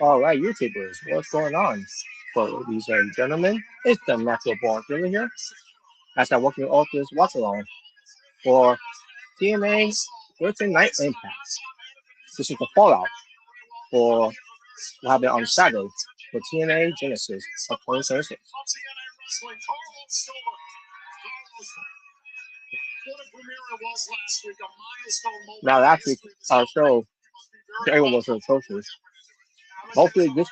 All right, YouTubers, what's going on? For these gentlemen, it's the natural born thriller here. As I walk you all this watch along for TNA Thursday Night Impact. This is the fallout for what happened on Saturday for TNA Genesis of 2026. Now, last week, our show, everyone was so atrocious. Hopefully, this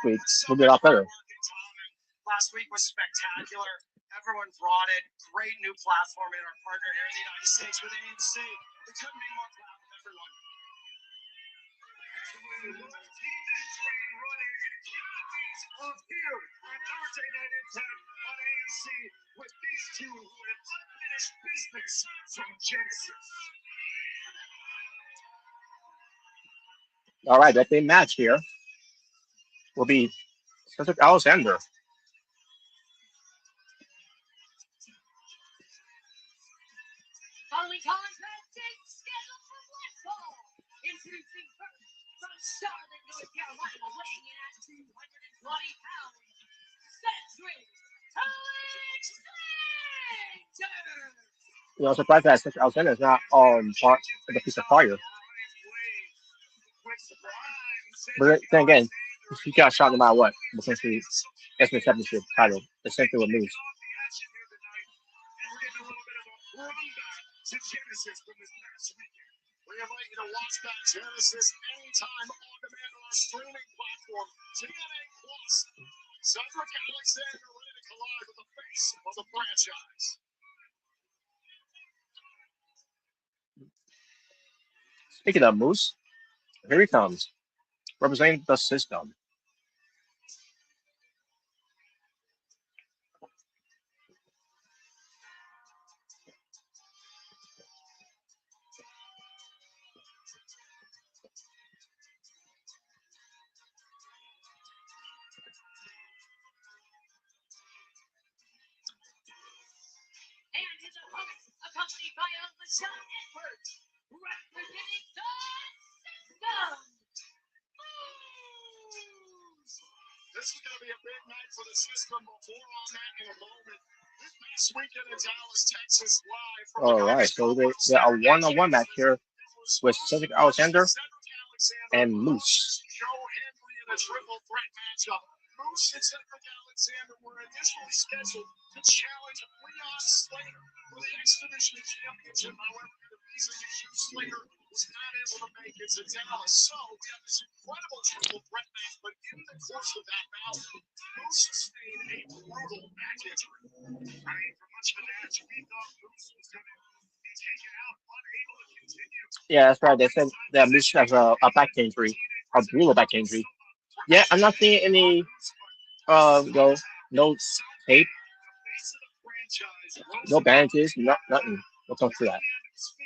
week will be a lot better. Last week was spectacular. Everyone brought it. Great new platform in our partner here in the United States with ANC. We couldn't be more proud of everyone. Of here on Thursday Night Impact on ANC with these two who have unfinished business from Genesis. All right, that big match here will be Cedric Alexander. Following contest is scheduled for one fall. Introducing first from Charlotte, North Carolina, weighing in at 220 pounds, Cedric Alexander. You know, surprised that Cedric Alexander is not part of the piece of fire. But then again, he got shot no matter what. Essentially, SMN Championship title essentially would lose. To Genesis from this past weekend. We invite you to watch that Genesis anytime on demand on our streaming platform, TNA Plus. Cedric Alexander ready to collide with the face of the franchise. Speaking of Moose, here he comes, representing the system. And his opponent, accompanied by LaShawn Edwards, representing the system. This is going to be a big night for the system. Before on that in a moment. This past weekend in Dallas, Texas, live from All right, so they are a one-on-one match here with Cedric Alexander and Moose. Joe Henry in a triple threat matchup. Moose and Cedric Alexander were initially scheduled to challenge Leon Slater for the X Division Championship. However, the reason Slater was not able to make it to Dallas. So we have this incredible triple threat match, but in the course of that bout, Moose sustained a brutal back injury. I mean, for much of the match, we thought Moose was going to be taken out, unable to continue. Yeah, that's right. They said that Moose has a back injury, a brutal back injury. Yeah, I'm not seeing any no tape, no bandages, nothing. What comes to that?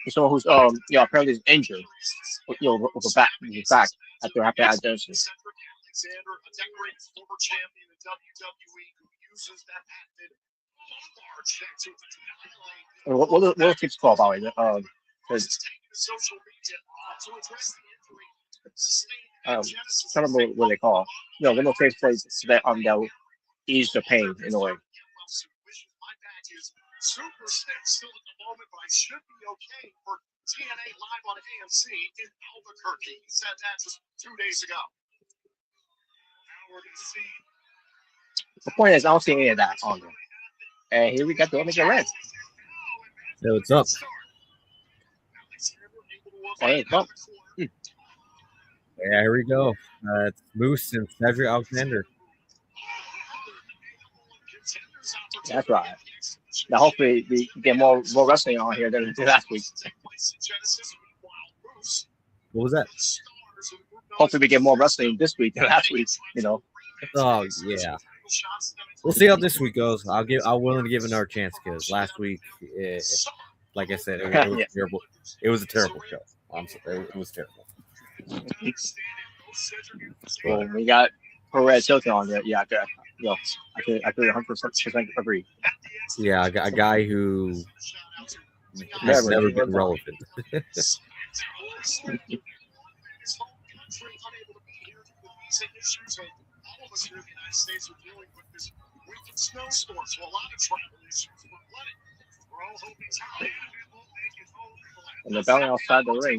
He's someone who's apparently is injured, with his back after having Genesis. Alexander, a decorated former champion in WWE who uses that patented lumbar check to annihilate. What are tips called by the way? Social media to address the injury I sustained. can't remember what they call. No, little face plays that that will ease the pain in a way. My back is super stiff still at the moment, but I should be okay for TNA live on AMC in Albuquerque. He said that just 2 days ago. Now we're going to see. The point is, I don't see any of that on there. And here we got the Omega Red. Hey, what's up? Yeah, here we go. It's Moose and Cedric Alexander. That's right. Now, hopefully, we get more wrestling on here than we did last week. What was that? Hopefully, we get more wrestling this week than last week. You know. Oh yeah. We'll see how this week goes. I'm willing to give another chance because last week, like I said, it was terrible. It was a terrible show. I'm sorry, it was terrible. Well, we got Perez Hilton on there. Yeah, I could 100% agree. Yeah, a guy who has never been relevant. issues that all of us here in the United States are dealing with this weekend snowstorm. So a lot of travel issues. But we're all hoping Tommy will make it home. And they're battling outside the ring.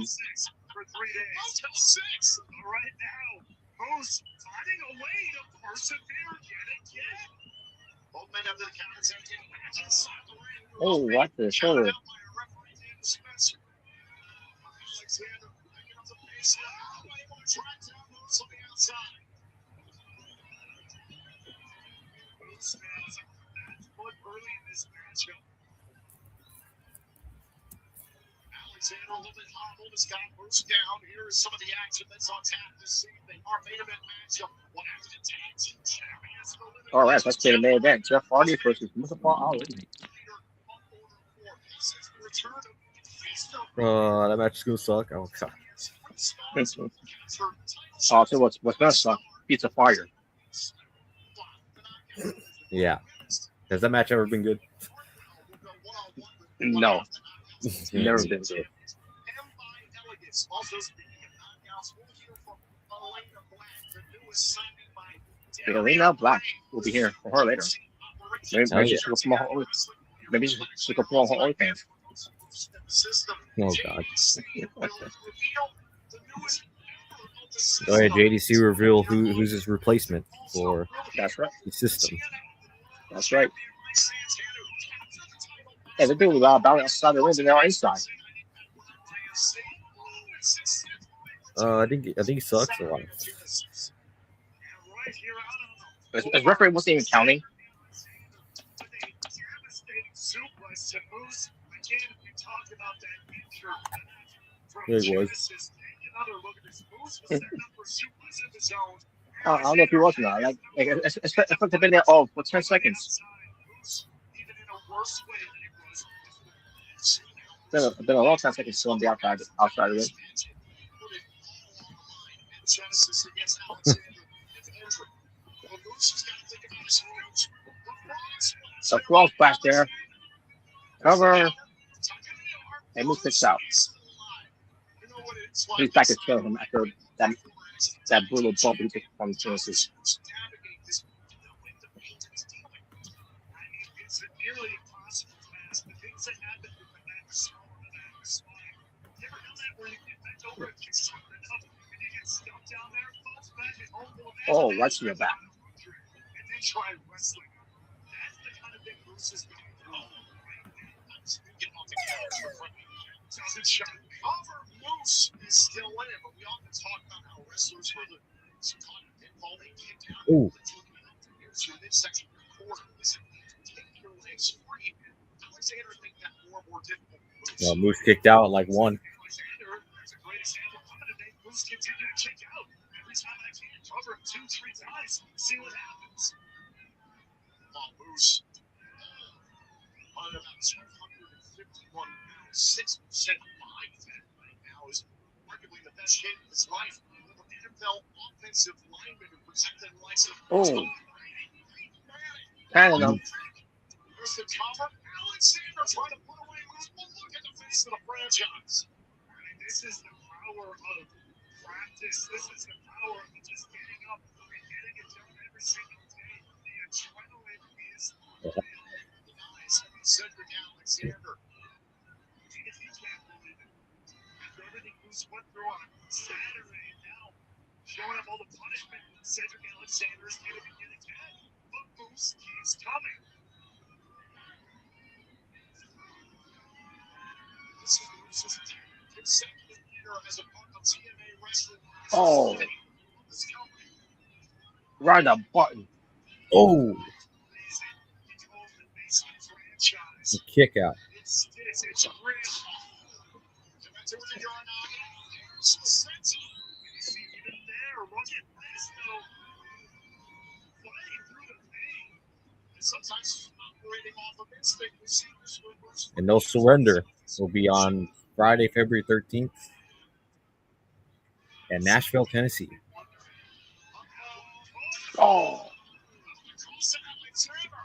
For 3 days. Till 6 right now. Moose finding a way to persevere yet again. Both men have the counter taking back inside the ring. Oh, what the shoulder. Alexander bringing up the pace now. Able to track down Moose on the outside. Moose has a bad foot early in this matchup. Alexander a little bit humbled has got Moose down. Here is some of the action that's on tap this evening. Our main event matchup. What happened to tag team champions? All right, let's play the main event. Jeff Hardy versus Mustafa Ali. That match is gonna suck. Oh god. So what's gonna suck? Pizza Fire. Yeah. Has that match ever been good? No, never been good. Elena Black will be here for her later. Maybe she could promote her OnlyFans. Oh god. Go ahead, JDC reveal who's his replacement for That's right. the system. That's right. Yeah, they're doing a lot of balance outside the ring than they are inside. I think he sucks a lot. His referee wasn't even counting. There he was. I don't know if he was or not. Like it's been there for 10 seconds. It's been a long time since I can see him be outside of the ring. Genesis against Alexander. So Cross back there. Cover. And Moose picks out. He's back to kill him after that brutal bump he took from Genesis. Oh, right to your back. Moose is still in it, but we often talk about how wrestlers were the pinfall they kicked out. Ooh. Through midsection quarter, take your legs free. Alexander think that more difficult. Well, Moose kicked out at like one. Alexander, that's a great example. Today, Moose continue to kick out. Every time I can cover him 2-3 times, see what happens. Moose on about 251 pounds, 6% body fat right now, is arguably the best shape of his life. NFL offensive lineman who protected the likes of Kind of know. There's the cover. Alexander trying to put away Moose. Well, look at the face of the franchise. And this is the power of practice. This is the power of just getting up and getting it done every single day. The adrenaline is nice. Cedric Alexander. If you can't believe it, after everything Moose went through on Saturday, now showing up all the punishment, Cedric Alexander is going to begin again. But Moose keeps coming. This is Moose's consecutive year as a part of TNA wrestling. Oh. Right the button. Oh. The kick out. It's real. Sometimes operating off of instinct, we see this with And No Surrender will be on Friday, February 13th in Nashville, Tennessee. Oh.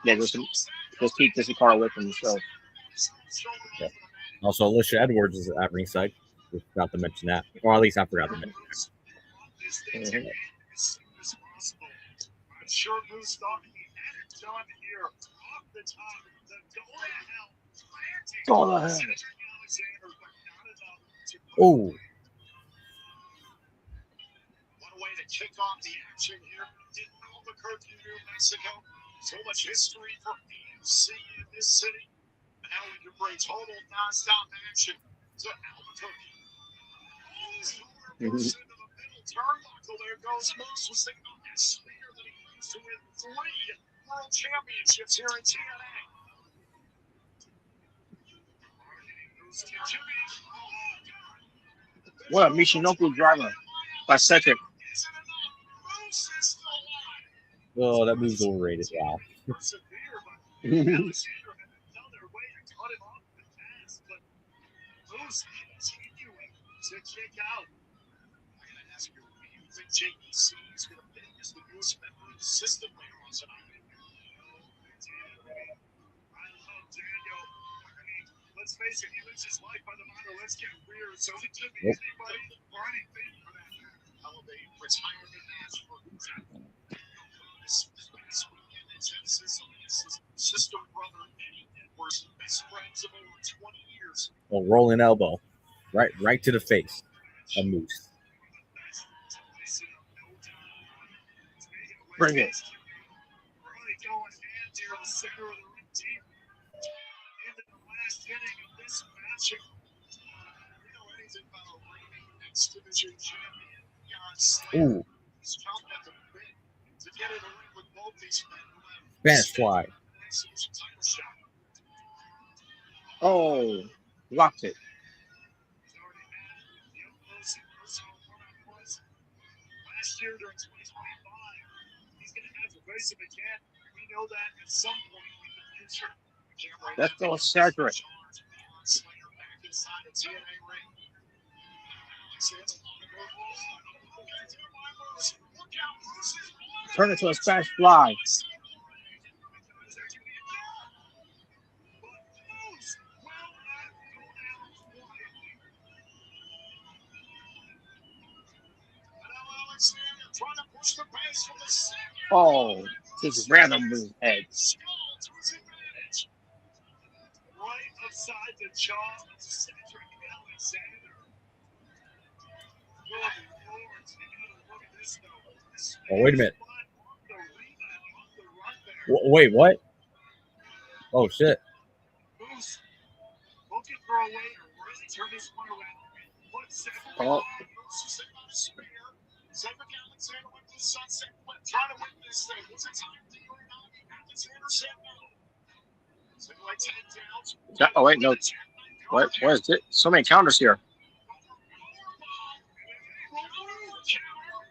Yeah, just keep this car away from the show. Yeah. Also, Alicia Edwards is at ringside. We forgot to mention that. Or at least I forgot to mention that. sure Moose thought he had it done here off the top. The goal to hell. Go to hell. Cedric Alexander, but not enough to Oh, What a way to kick off the action here in Albuquerque, New Mexico. So much history for AMC in this city. And now we can bring total non-stop action to Albuquerque. Moves into the middle turnbuckle. There goes Moose. Was thinking about that spear that he used to win 3 world championships here in TNA. What a Michinoku driver by Cedric. oh, that move's overrated. Wow. To kick out. I gotta ask you, do you think JEC is gonna fit as the newest member of the system later on tonight? I love Daniel. I mean, let's face it, he lives his life by the motto, let's get weird. So it could be anybody or anything for that matter. Elevate retirement match for this weekend in Genesis. System brother Eddie Edwards, best friends of over 20 years. Oh, rolling elbow. Right to the face. A Moose. Bring it. Really going hand here in the center of the ring deep into the last inning of this match. You know anything about a reigning X Division champion, Beyond Slater. Ooh, He's chomping at the bit to get in the ring with both these men who have Spanish fly. X-Division title shot. Oh, locked it. He's already had the up-close and personal one-on-ones last year during 2025. He's going to have to face him again. We know that at some point in the future. We can't wait. Let's go, Cedric. Slater back inside the TNA ring. Turn it to a Spanish fly. Oh, just random move heads. Right upside the jaw of Cedric Alexander. Good Lord, taking a look at this though. Oh, wait a minute. Wait, what? Oh, shit. Moose looking for a way to really turn this one around. Put Cedric Oh. on. Moose is in the spear. Cedric Alexander went to the sunset flip, trying to win this thing. Was it time to do it now? Alexander said no. So like 10 down. Oh, wait, no. What is it? So many counters here.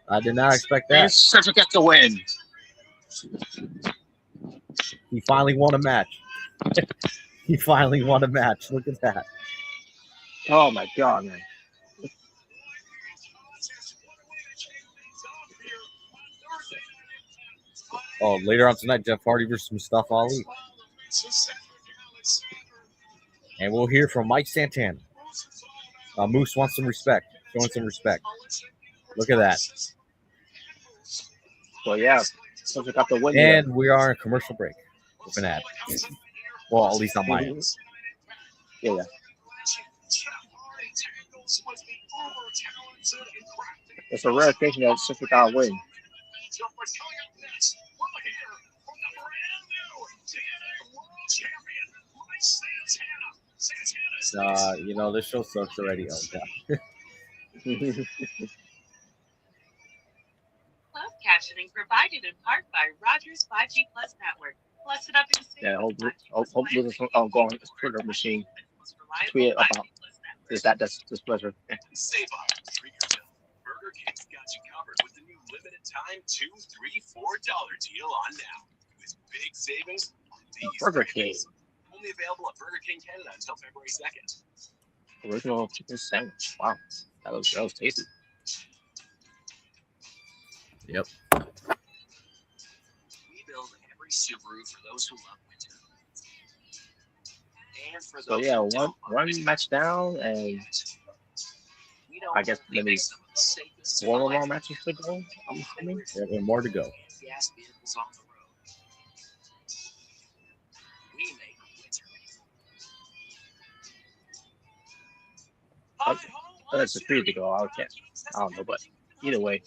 I did not expect And that. Cedric gets the win. He finally won a match. He finally won a match. Look at that. Oh my god, man. Oh, later on tonight, Jeff Hardy versus Mustafa Ali. And we'll hear from Mike Santana. Moose wants some respect. Showing some respect. Look at that. Well, yeah. Cedric got the win here. And we are in commercial break. With an ad. Well, at least on my end. Yeah. It's a rare occasion that Cedric got a win. This show sucks already. Oh, God. Closed captioning provided in part by Rogers 5G Plus Network. Plus it up in Yeah, hopefully this will go on his Twitter machine. Tweet about this displeasure. Save on treat yourself. Burger King's got you covered with the new limited time $2, $3, $4 deal on now. With big savings on these Burger King. items. Only available at Burger King Canada until February 2nd. Original chicken sandwich. Wow. That was tasty. Yep. We build every Subaru for those who love winter. And for So those yeah, who don't one match down, and we don't I guess only maybe make some of the safest one more life matches to go. I'm assuming. And more to go. gas vehicles on the road. We make winter. That's a free to go. I don't know, but either way.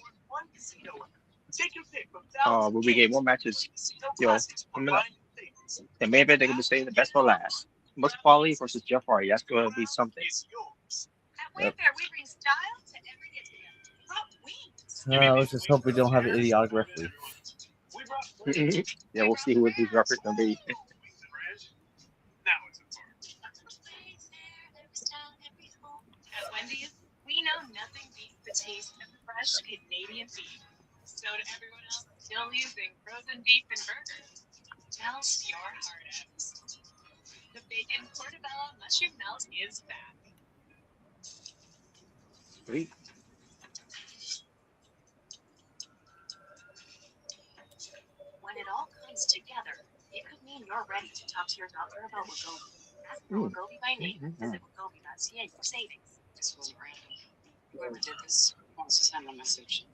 Will we get more matches? Coming up. The main event, they're going to say the best for last. Most Quality versus Jeff Hardy. That's going to be something. At Wayfair, we bring style to every get-together. Let's just hope we don't have an idiotic referee. Yeah, we'll see who his referee's going to be. At Wendy's, we know nothing beats the taste of fresh Canadian beef. So to everyone else still using frozen beef and burgers, melt your heart out. The bacon portobello mushroom melt is back. Sweet. When it all comes together, it could mean you're ready to talk to your doctor about Wegovy. Ask for Wegovy by name. Visit Wegovy.ca for savings. This wasn't random. Whoever did this wants to send a message.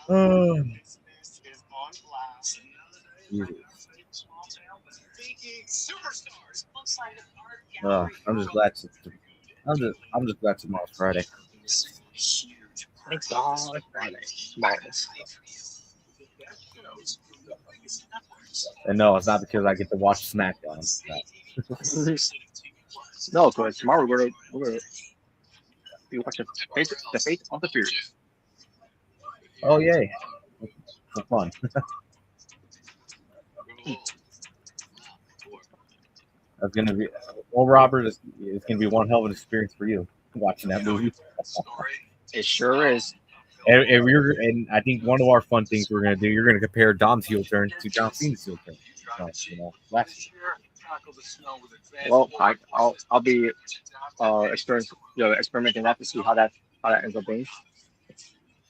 I'm just glad tomorrow's Friday. Thank God, Friday. Nice. And no, it's not because I get to watch SmackDown. No, because tomorrow we're gonna be watching the Fate of the Furious. Oh yay! For fun. That's gonna be Robert. It's gonna be one hell of an experience for you watching that movie. It sure is. And I think one of our fun things we're gonna do, you're gonna compare Dom's heel turn to John Cena's heel turn. Last year. Well, I'll be experimenting that to see how that ends up being.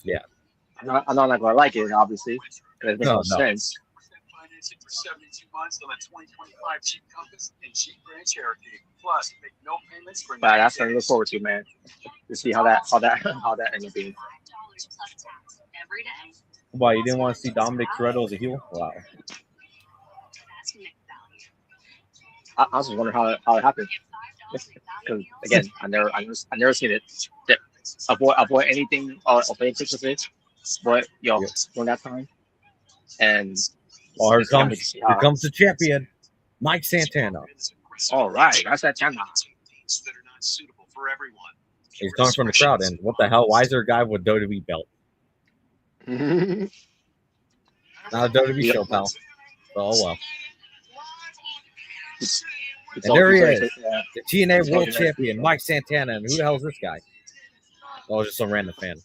Yeah. I'm not gonna like it, obviously. It makes no sense. Financing for 72 months on a 2025 Jeep Compass and Jeep Grand Cherokee. Plus, make no payments for. But that's something to look forward to, man. To see how that ends up being. Why, you didn't want to see Dominic Toretto as a heel? Wow. I was just wondering how it happened. Because again, I never seen it. Avoid anything of any pictures of it. But during that time, and here comes the champion, Mike Santana. All right, that's that channel. He's coming from the crowd, and what the hell? Why is there a guy with a WWE belt? Not a WWE show, pal. Oh well. And there he is, the TNA World Champion, Mike Santana. And who the hell is this guy? Oh, just some random fan.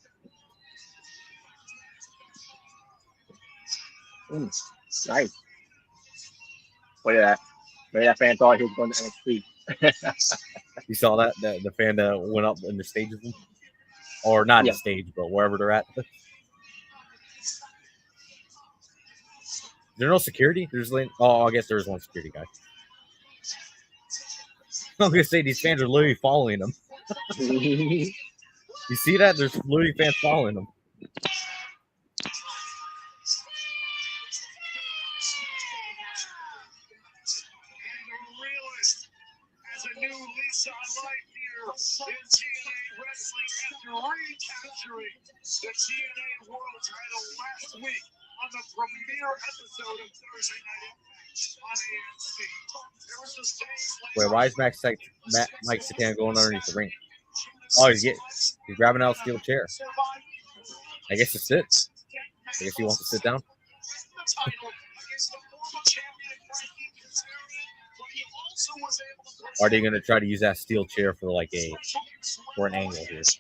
Nice. Look at that. Maybe that fan thought he was going to NXT. You saw that? The fan that went up in the stage with him? Or not the stage, but wherever they're at. There's no security? I guess there is one security guy. I'm going to say these fans are literally following him. You see that? There's literally fans following him. A new lease on life here in TNA Wrestling after recapturing the TNA World title last week on the premiere episode of Thursday Night iMPACT on AMC. There was a stage. Wait, why is Mike Santana going underneath the ring? Oh, he's grabbing out a steel chair. I guess to sit. I guess he wants to sit down. Are they going to try to use that steel chair for an angle here? He's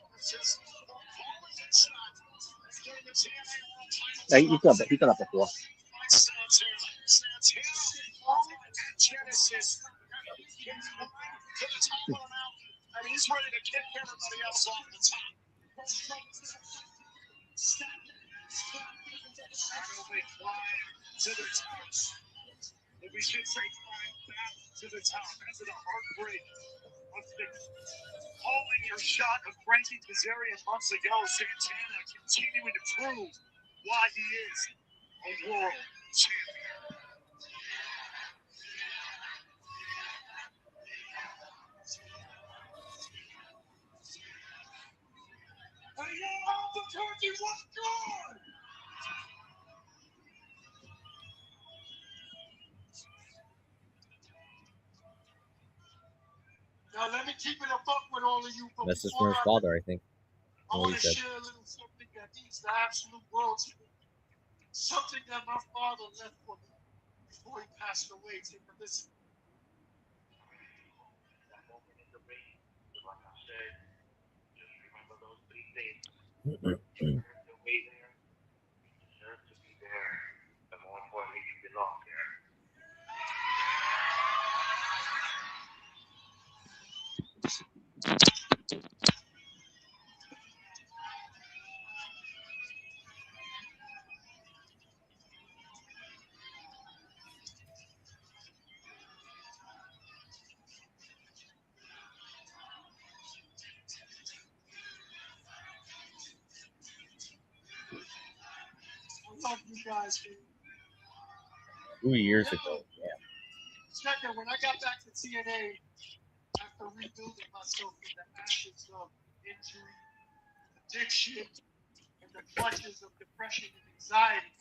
done that before. He's ready to kick everybody else off the top. To the top. We should say climb back to the top. That's a heartbreak of calling your shot of Frankie Kazarian months ago. Santana continuing to prove why he is a world champion. Hey, yo, Albuquerque, what's good? Now, let me keep it a buck with all of you. But That's his before first father, I think. I What want he to said. share a little something that means the absolute world to me. Something that my father left for me before he passed away. Take a listen. That moment in the ring, like I said, just remember those 3 things. You deserve to be there. You deserve to be there. And more importantly, you belong there. I love you guys, man. 2 years ago. Yeah. Check it. When I got back to TNA, after rebuilding myself from the ashes of injury, addiction, and the clutches of depression and anxiety,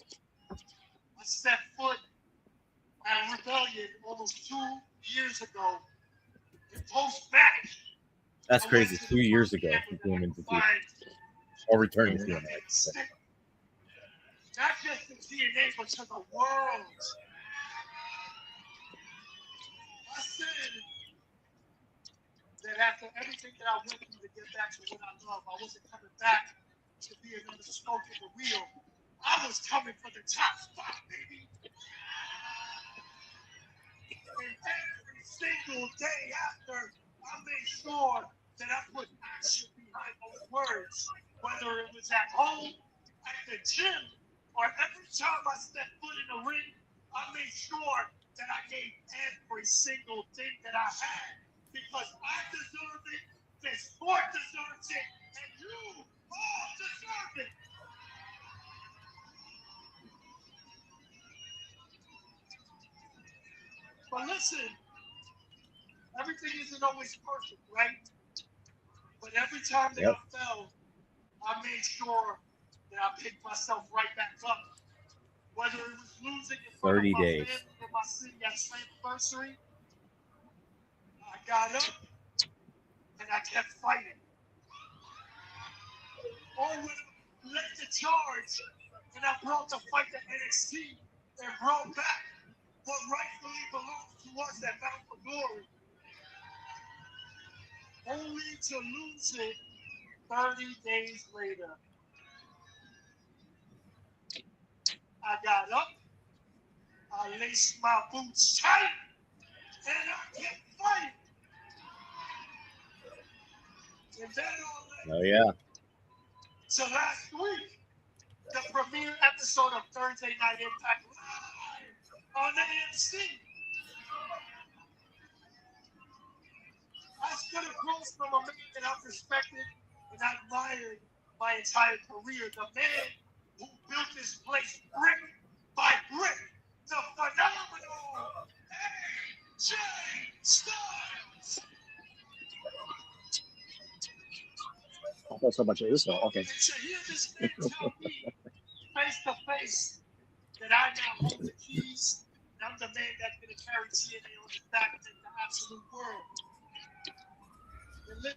I stepped foot at Rebellion almost 2 years ago. In post-match, That's crazy. 2 years ago, he came into TNA. Or returning to TNA. Not just to TNA, but to the world. I said that after everything that I went through to get back to what I love, I wasn't coming back to be another spoke in the wheel. I was coming for the top spot, baby. And every single day after, I made sure that I put action behind those words. Whether it was at home, at the gym, or every time I stepped foot in the ring, I made sure that I gave every single thing that I had. Because I deserve it, the sport deserves it, and you all deserve it. But listen, everything isn't always perfect, right? But every time that I fell, I made sure that I picked myself right back up. Whether it was losing in front of 30 my days. family in my city at Slammiversary, I got up and I kept fighting. Or when I led the charge and I brought the fight to NXT and brought back what rightfully belongs to us at Bound for Glory, only to lose it 30 days later. I got up, I laced my boots tight, and I kept fighting. And then all Oh, yeah. so last week, the premiere episode of Thursday Night Impact live on AMC. I stood across from a man that I've respected and admired my entire career. The man who built this place brick by brick. The phenomenal AJ Styles. I thought so much of this. Okay. And to hear this man tell me face to face that I now hold the keys, and I'm the man that's going to carry TNA on his back and take the absolute world. And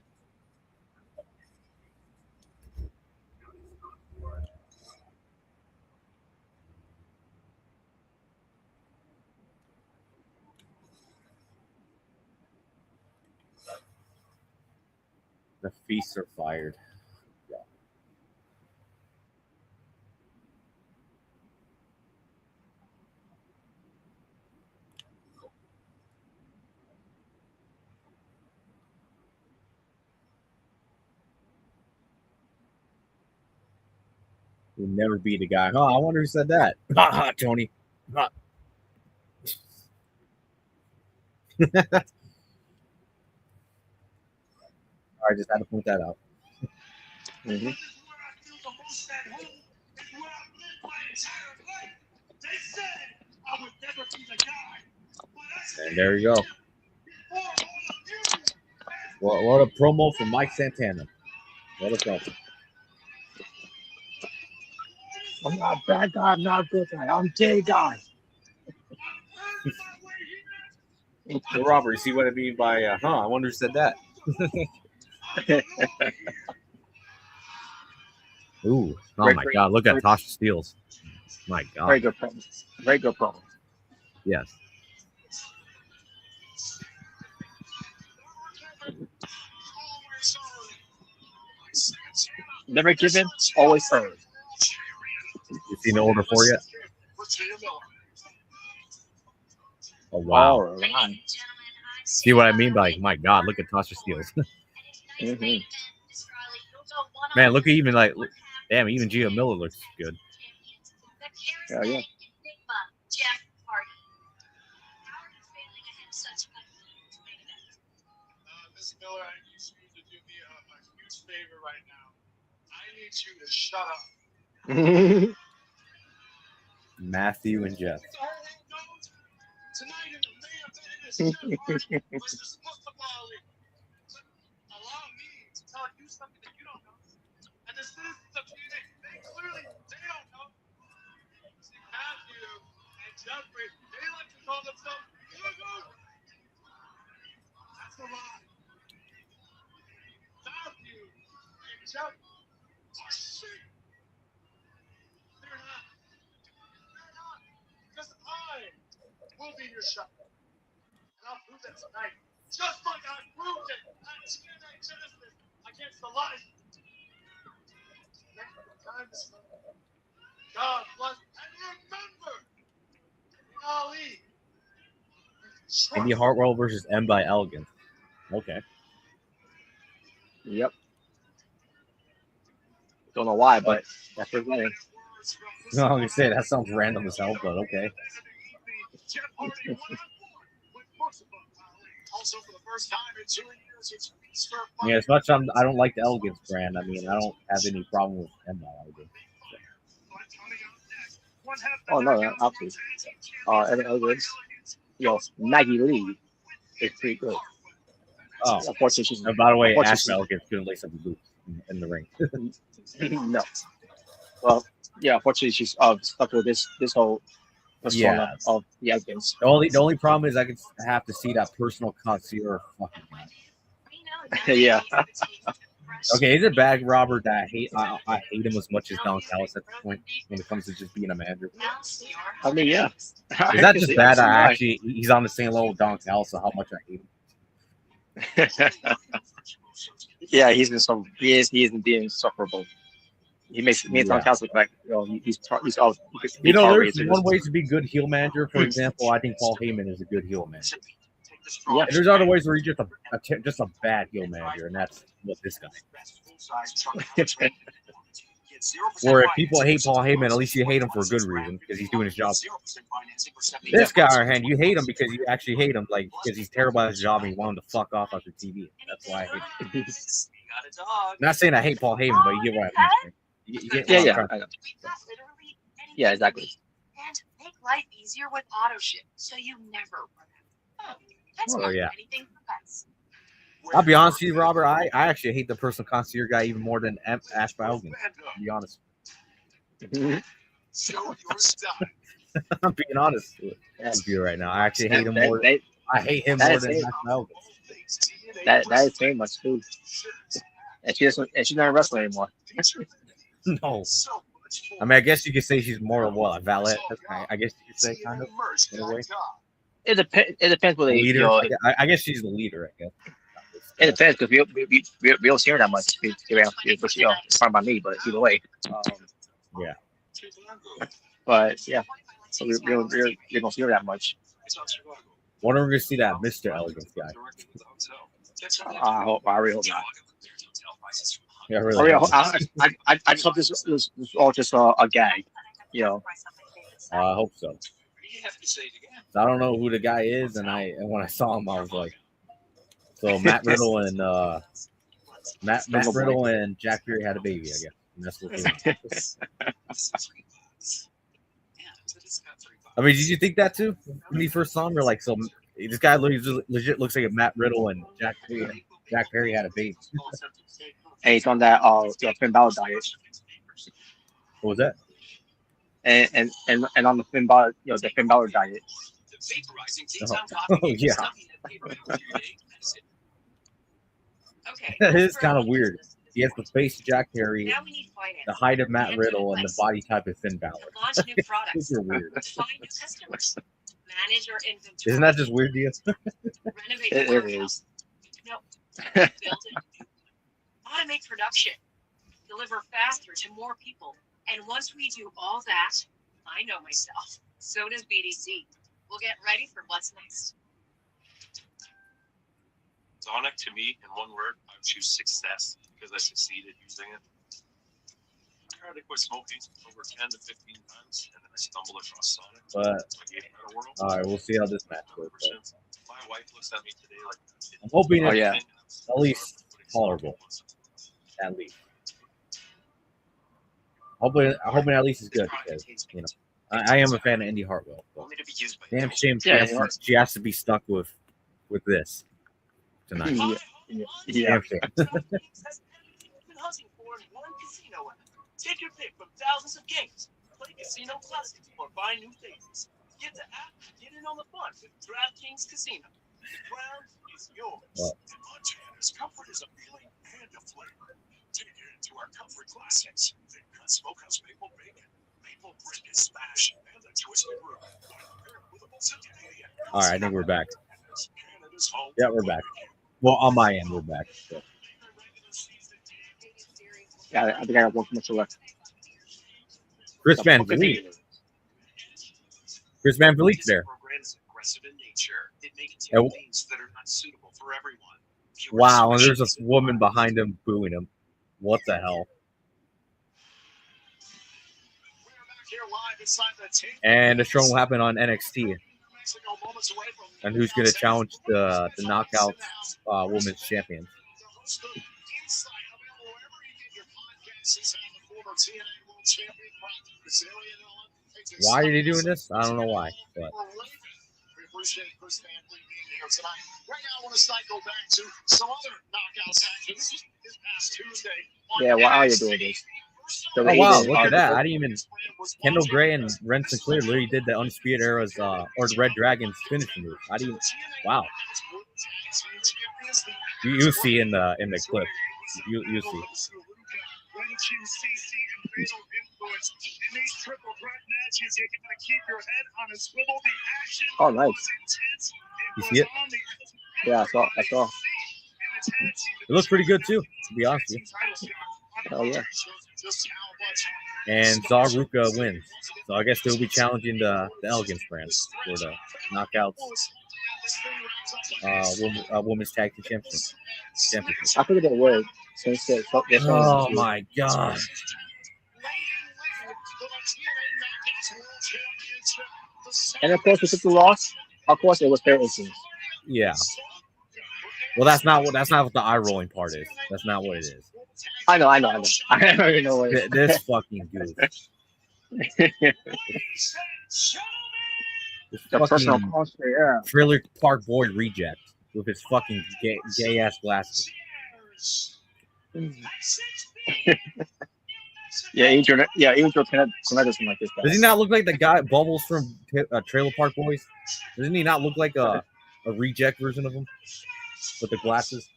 The feasts are fired. Yeah. You'll never beat a guy. Oh, I wonder who said that. Ha ha, Tony. Ha. I just had to point that out. this is where I feel the most at home. It's where I've lived my entire life. And there you go. What a promo from Mike Santana. What a promo. I'm not a bad guy. I'm not a good guy. I'm a gay guy. So, Robert, you see what I mean by, I wonder who said that. Ooh. Oh, my God. Look at Tasha Steelz. My God. Very good promo. Very good promo. Yes. Never given, always earned. You seen the order for yet? Oh, wow. All right. See what I mean by, my God, look at Tasha Steelz. Mm-hmm. Man, look at even damn, even Gia Miller looks good. Yeah. Miss Miller, I need you to do me a huge favor right now. I need you to shut up. Matthew and Jeff. Tonight in the main event is Jeff Hardy versus Mustafa Ali. Allow me to tell you something that you don't know. And the citizens of TNA, they don't know. Matthew and Jeffrey, they like to call themselves Hugo. That's a lie. Matthew and Jeff are shit. They're not. Because I will be your shot. And I'll prove that tonight. Just like I proved it at TNA Genesis against the light. Time is coming. God bless. And remember, Ali. Indy Hartwell versus M by Elegant. Okay. Yep. Don't know why, but that's what we're doing. No, I'm gonna say that sounds random as hell, but okay. Yeah, as much as I don't like the Elegance brand, I mean, I don't have any problem with M by Elegant. Oh no, absolutely. Evan Elegance, Maggie Lee is pretty good. Oh, unfortunately, she's. And by the way, Ash Elegance couldn't lace up the boots in the ring. No. Well, yeah. Unfortunately, she's stuck with this whole persona of the Elegance. The only problem is I could have to see that personal concierge fucking guy. Yeah. Okay, is it bad, Robert, that I hate him as much as Don Callis at this point when it comes to just being a manager? I mean, yeah. Is that just bad? He's on the same level with Don Callis, so how much I hate him. Yeah, he isn't being insufferable. He makes Don Callis look like he's there's one way to be a good heel manager. For example, I think Paul Heyman is a good heel manager. Yeah. And there's other ways where he's just a bad heel manager, and that's what this guy is. Or if people hate Paul Heyman, at least you hate him for a good reason because he's doing his job. This guy, on the other hand, you hate him because you actually hate him, like because he's terrible at his job and you want him to fuck off after TV. That's why I hate him. Not saying I hate Paul Heyman, but you get what I mean. Yeah, exactly. And make life easier with auto ship, so you never run out. That's not anything for pets. I'll be honest with you, Robert. I actually hate the personal concierge guy even more than Ash Bowden. To be honest. I'm being honest with you right now. I actually hate him more. I hate him more than Ash Bowden. That is saying much too. And she's not wrestling anymore. No. I mean, I guess you could say she's more of a valet. I guess you could say kind of in a way. It depends what leader. I guess she's the leader. I guess. It depends because we don't see her that much. It's fine by me, but either way. Yeah. But yeah, so we don't see her that much. When are we gonna see that Mr. Elegance guy? I really hope not. Yeah, really. I just hope this was all just a gag, I hope so. I don't know who the guy is, and when I saw him, I was like, so Matt Riddle and Matt Riddle and Jack Fury had a baby, I guess. And that's what they I mean, did you think that too when you first saw him? You're like, so This guy legit looks like a Matt Riddle and Jack Perry had a baby. And he's on that Finn Balor diet. What was that? And on the Finn Balor, the Finn Balor diet. Oh yeah. Okay. It is kind of weird. He has the face of Jack Perry, Now we need finance. the height of Matt Riddle, and the body type of Finn Balor. Launch new products. These are weird. Find new customers. Manage your inventory. Isn't that just weird to you? Renovate It the is. warehouse. No. Build it. Automate production. Deliver faster to more people. And once we do all that, I know myself. So does BDC. We'll get ready for what's next. Sonic, to me, in one word, I would choose success because I succeeded using it. I tried to quit smoking over 10 to 15 times, and then I stumbled across Sonic. But I gave it a world. all right, we'll see how this match goes. My wife looks at me today like I'm hoping Oh, it's yeah. at least tolerable. At least. Hoping at least it's good because I am a fan of Indy Hartwell. So. Only to be used by Damn shame Yeah, she has to be stuck with this tonight. Yeah. Damn shame. Take your pick from thousands of games. Play Casino Classic or buy new things. Get the app, get in on the fun with DraftKings Casino. The crown is yours. Well. And Montana's comfort is appealing and a flavor. Take it into our comfort classics. Thick cut smokehouse maple bacon, maple brisket smash, and the twisted root. All right, I think we're back. Canada's home. Yeah, we're back. Well, on my end, we're back. So. Yeah, I think I got one commercial left. Chris Van Vliet. Chris Van Vliet's there. Oh. Wow, and there's a woman behind him booing him. What the hell? And the show will happen on NXT. And who's going to challenge the Knockout Women's Champion? Why are they doing this? I don't know why. But. Right now, I want to go back to some other knockouts action. This past Tuesday. Yeah, why are you doing this? Oh wow, look at that. I didn't even Kendall Gray and Ren Sinclair literally did the Undisputed Era's or the Red Dragon's finishing move. I didn't wow. You see in the clip. You see. Oh, nice. You see it? Yeah, I saw. It looks pretty good too, to be honest with you. Oh yeah. And Zaruka wins. So I guess they'll be challenging the Elegance brand for the Knockouts Women's Tag Team Championship. I figured it would. Since oh my god. And of course, we took the loss. Of course, it was fair issues. Yeah. Well, that's not what the eye rolling part is. That's not what it is. I know. I already know what it is. This fucking goof. This The personal fucking culture, yeah. Trailer Park Boy reject with his fucking gay ass glasses. Adrian Canetto's like this guy. Does he not look like the guy Bubbles from Trailer Park Boys? Doesn't he not look like a reject version of him with the glasses?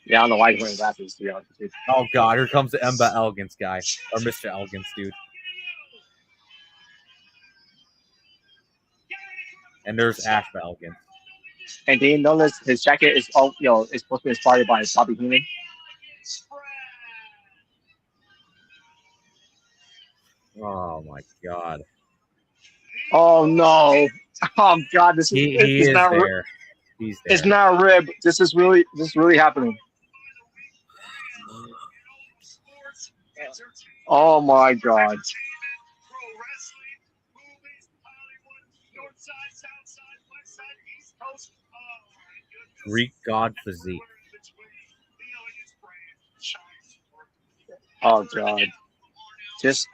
Yeah, I don't know why he's wearing glasses, to be honest with you. Oh god, here comes the Emba Elegance guy. Or Mr. Elegance, dude. And there's Ash Elegance. And do you notice his jacket is all is supposed to be inspired by Bobby Heenan? Oh my god. Oh no. Oh god, this He is is not there. He's there. It's not rib. This is really happening. Oh my god. Greek god physique. Oh god. Just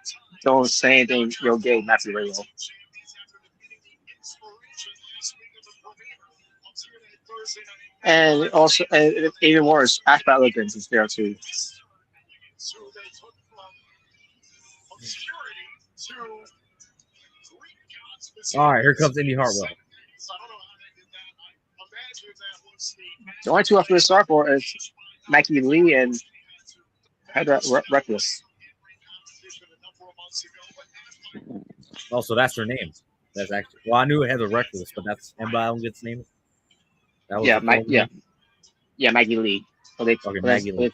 don't say anything. You'll get Matthew Radio. And also, and even worse, Ash Elegance is there too. All right, here comes Indy Hartwell. The only two I feel sorry for is Mackie Lee and Heather Reckless. Oh, so that's her name. That's actually well, I knew it had a Reckless, but that's anybody else gets name. That was Yeah, the yeah, Maggie Lee. So they, okay, Maggie Lee.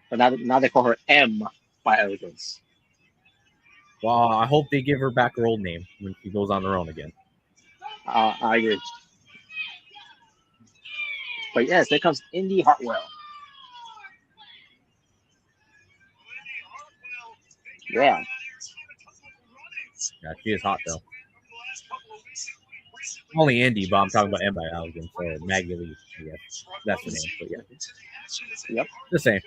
But now they call her M by Elegance. Well, I hope they give her back her old name when she goes on her own again. I agree. But yes, there comes Indy Hartwell. Yeah. Yeah, she is hot though. Only Indy, but I'm talking about M by Elegance or Maggie Lee. I guess that's her name. But yeah. Yep. The same.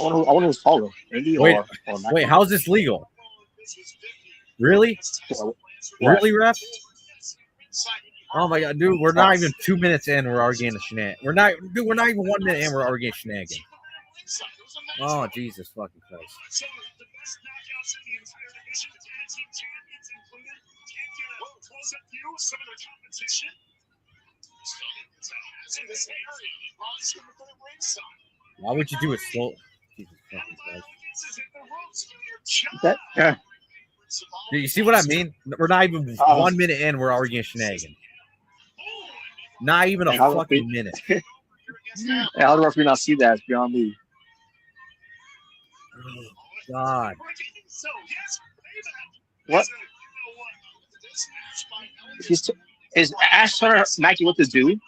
I wonder who's taller, Indy wait, or wait, how's this legal? Really? What? Really, ref? Oh my god, dude, we're not even 2 minutes in. We're already getting a shenanigan. We're not even 1 minute in. We're already getting shenanigan. Oh Jesus fucking Christ! Why would you do it slow? Jesus fucking Christ! Dude, you see what I mean? We're not even 1 minute in. We're already getting shenanigan. Not even a fucking minute. How do I not see that? It's beyond me. Oh, God. What? Is Ash telling Mackie what to do?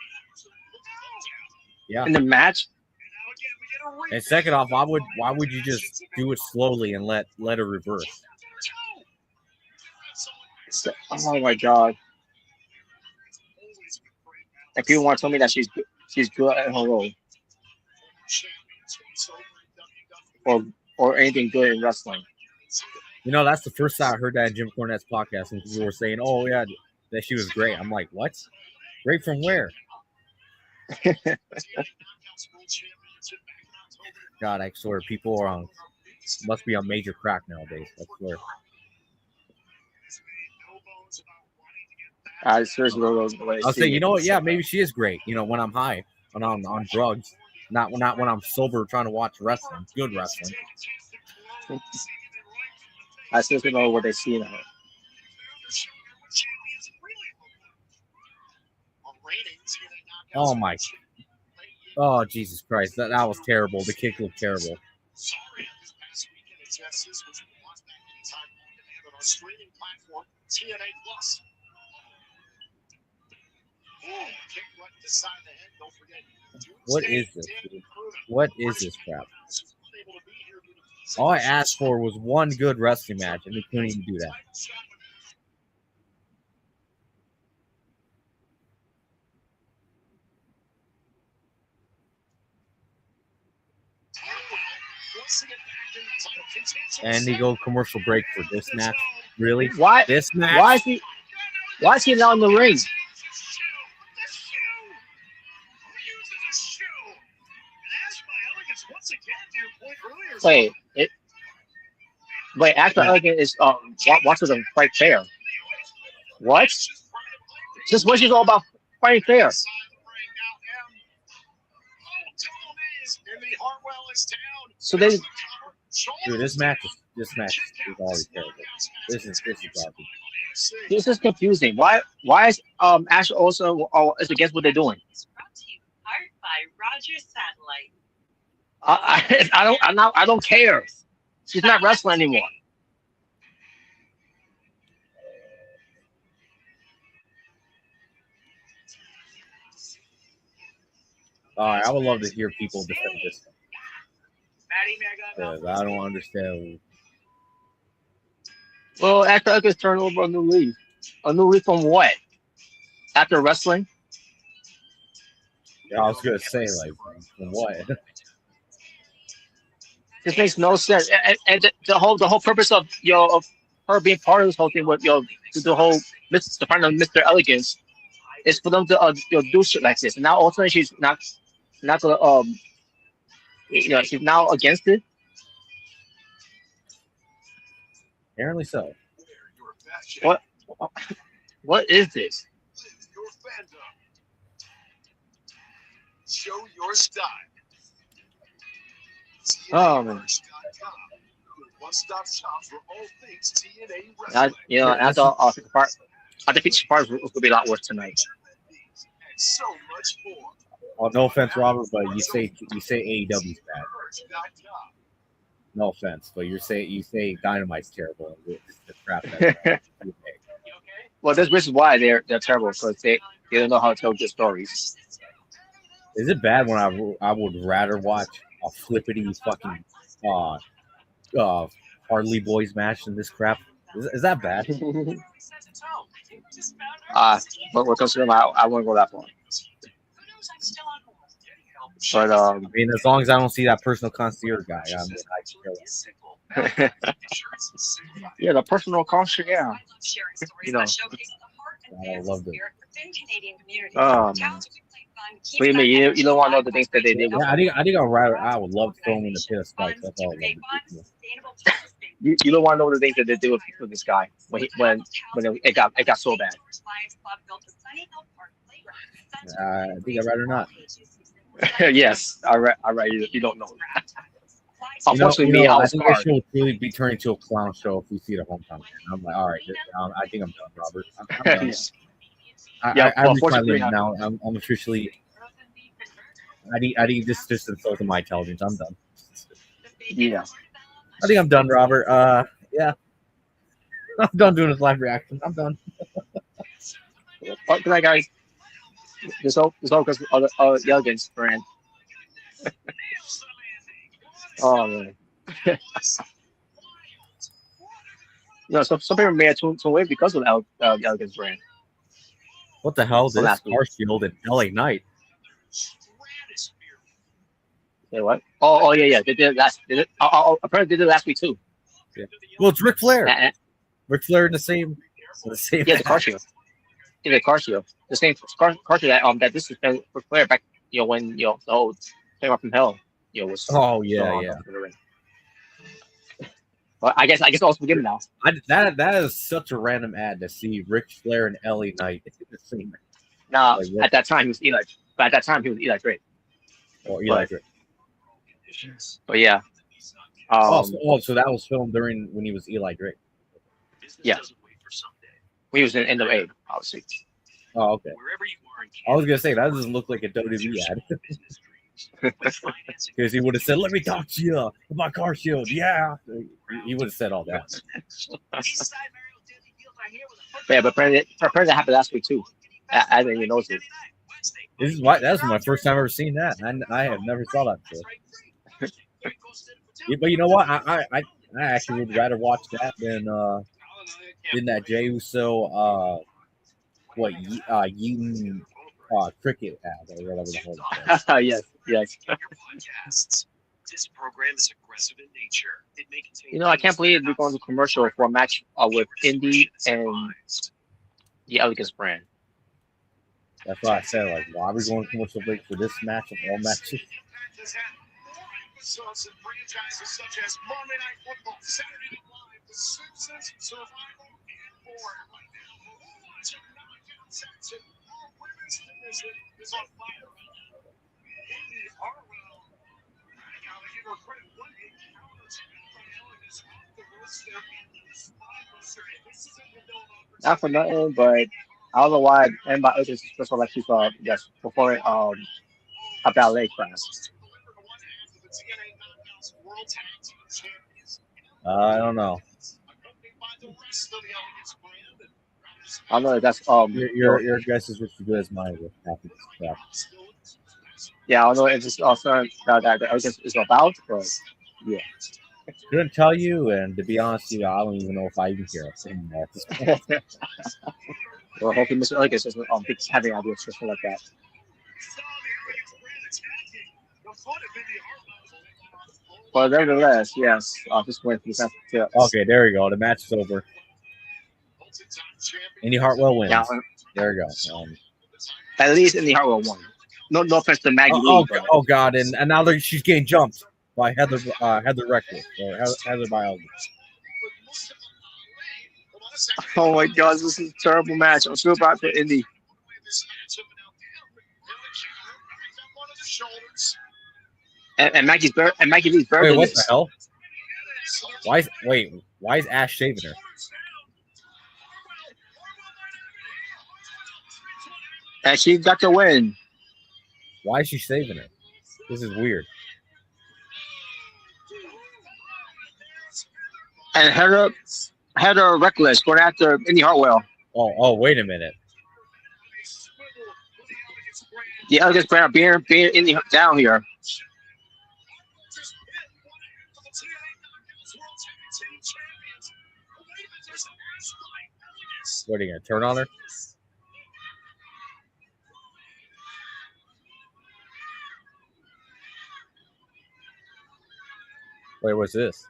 Yeah. In the match? And second off, why would you just do it slowly and let her reverse? Oh my god! And people want to tell me that she's good at her role, or anything good in wrestling. You know, that's the first time I heard that in Jim Cornette's podcast, and people were saying, "Oh yeah, that she was great." I'm like, "What? Great from where?" God, I swear, people are on must be on major crack nowadays. I swear. I seriously don't know the way. I'll say, you know what? Yeah, maybe she is great. You know, when I'm high, when I'm on drugs, not when I'm sober trying to watch wrestling, good wrestling. I seriously don't know what they see in her. Oh my! Oh Jesus Christ! That was terrible. The kick looked terrible. What is this, dude? What is this crap? All I asked for was one good wrestling match, and we couldn't even do that. And they go commercial break for this match. Really? Why? This match? Why is he now in the ring? Wait, after Elegant is wants to fight fair. What? Just what she's all about fighting fair. So they. Dude, this match is always terrible. This is garbage. This is confusing. Why is Ash also is against what they're doing? Brought to you in part by Roger Satellite. I don't care. She's not wrestling anymore. All right, I would love to hear people defend this. Because I don't understand. Well, after I could turn over a new leaf. A new leaf from what? After wrestling? Yeah, I was gonna say like from what? This makes no sense. And the whole purpose of of her being part of this whole thing with the whole the final Mr. Elegance is for them to do shit like this. And now all of a sudden she's not gonna she's now against it. Apparently so. What what is this? Live your fandom. Show your style. Oh man. TNAmerch.com. One-stop shop for all things TNA I, wrestling. I thought I think each part would be a lot worse tonight. And so much more. Well, no offense, Robert, but you say AEW's bad. TNAmerch.com. No offense, but you say Dynamite's terrible. It's the crap that Well, this is why they're terrible because they don't know how to tell good stories. Is it bad when I would rather watch a flippity fucking Harley Boys match than this crap? Is that bad? But when it comes to them, I wouldn't go that far. But I mean, as long as I don't see that personal concierge guy, yeah, the personal concierge, yeah. I love it. Man. What do you mean? You don't want to know the things that they did with Yeah, I think I would love to throw him in the pit of spikes. That's all I love to do. you don't want to know the things that they did with this guy when it got so bad. I think I'd rather not. Yes, I you don't know. Unfortunately, I think this show would really be turned into a clown show if we see the hometown. I'm like, all right, I think I'm done, Robert. I'm done. I reached my limit now. I'm officially. I think this just insulted my intelligence. I'm done. Yeah. I think I'm done, Robert. Yeah. I'm done doing this live reaction. I'm done. Fuck that guy. This all because of the Elegance brand. Oh man. Some people may have tuned away because of the Elegance brand. What the hell? This last car shield in LA Knight. Say what? Oh yeah. They did it last. Apparently they did it last week too. Yeah. Well, it's Ric Flair. Ric Flair in the same. Yeah, the car shield. Yeah, the car shield. The same car shield that this is Ric Flair back. When the whole came up from hell. Was. Oh yeah. Well, I guess also forgiven now. That is such a random ad to see Ric Flair and LA Knight. Nah, at that time he was Eli. But at that time he was Eli Drake. Or Eli Drake. But yeah. So that was filmed when he was Eli Drake. Yeah. When he was in NWA, obviously. Oh, okay. I was gonna say that doesn't look like a WWE ad. Because he would have said, "Let me talk to you about my car shield." Yeah, he would have said all that. Yeah, but apparently that happened last week too. I didn't even notice it. That's my first time ever seen that, and I have never saw that before. But you know what? I actually would rather watch that than that Jey Uso Yeaton cricket ad or whatever the hell. Yes. This program is aggressive in nature. It may contain I can't believe we're going to commercial for a match with Indy and the Elegance brand. That's why I said, like, why are we going to commercial break for this match of all matches? Songs and franchises such as Monday Night Football, Saturday Night Live, The Simpsons, Survival, and more. Section, our women's division is on fire. Indy Hartwell. I gotta give her credit. What encounters from Elegance off the roster and the spot. This is a development. Not for nothing, but I don't know why everybody else is just like she's performing a ballet class. I don't know. I don't know if that's your guess is just as good as mine. Yeah, I don't know if it's also that the Elegance is about, but yeah. Couldn't tell you, and to be honest with you, I don't even know if I even care. Well, hopefully Mr. Elegance isn't having ideas just like that. But nevertheless, yes, just went through that tips. Okay, there we go. The match is over. Indy Hartwell wins. Yeah, There we go. at least Indy Hartwell won. No offense to Maggie Lee. Oh God! And now she's getting jumped by Heather Reckless or Heather Biology. Oh my God, this is a terrible match. I'm so bad for Indy. And Maggie Lee's better Wait, than what this. the hell? Why is Ash saving her? And she got the win. Why is she saving her? This is weird. And Heather Reckless going after Indy Hartwell. Oh, wait a minute. The Elegance brand being Indy down here. What are you gonna turn on her? Wait, what's this?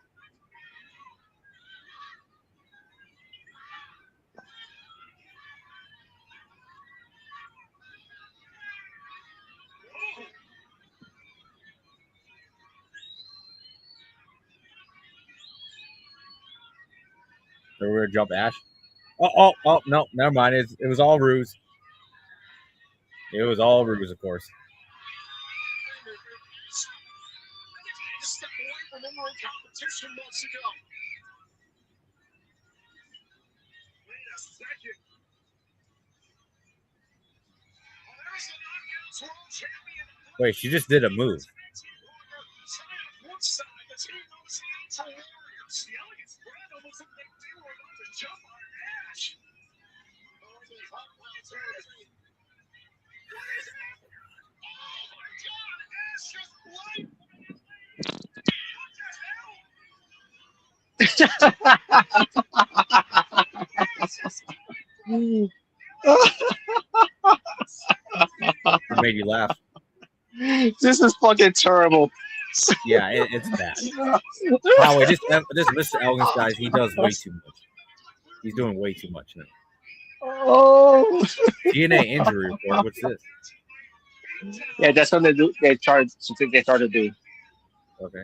So we're gonna jump Ash. Oh, no, never mind. It was all ruse. It was all ruse, of course. Wait, she just did a move. It made you laugh. This is fucking terrible. Yeah, it's bad. By the way, this Mr. Elgins guys, he does way too much. He's doing way too much now. Oh. TNA injury report. What's this? Yeah, that's something they started to do. Okay.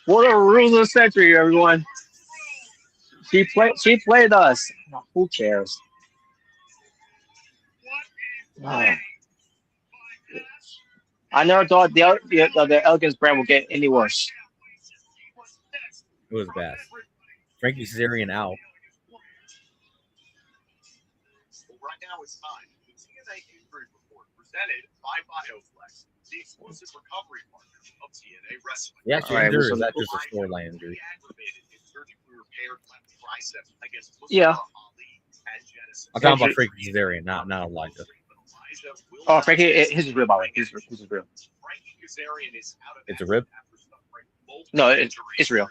What a ruthless century, everyone. She played us. Who cares? Oh. I never thought the Elegance brand would get any worse. It was bad. Frankie Kazarian out. Right now it's time. The TNA Injury Report presented by BioFlex, the exclusive recovery partner of TNA Wrestling. Yeah, actually, All right, injury, is that just a storyline injury? Yeah. I'm talking about Frankie Kazarian, not Elijah. Oh, Frankie, his is real, by the way. His is real. It's a rib? No, it's real.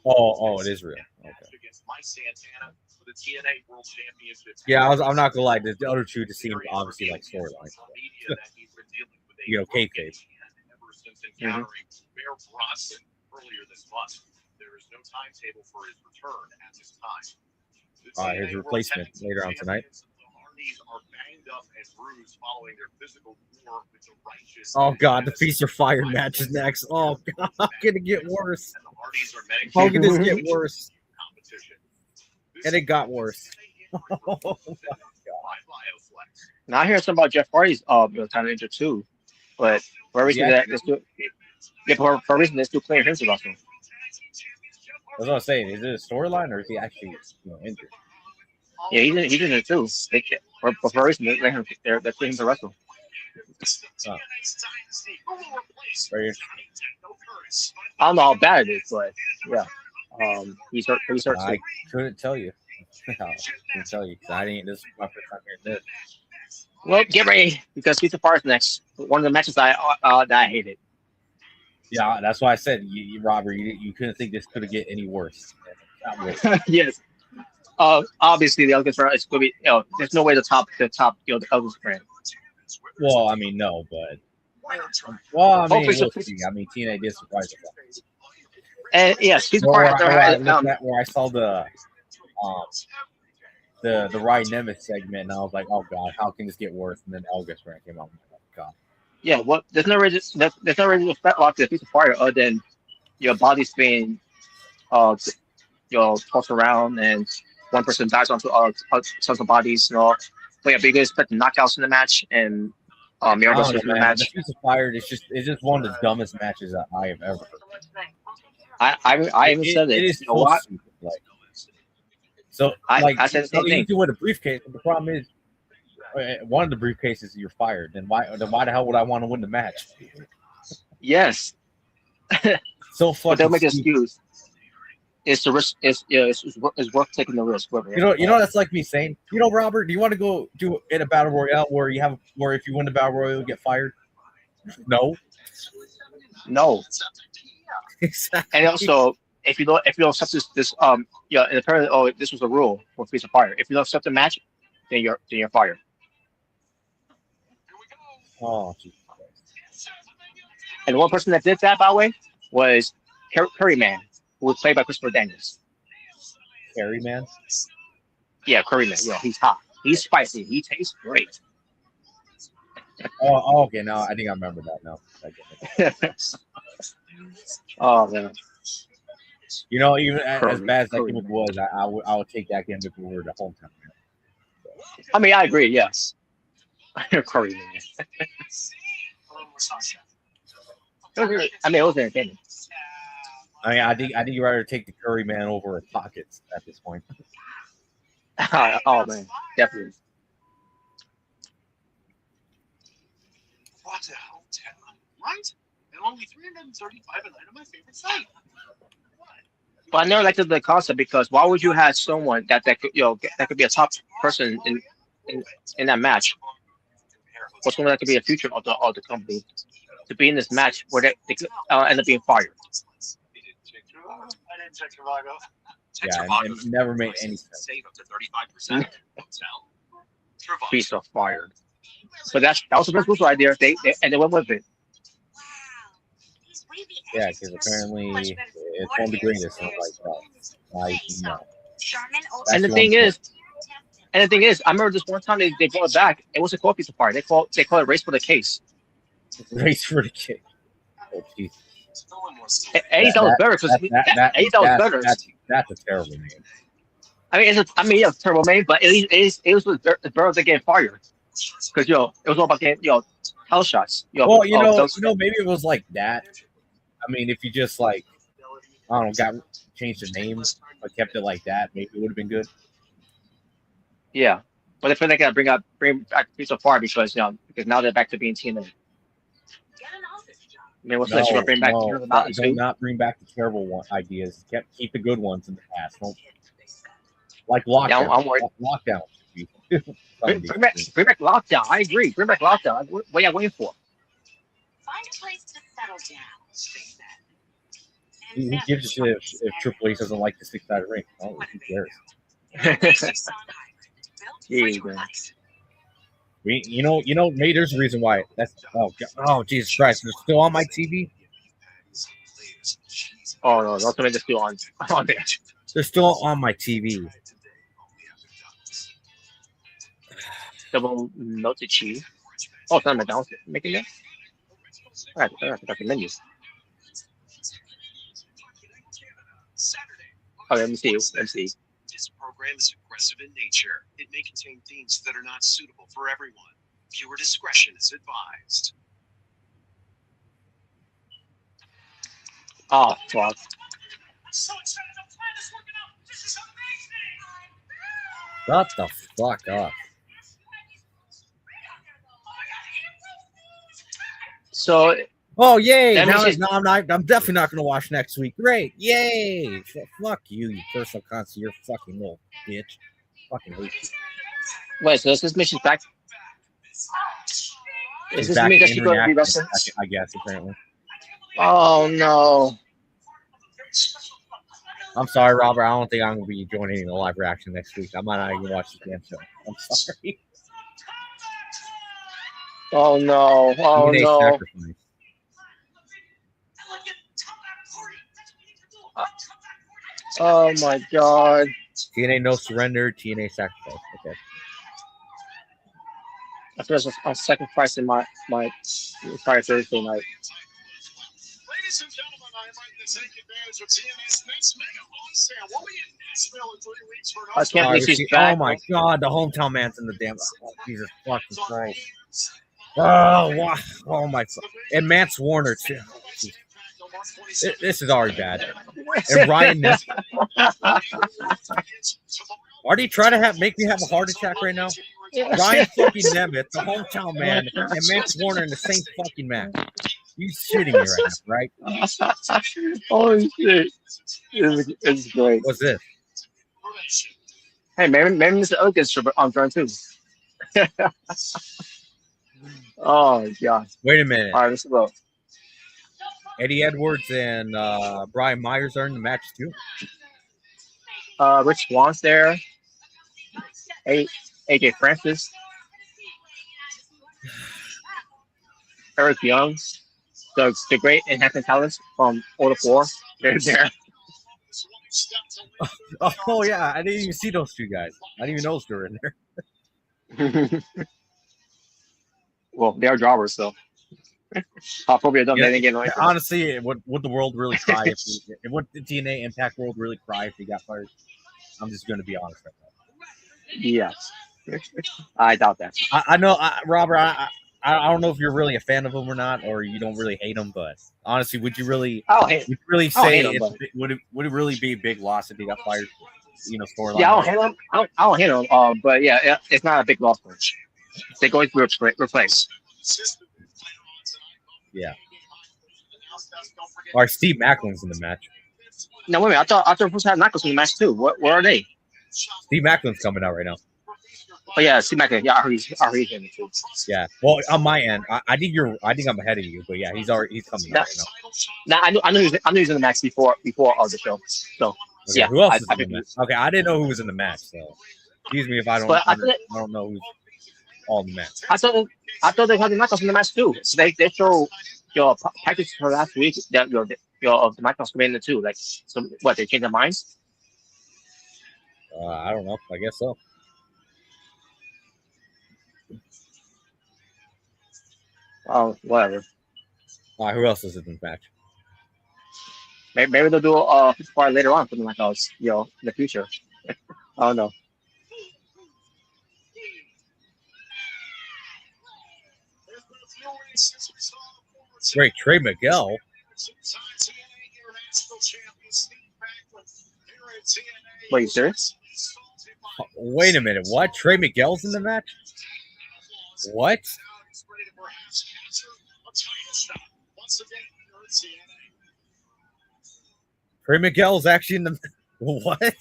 Oh, it is real. Okay. Yeah, I'm not gonna lie. The other two just seem obviously like storylines. You know, kayfabe. Mm-hmm. His replacement later on tonight. Oh God, the Feast or Fire match is next. Oh God, how can it get worse? How can this get worse? And it got worse. Oh my God. Now I hear something about Jeff Hardy's kind of injured too, but for a reason for a reason they're still playing him to wrestle. That's what I'm saying. Is it a storyline or is he actually injured? Yeah, he's in it too. For a reason they're playing him to wrestle. Oh. I don't know how bad it is, but yeah, he's hurt. I couldn't tell you. I couldn't tell you. I didn't. This is my first time hearing this. Well, get ready because Feast of Fire is next. One of the matches that I hated. Yeah, that's why I said, Robert, you couldn't think this could get any worse. Yes. Obviously the eldest brand is going to be, there's no way to top the eldest brand. Well, I mean, no, but I mean, Hopefully, we'll see. I mean, TNA did surprise us. and yes, he's Where part of I saw the Ryan Nemeth segment, and I was like, oh god, how can this get worse? And then Elgis brand came out. Oh god. Yeah, well, there's no reason to fetlock the piece of fire other than your body's being tossed around and one person dies onto tons of bodies. But yeah, bigger expect knockouts in the match and miracles in the match. The piece of fire is just one of the dumbest matches that I have ever heard. I even said it. It is you know what? Stupid, so I said the same thing. You can win a briefcase, but the problem is one of the briefcases you're fired. Then why the hell would I want to win the match? Yes. So fucking. But they'll make an excuse. It's the risk. It's worth taking the risk. You know that's like me saying, Robert, do you want to go do in a battle royale where if you win the battle royale you get fired? No. Exactly. And also, if you don't accept this and apparently this was a rule for piece of fire. If you don't accept the match, then you're fired. Oh, Jesus Christ. And the one person that did that, by the way, was Curry Man, who was played by Christopher Daniels. Curry Man? Yeah, Curry Man. Yeah, he's hot. He's spicy. He tastes great. Oh, okay. Now I think I remember that now. Oh man. Even as bad as that gimmick was, I would take that gimmick over the hometown man. I mean, I agree. Yes. Curry Man. It was entertaining. I mean, I think you'd rather take the Curry Man over his pockets at this point. Oh man, definitely. What a hotel, right? And only 335 a night on my favorite site. But I never liked the concept because why would you have someone that could that could be a top person in that match, or someone that could be a future of the company to be in this match where they could end up being fired. I didn't check Trivago. Yeah, and it never made any sense. Save up to 35%. Piece of fired. But that was the best Russo idea. They went with it. Yeah, because apparently it's one of the greatest. And the thing is, I remember this one time they brought it back. It was a cool piece of fire. They call it Race for the Case. Race for the Case. Oh, jeez. Eddie thought was better because Eddie thought was better. That's a terrible name. I mean, it's a terrible name, but it was better than getting fired. Because it was all about getting hell shots. Well, maybe it was like that. I mean, if you just I don't know, changed the name, but kept it like that, maybe it would have been good. Yeah, but I feel like I bring back Piece of Fire because now they're back to being TNA. I mean, what's next? You're gonna bring back do not bring back the terrible ideas. Keep the good ones in the past. Don't like Lockdown. Yeah, I'm worried. Lockdown. Bring back Lockdown. I agree. Bring back Lockdown. What are you waiting for? Find a place to settle down. Who gives a shit if Triple H doesn't like the 6-sided ring? Oh, who cares? Maybe there's a reason why. Jesus Christ! They're still on my TV. Oh no, don't tell me they're still on there. They're still on my TV. Double melted cheese. Oh, it's not McDonald's making that. All right, I forgot the menus. Oh, let me see. This program is aggressive in nature. It may contain themes that are not suitable for everyone. Viewer discretion is advised. Oh, fuck. Shut the fuck up. So. Oh yay! I'm definitely not going to watch next week. Great, yay! Fuck you personal concert. You're fucking little bitch. Fucking hate you. Wait, so is this mission back? Is this back mission going to be wrestling? I guess apparently. Oh no! I'm sorry, Robert. I don't think I'm gonna be joining the live reaction next week. I might not even watch the damn show. I'm sorry. Oh no! Oh TNA no! Sacrifice. Oh my God! TNA No Surrender. TNA Sacrifice. Okay. I feel like I'm sacrificing my entire Thursday night. Ladies and gentlemen, I'd like to take advantage of TNA's next mega on sale. We'll be in Nashville in 3 weeks for I can't believe she's Oh back. my God! The hometown man's in the damn. Oh, Jesus fucking Christ! Oh, wow. Oh my! And Mance Warner too. This is already bad. And Ryan Nesbitt. Are they trying to make me have a heart attack right now? Ryan fucking Nemeth, the hometown man, and Mance Warner in the same fucking match. You shitting me right now, right? Holy shit! It's great. What's this? Hey, maybe Mr. Oak is on turn too. Oh God! Wait a minute. All right, let's go. Eddie Edwards and Brian Myers are in the match too. Rich Swan's there. AJ Francis. Eric Young. The great enhancement talents from Order 4. They're there. Oh yeah, I didn't even see those two guys. I didn't even know they were in there. Well, they are jobbers, so. Probably don't they didn't get annoyed. Honestly, would the world really cry if would the TNA Impact world really cry if they got fired? I'm just going to be honest right now. Yes, I doubt that. I know, Robert. I don't know if you're really a fan of him or not, or you don't really hate him. But honestly, would you really? Would you really say would it really be a big loss if he got fired? You know, storyline. Yeah, I don't hate him. But yeah, it's not a big loss for him. They're going to replace. Yeah. Or Steve Macklin's in the match. No, wait a minute. I thought we were supposed to have Knuckles in the match too. Where are they? Steve Macklin's coming out right now. Oh yeah, Steve Macklin. Yeah, I heard he's in it too. Yeah. Well, on my end, I think I'm ahead of you, but yeah, he's coming out right now. I knew he was in the match before the show. So okay, yeah. Who else is in the match? Okay, I didn't know who was in the match, so excuse me if I don't know who's all in the match. I thought they had the Knuckles in the match too. So they show your package for last week that your the Knuckles come in there too. Like, so what? They changed their minds? I don't know. I guess so. Oh, whatever. Who else is in the match? Maybe they'll do a part later on for the Knuckles, in the future. I don't know. Great, Trey Miguel. Wait, you serious? Wait a minute. What? Trey Miguel's in the match? What? Trey Miguel's actually in the what?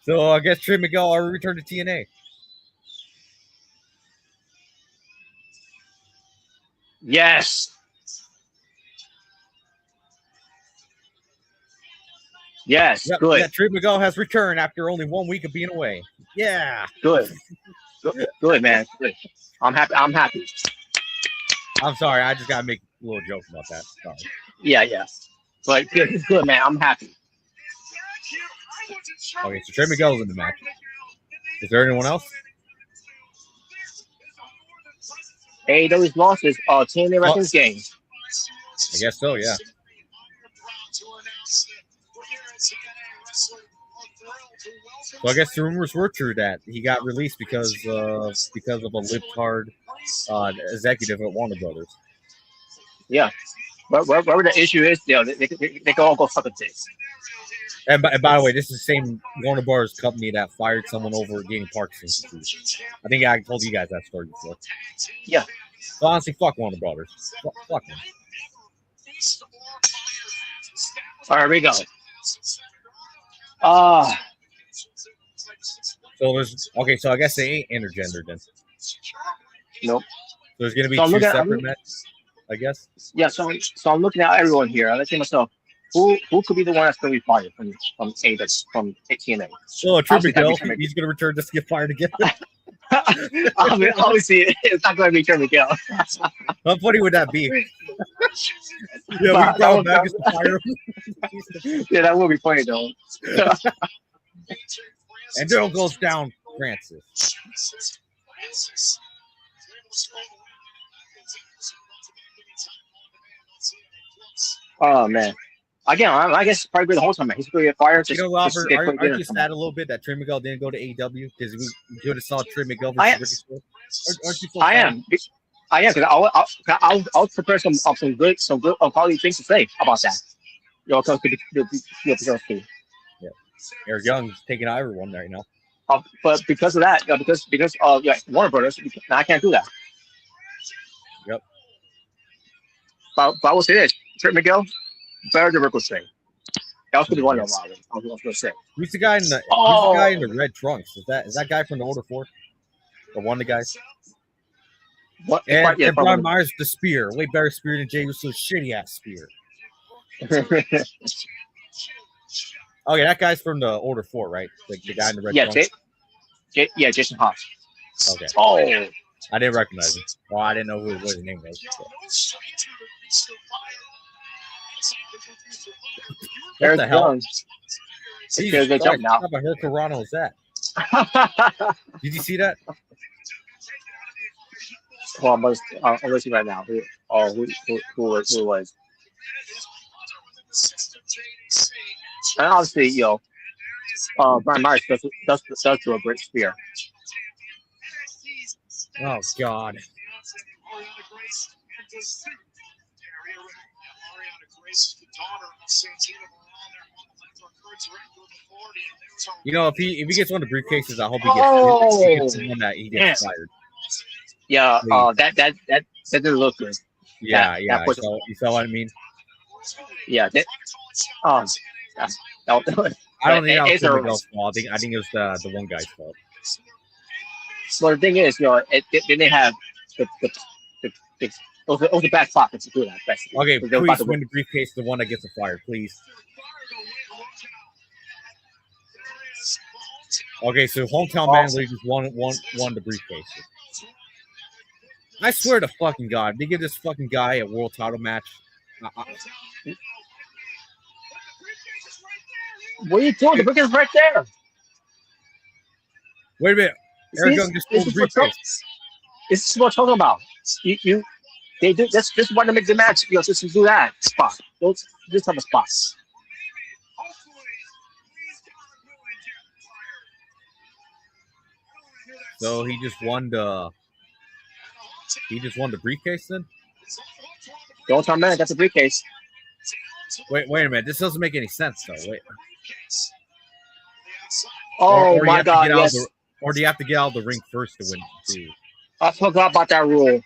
So I guess Trey Miguel already returned to TNA. Yes. Yes, yep, good. Yeah, Trey Miguel has returned after only 1 week of being away. Yeah. Good, man. Good. I'm happy. I'm sorry. I just got to make a little joke about that. Sorry. Yeah. But good, man. I'm happy. Okay, so Trey Miguel's in the match. Is there anyone else? AEW's losses are TNA Wrestling's game. I guess so, yeah. So I guess the rumors were true that he got released because of a libtard executive at Warner Brothers. Yeah, but wherever the issue is, they can all go fuck a dick. And by the way, this is the same Warner Brothers company that fired someone over getting Parkinson's disease. I think I told you guys that story before. Yeah. So honestly, fuck Warner Brothers. Fuck them. All right, here we go. So there's so I guess they ain't intergender then. Nope. So there's gonna be two separate matches, I guess. Yeah, so I'm looking at everyone here. I'm looking at myself. Who could be the one that's going to be fired from TNA? Oh, Trey Obviously, Miguel. Trey He's going to return just to get fired again. Obviously, it's not going to be Trey Miguel. How funny would that be? Yeah, we That brought him would- back just to fire him. Yeah, that would be funny though. And Daryl goes down, Francis. Oh man. Again, I guess it's probably the whole time. Man. He's going to get fired. You Just, know, just Robert, get aren't put in you something. sad a little bit that Trey Miguel didn't go to AEW? Because we could have saw Trey Miguel I- versus Ricky Starks. Aren't you so I sad? am. Because I'll prepare some good quality things to say about that. You know, because the Eric Young's taking everyone there, you know. but because of that, because of Warner Brothers, I can't do that. Yep. But I will say this: Trent Miguel, better than Ricochet. That was the one I was going to say. Who's the guy in the Oh. who's the guy in the red trunks? Is that guy from the Order 4? Or one of the guys? What? And, Yeah, and Brian Myers with the spear. Way better spear than Jay Uso's shitty ass spear. Okay, that guy's from the Order 4, right? The guy in the red yeah, trunks. Jason Haas. Okay. Oh, I didn't recognize him. Well, I didn't know what his name was. But. What Eric the hell? Young. Jesus Good Christ, job now. what type of Hurricanrano is that? Did you see that? Well, I'm gonna see right now. Who was? And obviously, Brian Myers does do a great spear. Oh God. You know, if he gets one of the briefcases, I hope he gets one that he gets fired. Yeah, that didn't look good. Yeah, That yeah. was- You saw what I mean? Yeah, that was- I don't think that was it's a- Trey Miguel's fault. I think it was the one guy's fault. well, the thing is, they didn't have the it was the back pocket to do that. Basically. Okay, Because they were about please to win the briefcase, the one that gets fired, please. Okay, so hometown man literally just won the briefcase. I swear to fucking God, they give this fucking guy a world title match. What are you doing? The brick is right there. Wait a minute. Eric Young just pulled the briefcase. This is what I'm talking about. They do this. This is why they make the match. Just to do that spot. This type of spots. So he just won the briefcase then? The old time man got the briefcase. Wait a minute. This doesn't make any sense though. Wait. Oh Or my you have to God! get out Yes, or do you have to get out of the ring first to win? I forgot about that rule.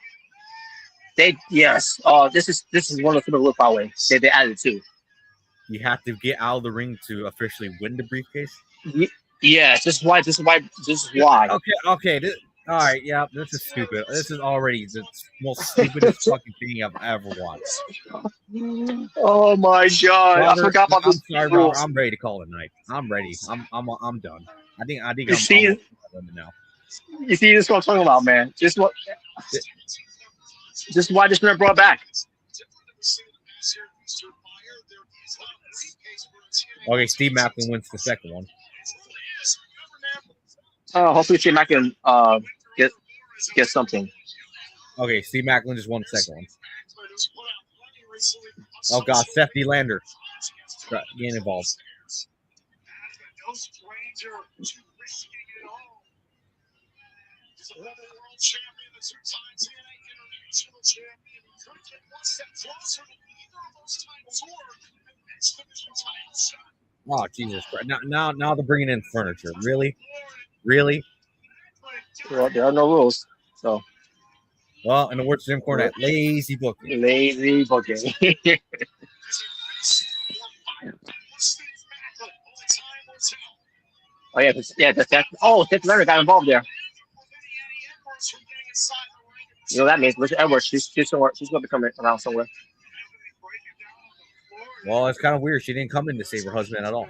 Yes. This is one of the rule by the way. They added too. You have to get out of the ring to officially win the briefcase? Yes. This is why. Okay. All right, yeah, this is stupid. This is already the most stupidest fucking thing I've ever watched. Oh my God! Robert, I forgot about this I'm sorry, rule. Robert. I'm ready to call it a night. I'm ready. I'm done. I think You I'm see- done now. You see, this is what I'm talking about, man. This is why this man brought back. Okay, Steve Macklin wins the second one. Hopefully, Steve Mack can get something. Okay, Steve Macklin just won the second one. Oh God, Seth D. Lander getting involved. Oh Jesus Christ! Now they're bringing in furniture. Really? Well, there are no rules, so Well, in the words of Jim Cornette, lazy booking. lazy booking. Oh yeah, Seth Leonard got involved there. You know what that means? Richard Edwards, she's going to be coming around somewhere. Well, it's kind of weird. She didn't come in to save her husband at all.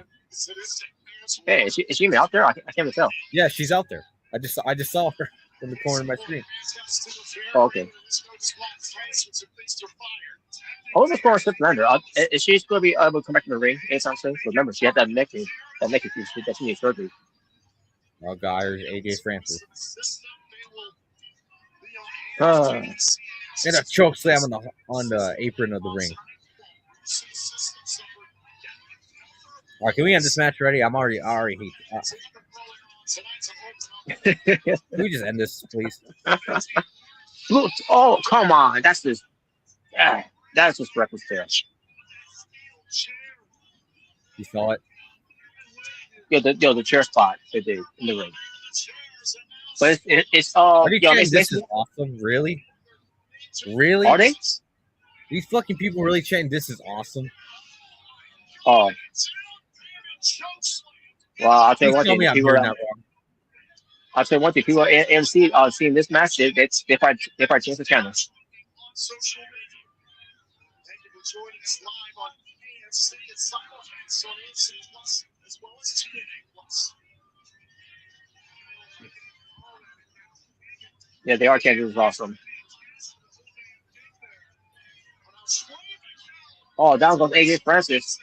Hey, is she even out there? I can't even tell. Yeah, she's out there. I just saw her in the corner of my screen. Oh, okay. I was just going to slip under. Is she going to be able to come back in the ring anytime soon? Remember, she had that neck issue that she needs surgery. Oh, God, here's AJ Francis. And a choke slam on the apron of the ring. All right, can we end this match already? I already hate it. Can we just end this, please? Oh, come on. That's just reckless there. You saw it? Yeah, the chair spot they did in the ring. But it's all. Are you saying this is awesome? Really? Really? Are they? These fucking people really saying this is awesome? Oh. Well, I'll tell you one thing. I'll tell you one thing. People at MC seeing this match, they probably change the channel. Thank you for joining us live on AFC and simulcast on AFC Plus as well as TNA Plus. Yeah, they are changing. Is awesome. Oh, down goes AJ Francis.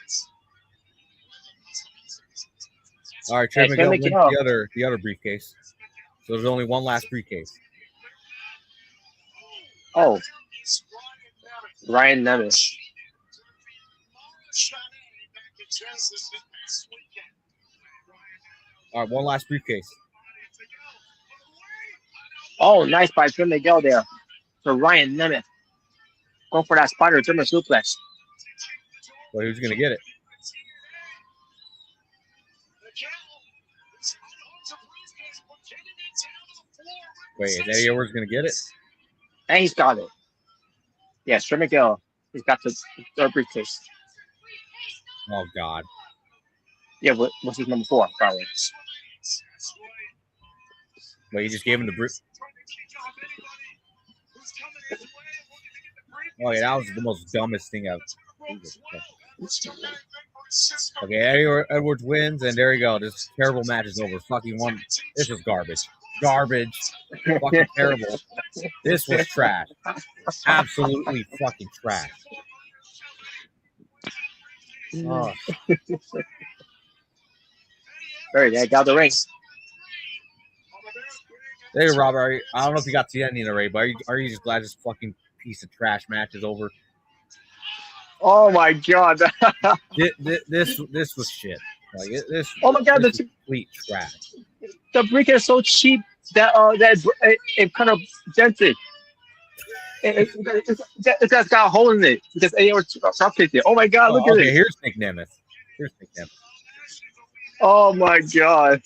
All right, Trey Miguel wins the other briefcase. So there's only one last briefcase. Oh, Ryan Nemeth. All right, one last briefcase. Oh, nice by Trey Miguel there for Ryan Nemeth. Going for that spider German suplex. Well, who's gonna get it? Wait, is Eddie Edwards gonna get it? And he's got it. Yeah, Trey Miguel. He's got the third briefcase. Oh God. Yeah, what's his number 4? Probably. Wait, you just gave him the brief. Oh yeah, that was the most dumbest thing I've. Okay, Eddie Edwards wins, and there you go. This terrible match is over. Fucking one. This was garbage. Garbage. Fucking terrible. This was trash. Absolutely fucking trash. Oh. Very good. Got the rings. Hey, Robert. I don't know if you got to the ending already, but are you just glad this fucking piece of trash match is over? Oh my God! this was shit. Like this. Oh my God! This complete trash. The brick is so cheap that it kind of dented. It's got a hole in it because they were dropkicked it. Oh my God! Look at it. Here's Nick Nemeth. Oh my God!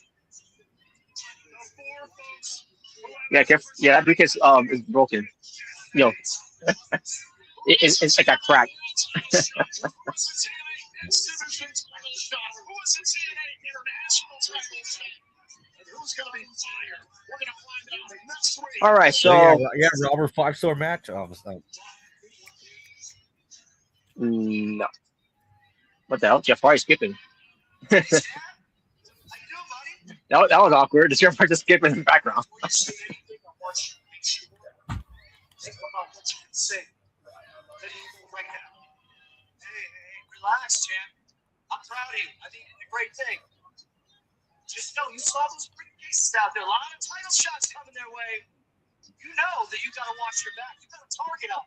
Yeah, that brick is broken. Yo, it's like a crack. All right, so yeah, Robert 5-star match. Oh, no. What the hell? Jeff Hardy skipping. that was awkward. Jeff Hardy just skipping in the background. Relax, champ. I'm proud of you. I think you did a great thing. Just know you saw those briefcases out there. A lot of title shots coming their way. You know that you got to watch your back. You got to target them.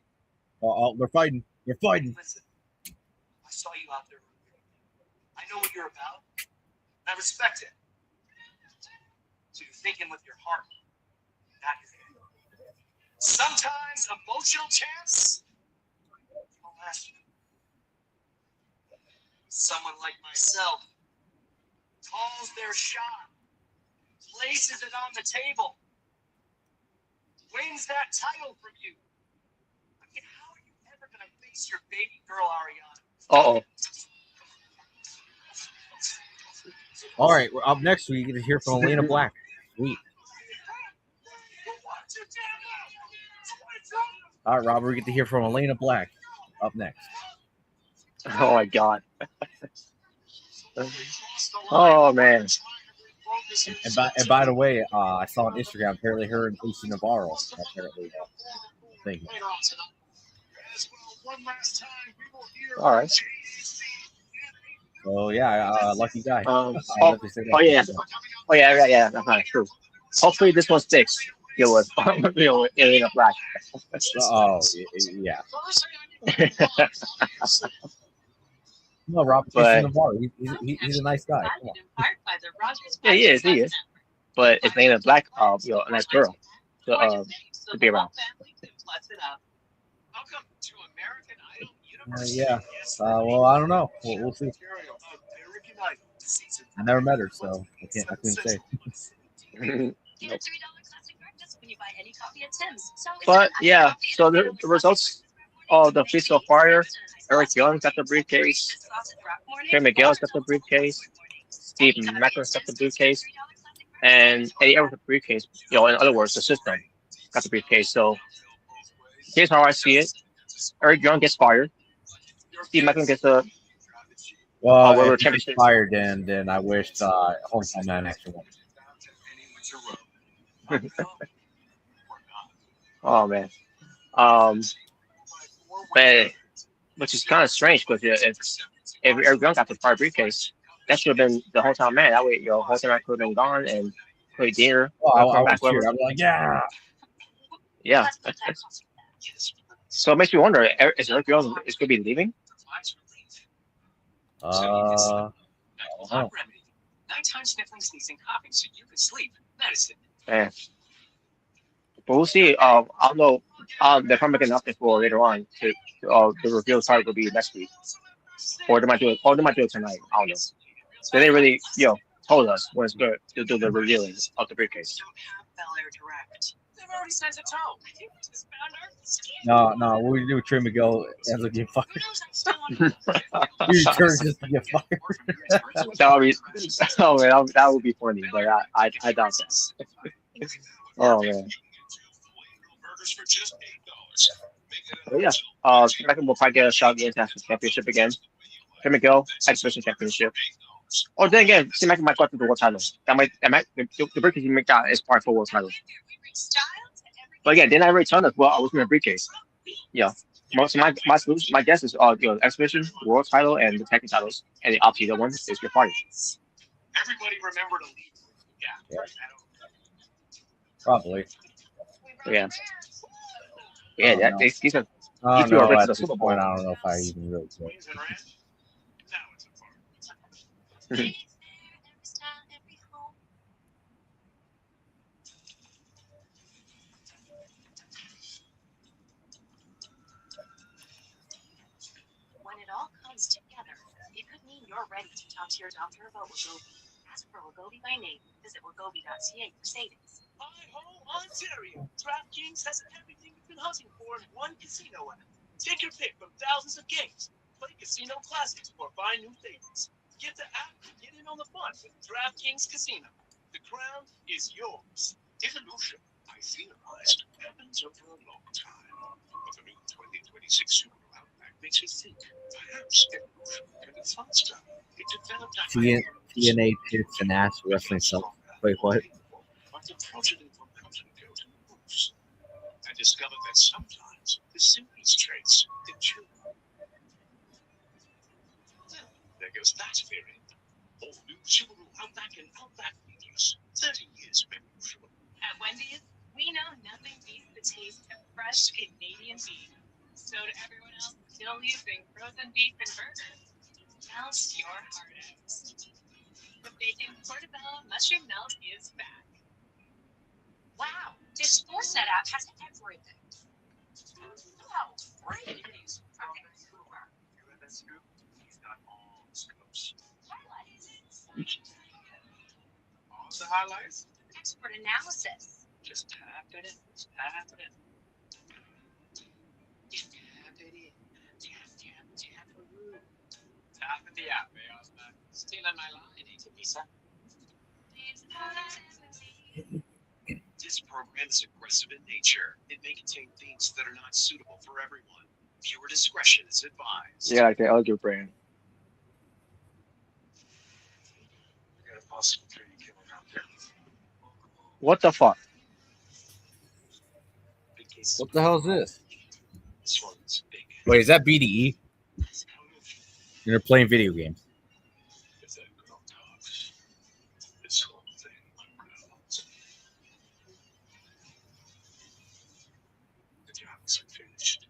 Oh, they're fighting. They're fighting. Listen, I saw you out there. I know what you're about. And I respect it. So you're thinking with your heart, not your head. Sometimes emotional chance don't last you. Someone like myself calls their shot, places it on the table, wins that title from you. I mean, how are you ever going to face your baby girl, Ariana? All right, we're up next. We get to hear from Elena Black. Sweet. All right, Robert, we get to hear from Elena Black up next. Oh my god. Oh man. And by the way, I saw on Instagram apparently her and AC Navarro apparently thing. All right. So yeah, lucky guy. Oh, I'll definitely say oh yeah. that. Oh yeah. Okay, true. Hopefully this one sticks. Deal with Alien Black. Oh yeah. No, Robert But Navarro. He's a nice guy. Come on. yeah, he is. He is. But it's Alien Black. A nice girl to be around. Yeah. Well, I don't know. We'll see. I never met her, so I couldn't say. Nope. But yeah, so the results of the Feast of Fire, Eric Young got the briefcase, Trey Miguel's got the briefcase, Steve Macklin got the briefcase, and Eddie Edwards got the briefcase. In other words, the system got the briefcase. So here's how I see it: Eric Young gets fired, Steve Macklin gets the Well, World if he gets Championship. fired, then I wish Hometown Man actually won. Oh man, um, but which is kind of strange because if Eric Young got the fire briefcase, that should have been the Hometown Man. That way, Hometown Man could have been gone and Cody Deaner I come would back. cheer. I'd be like, yeah. Yeah. So it makes me wonder: is Eric Young is going to be leaving? Nighttime sniffling, sneezing, coughing, so you can sleep. Medicine. Yeah. But we'll see. I don't know. They're probably making an update for later on. The reveal target will be next week, or they might do it. Or they might do it tonight. I don't know. So they really, told us when it's good to do the revealing of the briefcase. No. What we do with Trey Miguel ends up getting fired. He returns just to get fired. That would be funny, but I doubt that. Oh man. But yeah, Megan will probably get a shot at the international championship again. Trey Miguel, exhibition championship. Or then again, see Megan might go after the world title. The briefcase you make that is part for world title. But again, didn't I already tell us? Well, I was in a briefcase. Yeah. Most of my guess is exhibition, world title, and the tag titles, and the other one is your party. Everybody remember to leave. Yeah. Probably. Yeah. Yeah. These are. Oh, If you are no, ready at to the this Super Bowl. point, I don't know if I even really care. When it all comes together, it could mean you're ready to talk to your doctor about Wegovy. Ask for Wegovy by name. Visit wegovy.ca for savings. Hi-ho, Ontario. DraftKings has everything you've been hunting for in one casino app. Take your pick from thousands of games. Play casino classics or find new favorites. Get the app and get in on the fun with DraftKings Casino. The crown is yours. Evolution, I theorized, happens over a long time. But the new 2026 Subaru Outback makes you think. Perhaps evolution can be faster. It developed a TNA tits and ass wrestling stuff. Wait, what? But the progeny from mountain goat and moose. I discovered that sometimes the simplest traits endure. There goes that theory. All new Subaru Outback and Outback Medius. 30 years of evolution. At Wendy's, we know nothing beats the taste of fresh Canadian beef. So to everyone else still using frozen beef and burgers, melt your heart out. The bacon portobello mushroom melt is back. Wow, this Sportsnet app has everything. Oh, great news from Vancouver. You have that scoop? He's got all the scoops. Highlights. All the highlights? Expert analysis. Just tap it in. Tap it in. Tap it in. Tap it in. Tap the app, man. Stealing my line, ain't it, Lisa? This program is aggressive in nature. It may contain themes that are not suitable for everyone. Viewer discretion is advised. Yeah, like the other brand. We got a possible 3D killer out there. What the fuck? Big case. What the hell is this? This one's big. Wait, is that BDE? You're playing video games. If that girl talks, this whole thing unravels. The jobs are finished.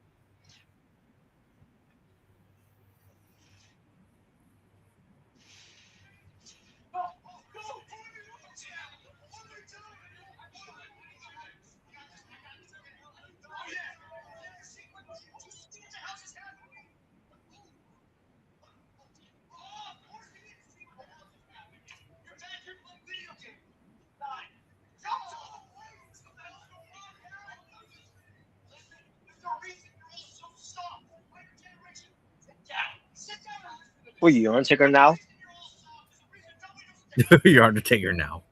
Wait, you Undertaker now? You're Undertaker now.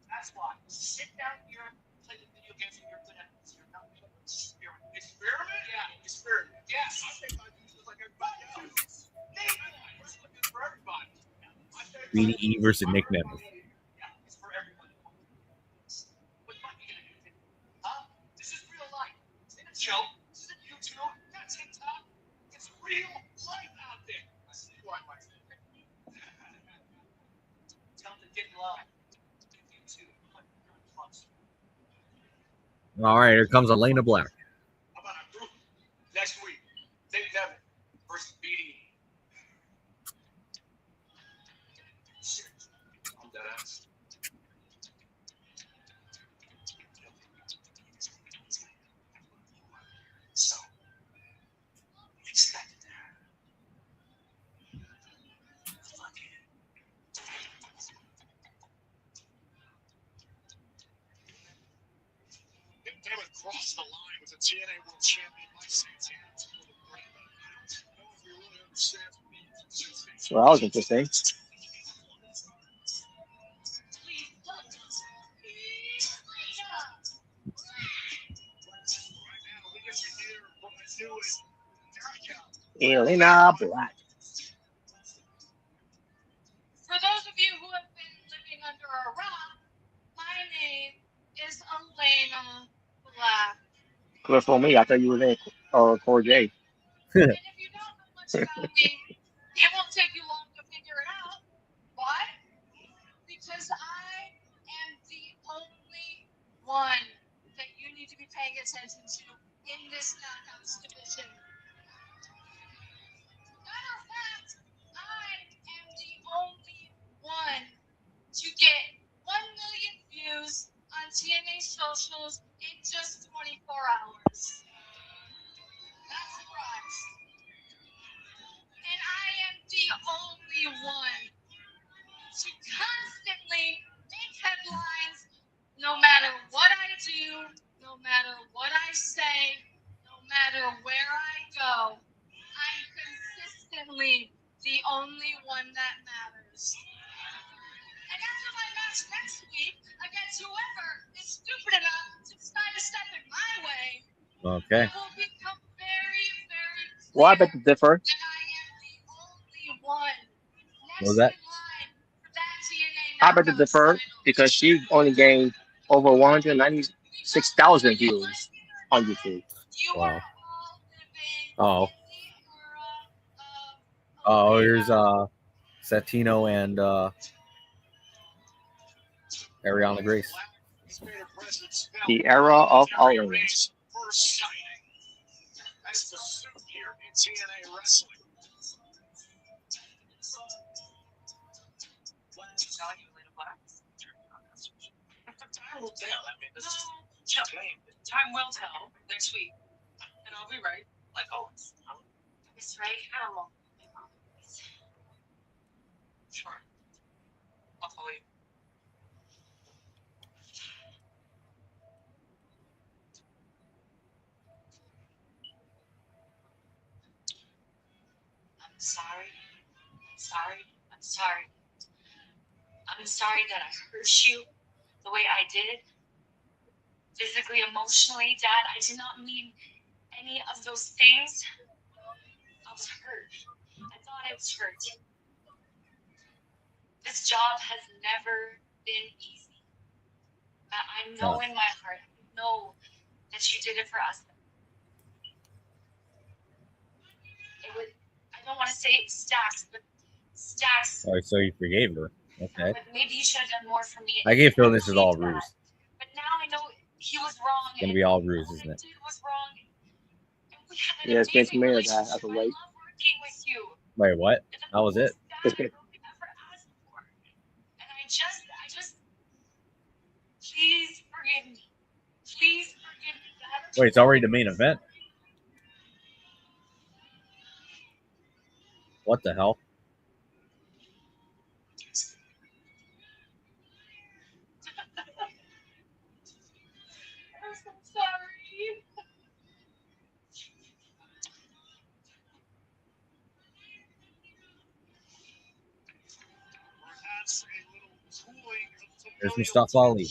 That's why. Sit down here, play the video games that you're good at. You're not good at experiment. Experiment? Yeah, experiment. Yes. I think I do just like everybody else. It's for everybody. BDE versus Nick Neville. Yeah, it's for everybody. What might be gonna do? Huh? This is real life. It's in a show. This isn't YouTube. Not TikTok. It's real life out there. I see why my tell them to get live. All right, here comes Elena Black. How about a group next week? Dave Devin versus BD. I'm dead ass. So, expect it. Devin crossed the line with the TNA World Champion by Santana. Well, that was interesting. Elena Black. For those of you who have been living under a rock, my name is Elena Black. Clear for me. I thought you were in Core J. And if you don't know much about me, it won't take you long to figure it out. Why? Because I am the only one that you need to be paying attention to in this knockouts division. Matter of fact, I am the only one to get 1 million views on TNA socials in just 24 hours. That's surprise. And I am the only one to constantly make headlines no matter what I do, no matter what I say, no matter where I go. I'm consistently the only one that matters. And after my match next week against whoever is stupid enough to decide to step in my way, Okay. it will become very, very clear Well, I beg to differ. that I am the only one next What was that? in line for that TNA I beg to Knockouts differ title. because she only gained over 196,000 views on YouTube. You Wow. are all living Oh. in the era of Oh, Elena. here's Satino and Ariana Grace. The era of Elena. First sighting. That's the suit here in TNA wrestling. Telling you, Elena Black. Time will tell. I mean, this is No, claim. time will tell next week, and I'll be right, like always. Miss Ray Hamill. Sure. I'll call you. I'm sorry. I'm sorry. I'm sorry. I'm sorry that I hurt you. the way I did, physically, emotionally, Dad, I did not mean any of those things. I was hurt. I thought I was hurt. This job has never been easy. I know in my heart, I know that you did it for us. I don't want to say stacks, but stacks. Oh, so you forgave her. Okay. But maybe you should have done more for me. I get a feeling this is all ruse. But now I know he was wrong. It's gonna be all ruse, isn't it? Was wrong. Yeah, it's Vince Mayer that as a late. Wait, what? That was it? And I just, please forgive me. Please forgive me, Dad. Wait, it's already the main event? What the hell? I'm so sorry. There's Mustafa Ali.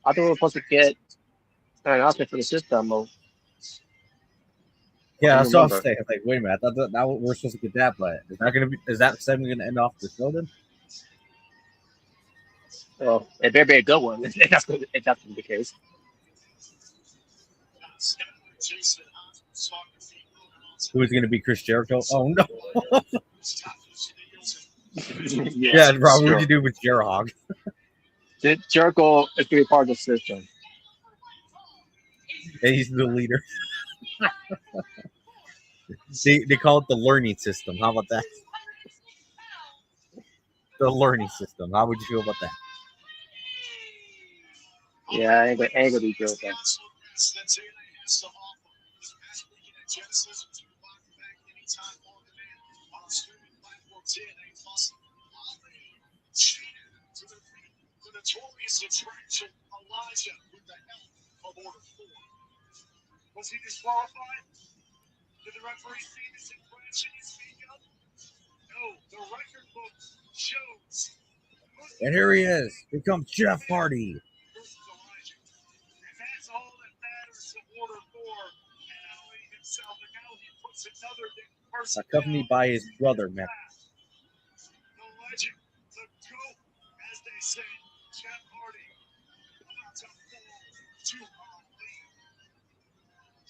I thought we were supposed to get an announcement for the system mode. Yeah, that's what I'm saying. Like, wait a minute, I thought that we're supposed to get that, but is that segment gonna end off the show then? Well, it better be a good one if that's going to be the case. Who is gonna be Chris Jericho? Oh no. Yeah, Rob, what would you do with Jericho? Jericho is going to be part of the system. Yeah, he's the leader. They call it the learning system. How about that? The learning system. How would you feel about that? Yeah, I ain't gonna be good with that. Was he disqualified? Did the referee see this infraction you speak of? No, the record book shows. And here he is. Here comes Jeff Hardy. And that's all that matters to Order 4. And Ali himself, and now he puts another person accompanied by his brother, Matt. The legend, the GOAT, as they say, Jeff Hardy, about to fall to Ali.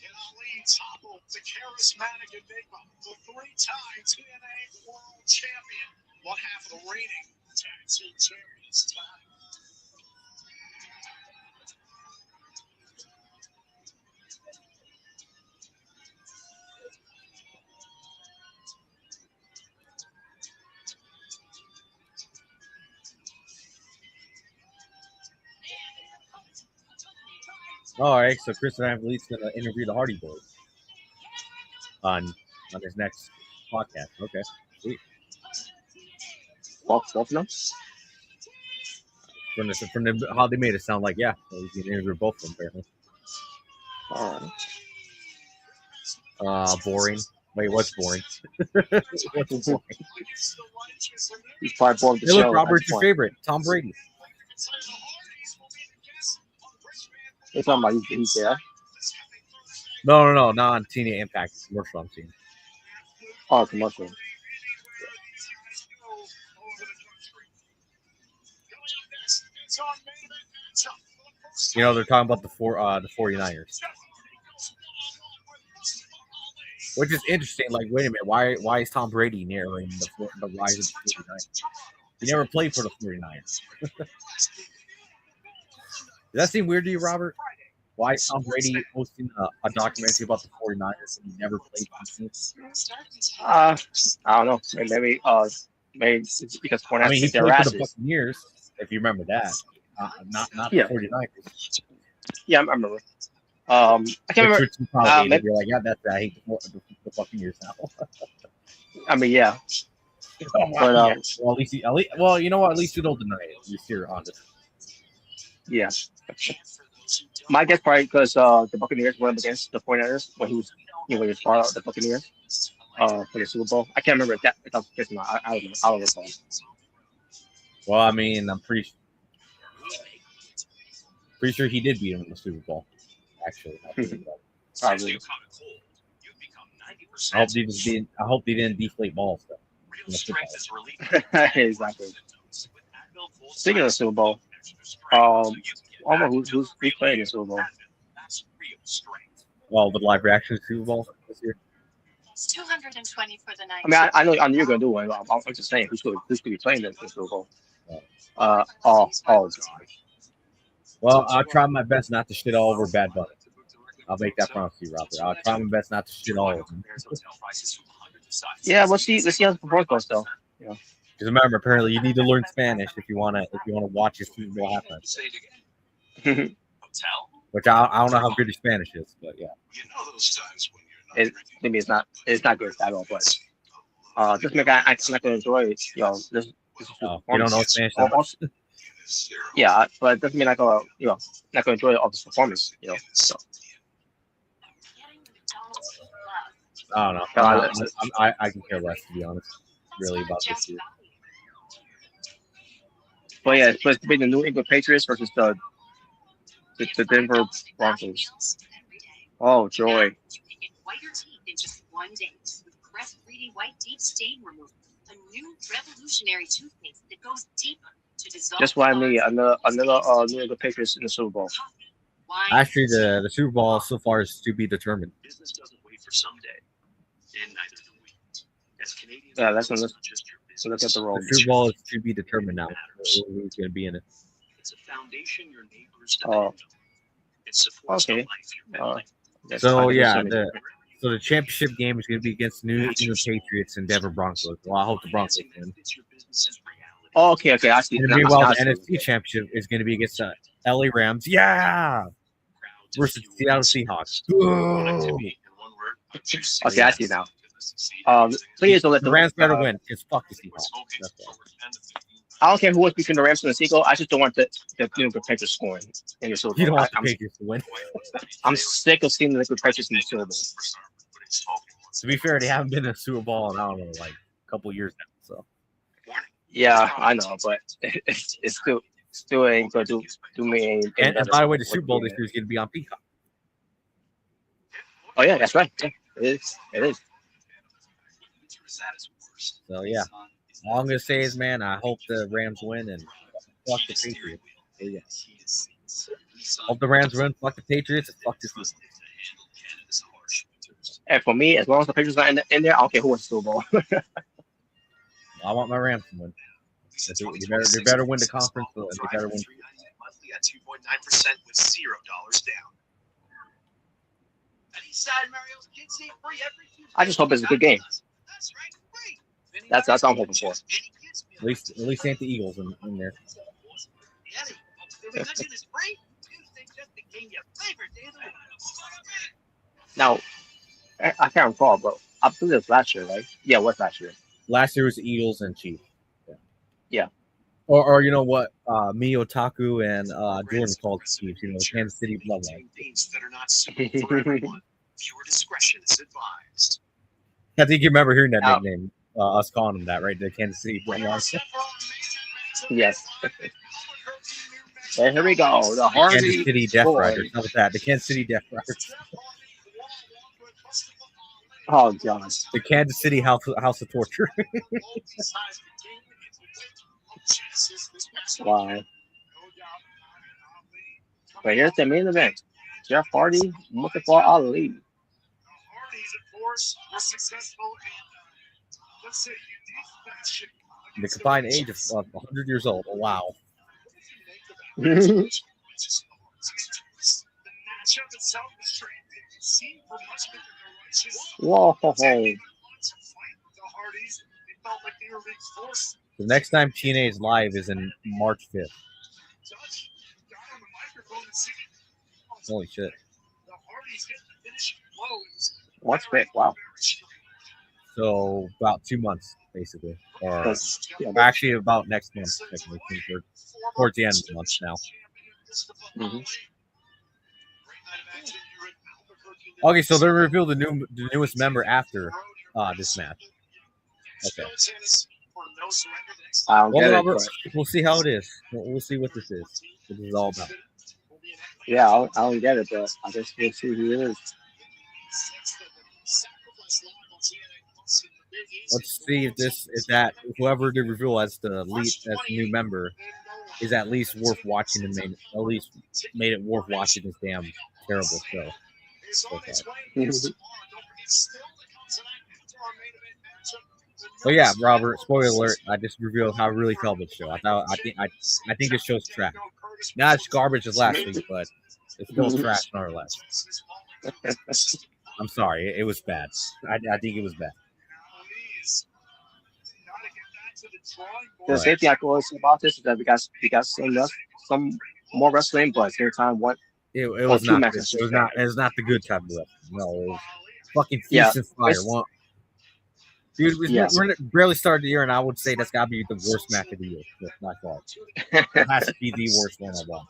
Can Ali topple the charismatic Enigma, the three-time TNA World Champion, one half of the reigning Tag Team Champions time? All right, so Chris Van Vliet's gonna interview the Hardy Boys on his next podcast. Okay, sweet. Both of them? From the how they made it sound like, yeah, he's gonna interview both of them apparently. Boring. Wait, what's boring? What's boring? He's probably bored the Hey, show. look, Robert's your favorite, Tom Brady. They're talking about he's there. No, not on TNA iMPACT commercial I'm seeing. Oh, commercial. You know, they're talking about the 49ers. Which is interesting. Like, wait a minute, why is Tom Brady narrating the rise of the 49ers? He never played for the 49ers. Does that seem weird to you, Robert? Why is Tom Brady hosting a documentary about the 49ers and he never played for the team? I don't know. Maybe it's because 49ers I mean, he their played for asses. the Buccaneers, if you remember that. Not Yeah. the 49ers. Yeah, I remember. I can't remember. Maybe you're like, yeah, that's I hate the Buccaneers now. I mean, yeah. But, well, at least, well, you know what? At least you don't deny it. At least you're honest. Yeah. My guess probably because the Buccaneers went up against the 49ers when he was part of the Buccaneers for the Super Bowl. I can't remember if that was or not. I don't know. I don't recall. Well, I mean, I'm pretty sure he did beat him in the Super Bowl. Actually, Probably. I hope he didn't deflate balls though. Exactly. Speaking of the Super Bowl, who's playing the Super Bowl? Well, the live reaction Super Bowl this year. 220 for the night. I mean, I know you're gonna do one. I'm just saying who's gonna be playing the Super Bowl. Oh God. Well, I'll try my best not to shit all over Bad Bunny. I'll make that promise to you, Robert. I'll try my best not to shit all over him. Yeah, let's see how the performance goes though. Yeah. Because remember, apparently, you need to learn Spanish if you wanna watch his Super Bowl halftime. Which I don't know how good your Spanish is, but yeah. Maybe it's not good at all, but just make I'm not gonna enjoy it. This you don't know Spanish that much? Yeah, but it doesn't mean not gonna enjoy all this performance. So. I don't know. I can care less, to be honest, really, about this year. But yeah, it's supposed to be the New England Patriots versus the Denver Broncos. Oh, joy. Whiter teeth in just one day with Crest 3D White Deep Stain Removal, a new revolutionary toothpaste that goes deeper to dissolve. Just why me another New England Patriots in the Super Bowl. Actually, the Super Bowl so far is to be determined. Business doesn't wait for someday, and neither do we. As Canadians, Yeah, let's look at the role. The Super Bowl is to be determined now. Who's going to be in it? It's a foundation your neighbors depend on. It supports the life you're building. So yeah, the championship game is going to be against New England Patriots and Denver Broncos. Well, I hope the Broncos win. Oh, okay, I see. And meanwhile, the NFC championship is going to be against the LA Rams. Yeah, versus Seattle Seahawks. Okay, I see now. Please don't let the Rams better win. It's fuck the Seahawks. I don't care who was between the Rams and the Seagulls. I just don't want the New England Patriots scoring in the Super Bowl. You don't want the Patriots to win. I'm sick of seeing the New England Patriots in the Super Bowl. To be fair, they haven't been in a Super Bowl in, I don't know, like a couple years now. So. Yeah, I know, but it's still ain't gonna do me. And by the way, the Super Bowl this year is gonna be on Peacock. Oh yeah, that's right. Yeah, it is. So yeah. All I'm gonna say is, man, I hope the Rams win and fuck the Patriots. So, yeah. Hope the Rams win, fuck the Patriots, and fuck the Seahawks. And for me, as long as the Patriots are in there, I don't care who wins the Super Bowl. I want my Rams to win. They better win the conference, but they better win. Monthly at 2.9% with $0 down. I just hope it's a good game. That's what I'm hoping for. At least ain't the Eagles in there. Now, I can't recall, but I believe it was last year, right? Yeah, it was last year. Last year was the Eagles and Chiefs. Yeah. Or you know what? Me, Otaku, and Jordan called the Chiefs. You know, Kansas City bloodline. Viewer discretion is advised. I think you remember hearing that nickname. Us calling them that, right? The Kansas City bloodline. Yes. And here we go. The Harvey Kansas City Death Riders. How about that? The Kansas City Death Riders. Oh God. The Kansas City House of Torture. Wow. But here's the main event. Jeff Hardy looking for Ali. The combined age of 100 years old. Oh, wow. Whoa. The next time TNA is live is in March 5th. Holy shit. What's fit? Wow. So about 2 months, basically. Or actually about next month, towards the end of the month now. Mm-hmm. Okay, so they revealed the newest member after this match. Okay. I don't Well, get it, Robert, but we'll see how it is. We'll see what this is. What this is all about. yeah, I don't get it, but I guess we'll see who it is. Let's see if that whoever the reveal as the lead as the new member is at least worth watching and made it worth watching this damn terrible show. So but yeah, Robert, spoiler alert, I just revealed how I really felt this show. I think this show's trash. Not as garbage as last week, but it's still trash nonetheless. I'm sorry, it was bad. I think it was bad. The same thing I can always say about this is that we got some more wrestling, but at the same time, it was not good. It was not the good type of wrestling. No, it was fucking feast and fire. Dude, we're barely started the year, and I would say that's got to be the worst match of the year. That's my fault. It has to be the worst one of all.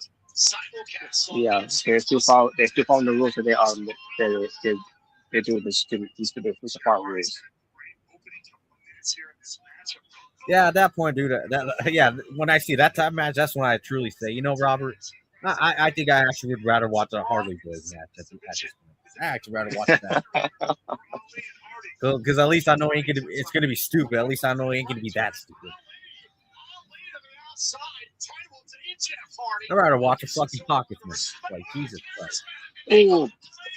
Yeah, they still follow the rules that they do these stupid far rules. Yeah, at that point, dude. When I see that type of match, that's when I truly say, you know, Robert, I think I actually would rather watch a Harley Boys match at this point. I actually rather watch that. Because at least I know it's gonna be stupid. At least I know it ain't gonna be that stupid. I'd rather watch a fucking pocket match. Like Jesus Christ. Ooh.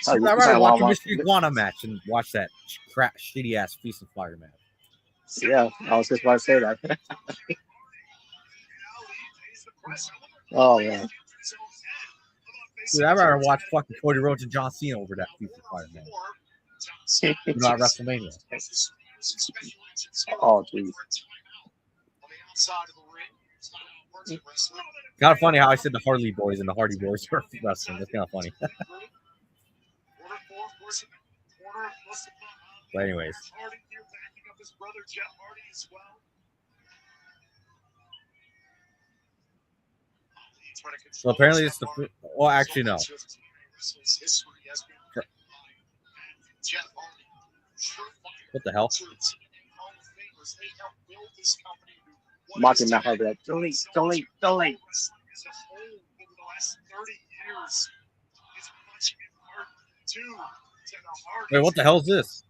I'd rather watch a Mystery Iguana match and watch that crap shitty ass Feast and Fire match. Yeah, I was just about to say that. Oh man. Dude, I'd rather watch fucking Cody Rhodes and John Cena over that Feast and Fire match. Not WrestleMania. Oh, geez. Kind of funny how I said the Harley Boys and the Hardy Boys are wrestling. That's kind of funny. But anyways. So apparently it's the... Well, actually, no. What the hell? Mocking Matt Hardy. Don't leave. Wait, what the hell is this?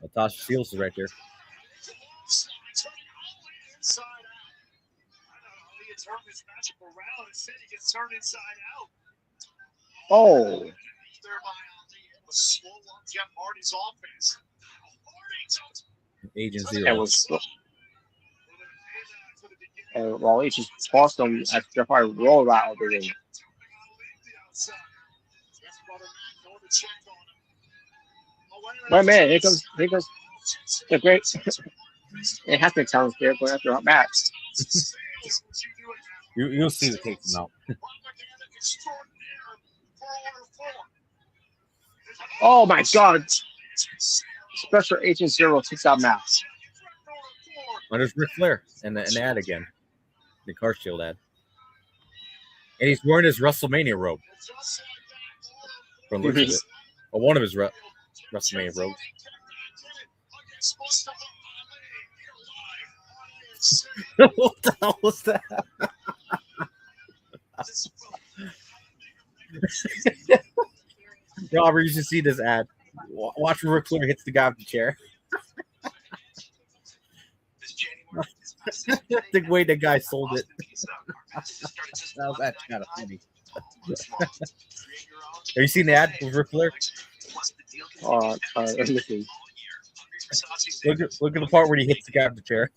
Natasha Shields is right there. Oh. Agent Zero. And while he just tossed him as Jeff Hardy rolled out of the ring. Wait, man, here comes the great. It has been talent there going after our match. You'll see the takes him out. Oh my God! Special Agent Zero takes out Matt. Oh, there's Ric Flair and the ad again, the car shield ad, and he's wearing his WrestleMania robe. From looks of it, or one of his WrestleMania robes. What the hell was that? Robert, you should see this ad. Watch when Ric Flair hits the guy with the chair. The way the guy sold it. That was actually kind of funny. Have you seen the ad with Ric Flair? Let me see. Look at the part where he hits the guy with the chair.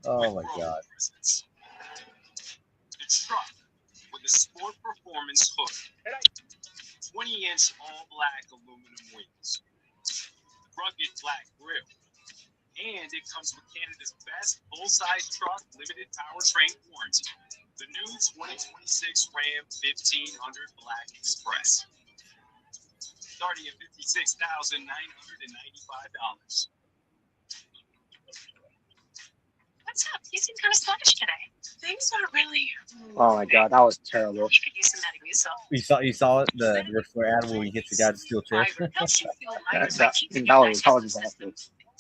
Oh my God. The truck with a sport performance hood, 20-inch all black aluminum wheels, rugged black grille, and it comes with Canada's best full-size truck limited powertrain warranty, the new 2026 Ram 1500 Black Express, starting at $56,995. What's up? You seem kind of sluggish today. Things are really. Oh my god, that was terrible. You could use some Metamucil. You saw it the Ric ad where he gets the guy to steal chair. Helps you feel lighter That, by that, keeping that your was digestive awful. system.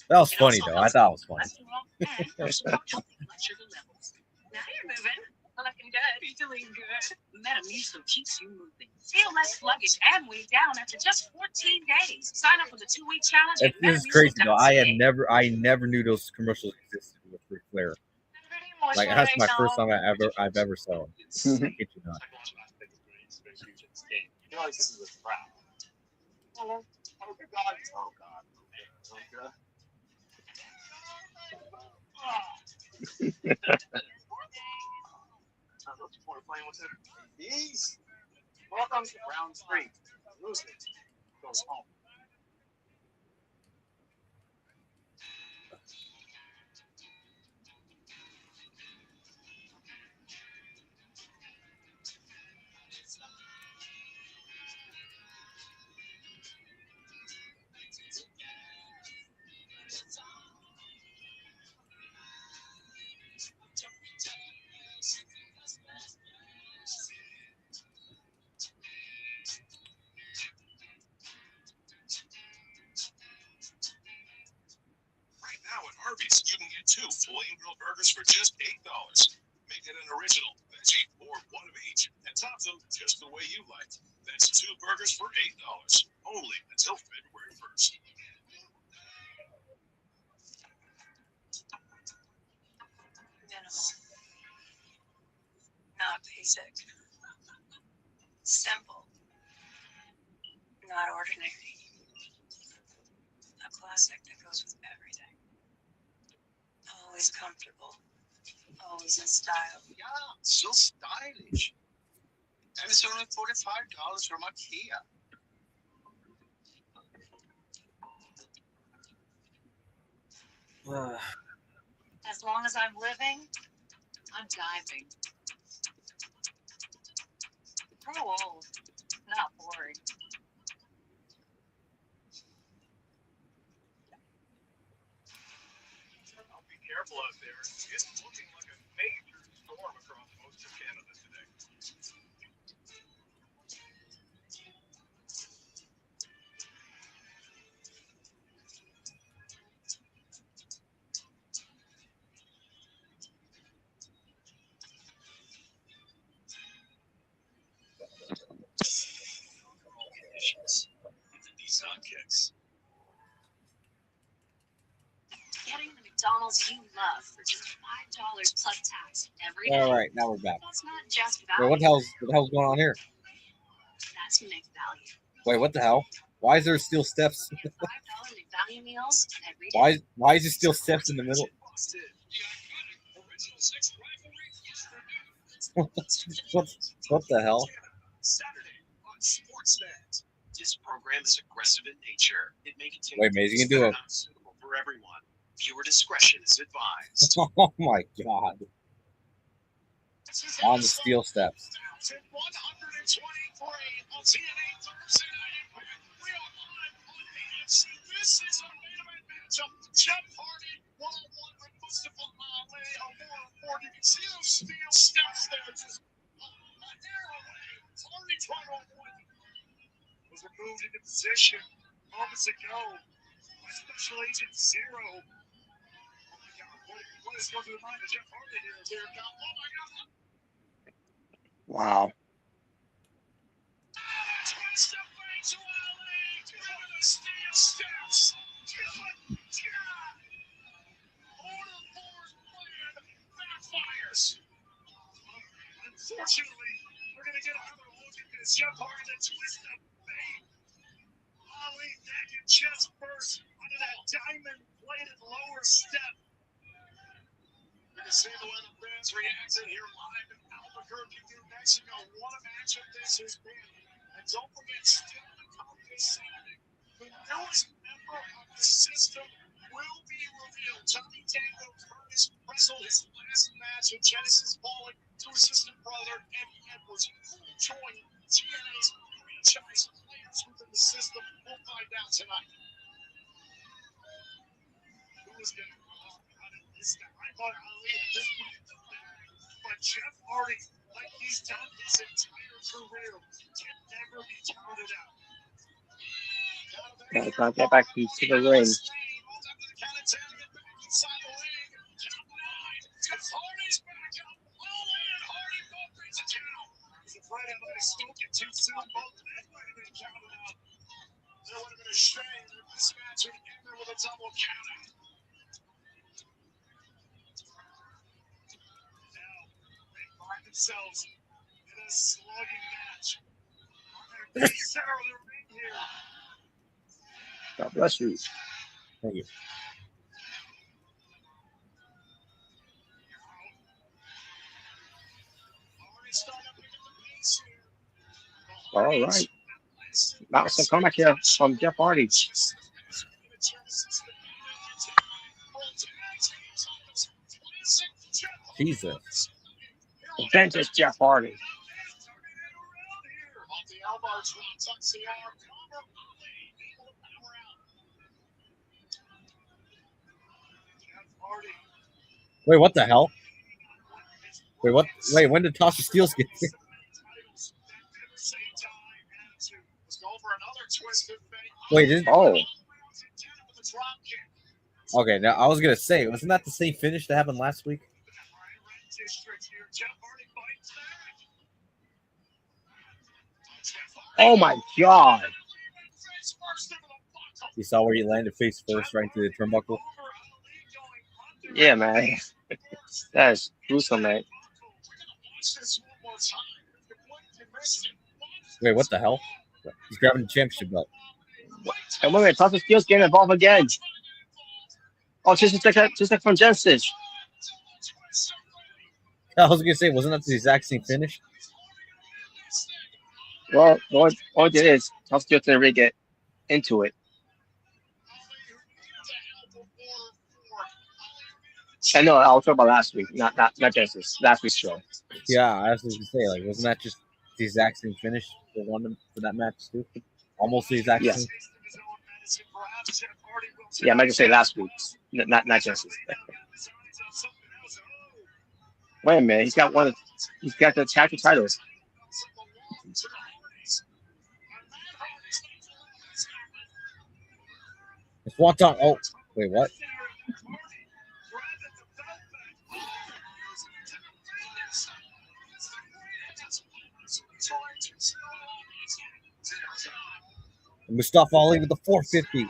That was It funny also though. I helps thought it was with funny. cholesterol and helps with healthy blood sugar levels. Now you're moving. Looking good. Feeling good. Metamucil keeps you moving. Feel less sluggish and weighed down after just 14 days. Sign up for the 2-week challenge at This is crazy though. Metamucil.ca. I never knew those commercials existed with Ric Flair. Like that's my first time I've ever saw him. I kid you not. You know, this is a crowd. Oh God. Oh God. Okay. What's the point of playing with it? These. Welcome to round 3. Loses goes home. Right now at Arby's, you can get 2 flame grilled burgers for just $8. Make it an original, veggie, or one of each, and top them just the way you like. That's 2 burgers for $8, only until February 1st. Minimal. Not basic. Simple. Not ordinary. A classic that goes with everything. Always comfortable. Always in style. Yeah, so stylish. And it's only $45 from IKEA. As long as I'm living, I'm diving. Grow old, not boring. I'll be careful out there. It's looking like a major storm across most of Canada today. Conditions. These hotcakes. Getting the McDonald's you love for just $5 plus tax every day. All right, now we're back. That's not just Wait, value. what the hell's going on here? That's mixed value. Wait, what the hell? Why is there still steps? Get $5 McValue meals every day. Why is there still steps in the middle? What the hell? Saturday on Sportsnet. This program is aggressive in nature. It may contain Wait, Maze, you can do it. not suitable for everyone. Viewer discretion is advised. Oh my god. On the steel steps. 123 on TNA Thursday Night iMPACT. We are live on AFC. This is a main event matchup. Jeff Hardy, one-on-one with Mustafa Ali. A more important steel steps there. Just a hair away. Hardy trying to avoid the was removed into position moments ago by Special Agent Zero. Oh my God, what is going through the mind of Jeff Hardy here? Oh my God. Wow. Twist away to Ali. Through the steel steps. Order forward plan backfires. Unfortunately, we're going to get another look at this. Jeff Hardy to twist the fade. Ali neck and chest first under that diamond-plated lower step. You can see the way the fans reacted here live in Albuquerque, New Mexico. What a matchup this has been. And don't forget, still to come this Saturday, the newest member of the system will be revealed. Tommy Tango Curtis wrestled his last match in Genesis, falling to his sister brother, Eddie Edwards, who will join TNA's franchise players within the system. We'll find out tonight. Who is going to I thought Ali had this one in the bag, but Jeff Hardy, like he's done his entire career, can never be counted out. Yeah, trying to get back to the ring. There would have been a shame if this match had ended with a double countout. Now they find themselves in a slugging match. They're in the center of the ring here. God bless you. Thank you. Already starting to pick up the pace here. All right. That was some comeback here from Jeff Hardy. Jesus. Vintage Jeff Hardy. Wait, what the hell? Wait, what? Wait, when did Tasha Steelz get here? Wait, did Oh, okay. Now I was gonna say, wasn't that the same finish that happened last week? oh my God. You saw where he landed face first, right into the turnbuckle. Yeah, man. That's gruesome, man. Wait, what the hell? He's grabbing the championship belt. And wait, Tasha Steelz getting involved again. Oh, just like from Genesis. I was gonna say, wasn't that the exact same finish? Well, the only thing is, Tasha Steelz didn't really get into it. I know, I was talking about last week, not Genesis. Last week's show. Yeah, I was gonna say, like, wasn't that just the exact same finish for one for that match too? Almost the exact Yeah. same. Yeah, I might just say last week's, not Genesis. Wait a minute, he's got the tag team titles. It's Swanton. Oh, wait, what? Mustafa Ali with the 450.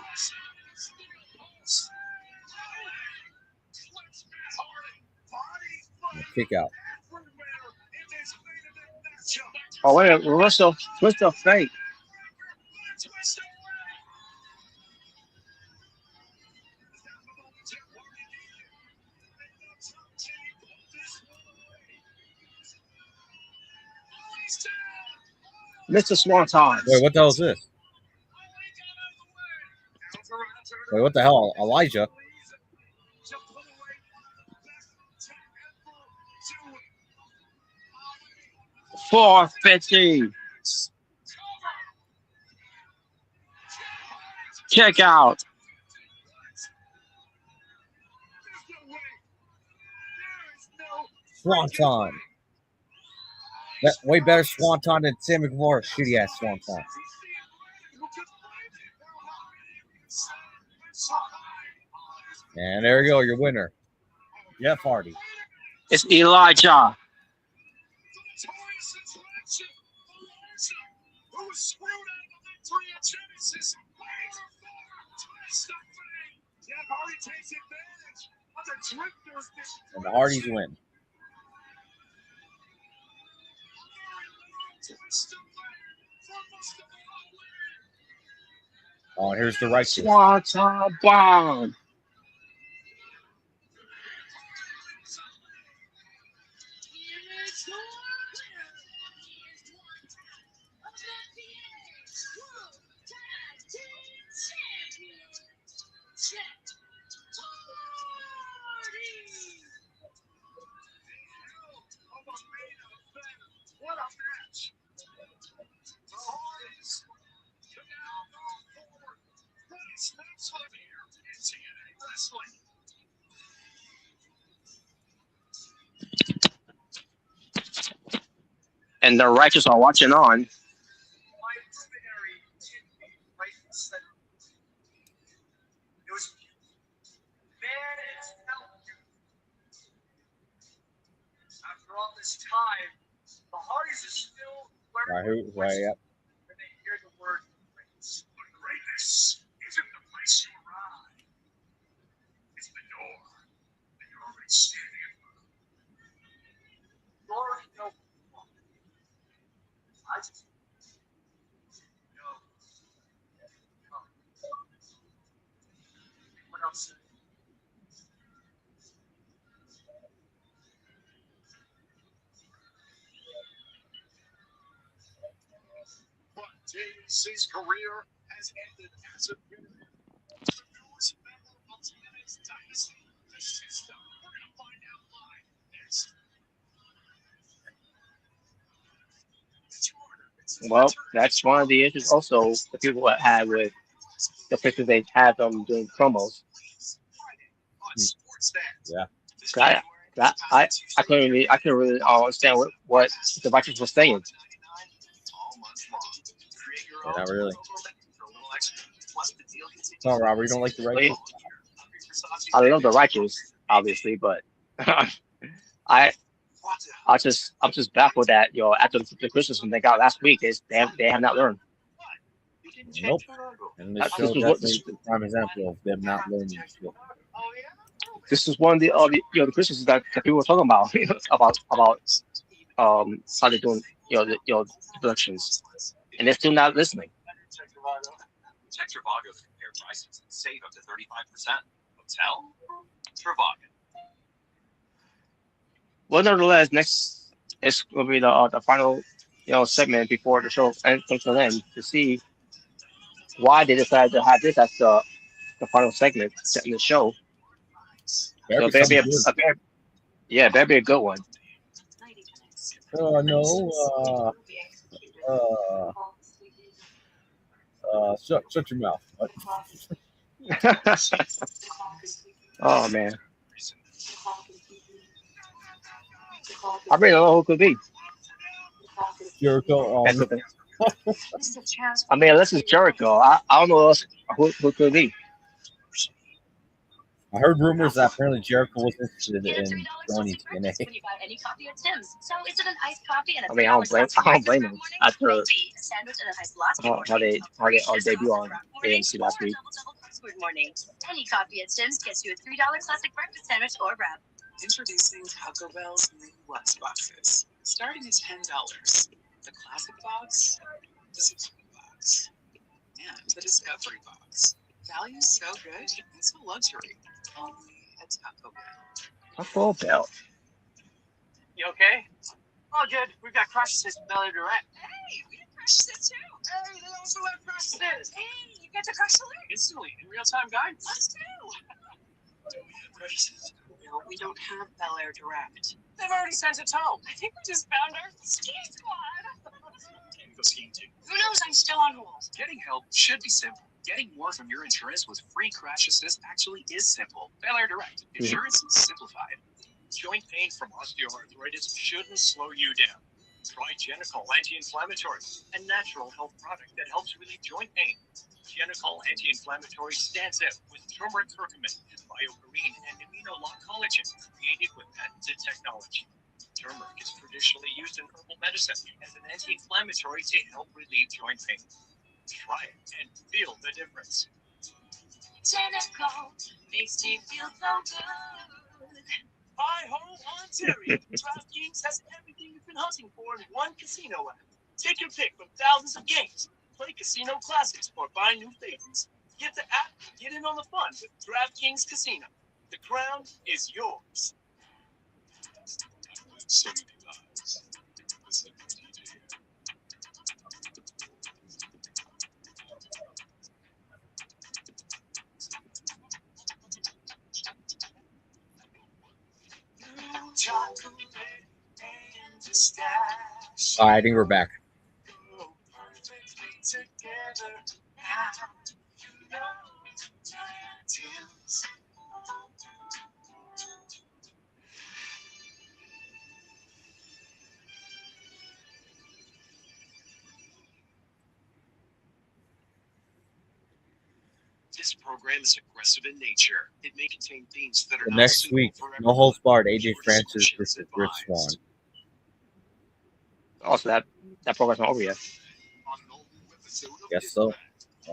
Kick out. Oh, wait a minute, reversal, twist of fate. Mr. Swanton. Wait, what the hell is this? Wait, what the hell? Elijah? 450. Kick out. Swanton. That way better Swanton than Sammy Guevara's shitty ass Swanton. And there you go, your winner, Jeff Hardy. It's Elijah. And the Hardys win. Oh, here's the right twist. Swanton bomb. What a match! The Hardys can now go forward. What is next for them here in TNA Wrestling? And the righteous are watching on. It was man, it's felt after all this time. The Hardys are still Right, yep. when they hear the word grace. But greatness isn't the place you arrive. It's the door that you're already standing at. You already know what you want. I just know. What else? But JC's career has ended as a winner. The newest member of TNA's dynasty, the system. We're going to find out why. Next. Well, that's one of the issues. Also, the people that had with the pictures they had them doing promos. Yeah. I couldn't really understand what the Vikings were saying. Yeah, not really. Oh, Robert, you don't like the Righteous? I love the Righteous, obviously, but I I'm just baffled that after the Christmas when they got last week, they have not learned. Nope. And this show This was definitely is a prime example of them not learning skill. This is one of the Christmases that people were talking about about how they're doing the productions, and they're still not listening. Check Travago's compare prices and save up to 35%. Hotel? Travago. Well, nevertheless, next is going to be the final segment before the show comes to an end to see why they decided to have this as the final segment in the show. So it better be better be a good one. No. Shut your mouth. Oh man, I really don't know who it could be. Jericho. I mean, unless it's Jericho, I don't know else who it could be. I heard rumors that apparently Jericho was interested in joining TNA. I mean, I don't blame him after how they debut on AMC last week. Any coffee at Tim's gets you a $3 classic breakfast sandwich or wrap. Introducing Taco Bell's new Lux boxes, starting at $10. The classic box, the Supreme box, and the Discovery box. Value so good, it's a luxury. Only at Taco Bell. Taco Bell. You okay? Oh, good. We've got crash assist with Bel Air Direct. Hey, we have crash assist too. Hey, they also have crash assist. Hey, you get the crash alert Instantly, in real-time guidance. Us too. Do we have crash assist? No, we don't have Bel Air Direct. They've already sent it home. I think we just found our ski squad. Can go skiing too. Who knows? I'm still on hold. Getting help should be simple. Getting more from your insurance with free crash assist actually is simple. Bel Air Direct. Insurance simplified. Joint pain from osteoarthritis shouldn't slow you down. Try Genicol Anti-Inflammatory, a natural health product that helps relieve joint pain. Genicol Anti-Inflammatory stands out with turmeric curcumin, bioperine, and amino-lock collagen created with patented technology. Turmeric is traditionally used in herbal medicine as an anti-inflammatory to help relieve joint pain. Try it and feel the difference. Genicol makes me feel so good. Hi-ho, Ontario! DraftKings has everything you've been hunting for in one casino app. Take your pick from thousands of games. Play casino classics or buy new favorites. Get the app and get in on the fun with DraftKings Casino. The crown is yours. All right, I think we're back. program is aggressive in nature. It may contain themes that are The not next suitable week, for no holds everyone. barred. AJ Viewer Francis discretion is versus Rich Swann. advised. Also, that program's not over yet. On an all-new episode of Guess so. Impact.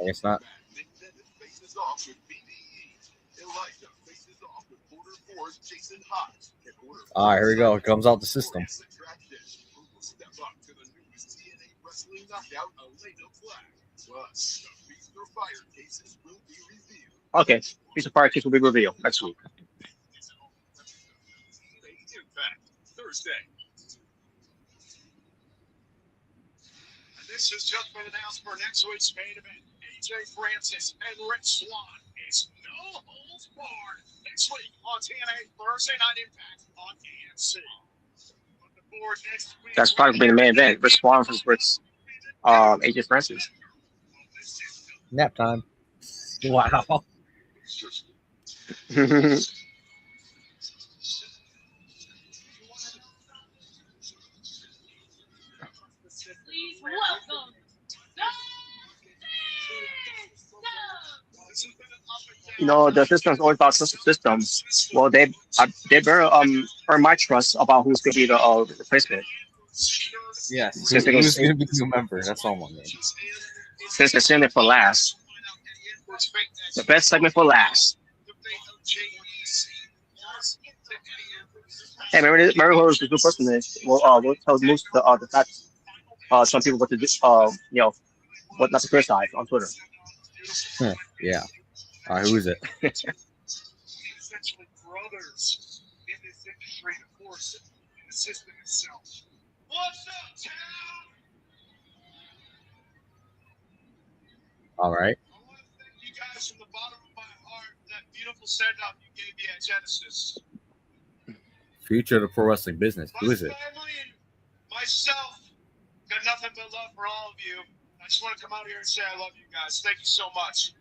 I guess not. Nick Bennett faces off with BDE. Elijah faces off with Border Force Jason Hodge. And Border All right, here we go. Here Force comes out the system. Jurassic Attraction. Who will step up to the newest TNA wrestling knockout, Elena Black. Plus, the Feast or Fire cases will be revealed. Okay, Piece of Fire Kids will be revealed next week. Impact Thursday. And this has just been announced for next week's main event. AJ Francis and Rich Swann. It's no holds barred next week on TNA Thursday Night Impact on AMC. On the board next week, That's probably the main event. Rich Swann versus AJ Francis. Nap time. Wow. Please welcome. You know, the system's always about systems. Well, they better earn my trust about who's gonna be the replacement. Yes. Since they Who's go- going to be the new member? That's all I'm wondering. Since they're saving it for last, the best segment for last. Hey, remember who was the good person is? We'll tell Moose the facts. Some people what to do, you know, what not to criticize on Twitter. Yeah. All right, who is it? Essentially brothers in this industry, and of course, in the system itself. What's up, town? All right. I want to thank you guys from the bottom of my heart for that beautiful send-off you gave me at Genesis. Future of the pro wrestling business. Who is it? My family and myself got nothing but love for all of you. I just want to come out here and say I love you guys. Thank you so much.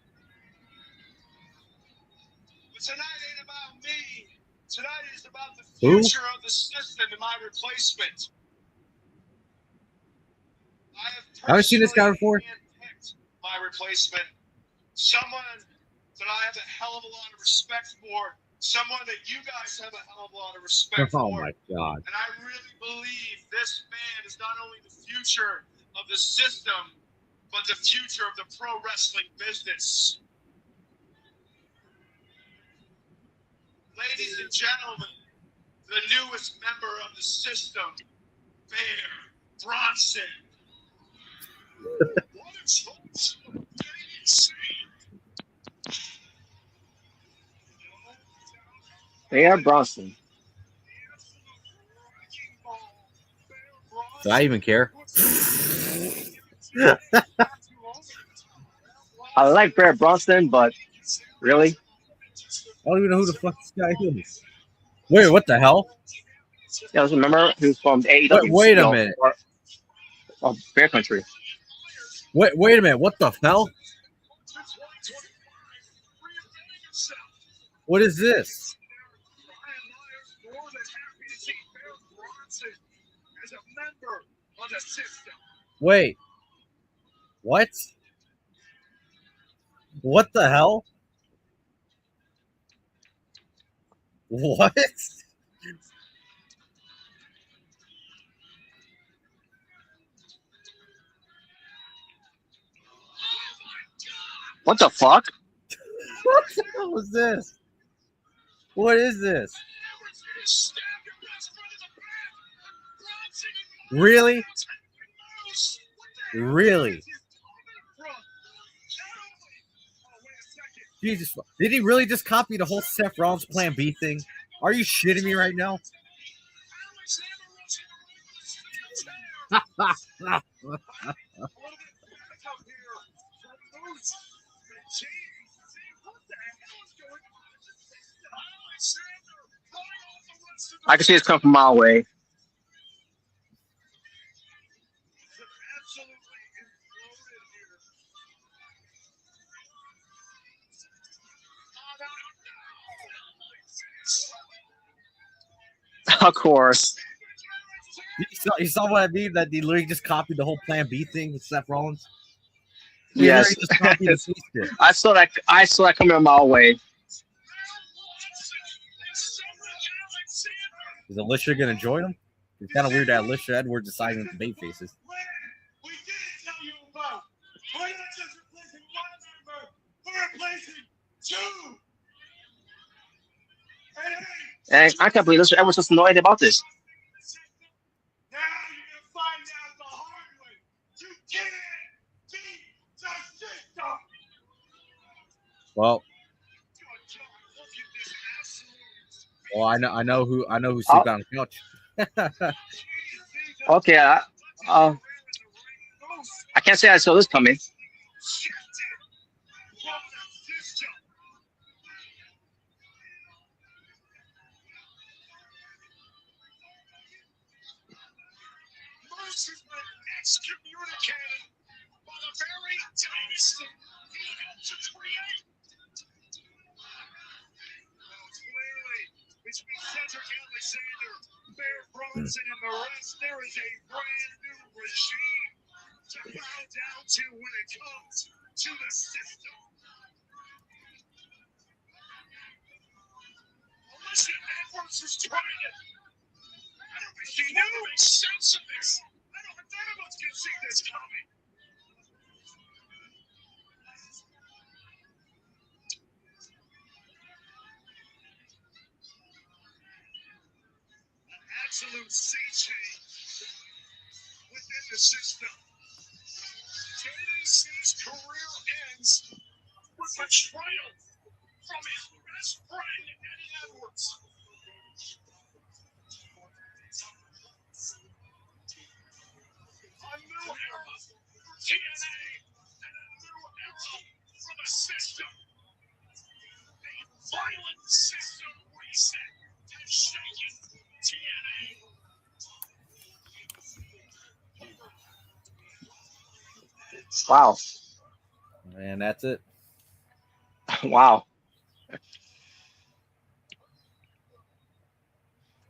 But tonight ain't about me. Tonight is about the Who? future of the system and my replacement. I have Haven't seen this guy before? handpicked my replacement. Someone that I have a hell of a lot of respect for. Someone that you guys have a hell of a lot of respect Oh for. my God. And I really believe this man is not only the future of the system, but the future of the pro wrestling business. Ladies and gentlemen, the newest member of the system, Bear Bronson. What a choice. Bear Bronson. Do I even care? I like Bear Bronson, but really, I don't even know who the fuck this guy is. Wait, what the hell? yeah, just remember who's from AEW. Wait a minute. Or Bear Country. Wait a minute. What the hell? What is this? Wait. What? What the hell? What? What the fuck? What the hell was this? What is this? Really? Really? Jesus. Did he really just copy the whole Seth Rollins Plan B thing? Are you shitting me right now? I can see it's come from a mile away. Of course. You saw what I mean? That he literally just copied the whole Plan B thing with Seth Rollins? They literally Yes, just copied and pasted. I saw that. I saw that coming a mile away. Is Alicia gonna join them? It's kind of weird that Alicia Edwards is siding with the baby faces. We didn't tell you about. We're not just replacing one member. We're replacing two. And I can't believe this. Everyone's just know anything about this. Now you're gonna find out the hard way. You can't beat the system. Well, I know who's Oh, sleeping on the couch. okay. I can't say I saw this coming. Moose has been excommunicated by the very dynasty he helped to create. Clearly, between Cedric Alexander, Bear Bronson, and the rest, there is a brand new regime to bow down to when it comes to the system. Alicia Edwards is trying it. I don't think she knew to make sense of this. I don't think none of us can see this coming. An absolute sea change within the system. JDC's career ends with betrayal from his best friend, Eddie Edwards. A new era for TNA and a new era for the system. A violent system reset has shaken TNA. Wow. And that's it. Wow.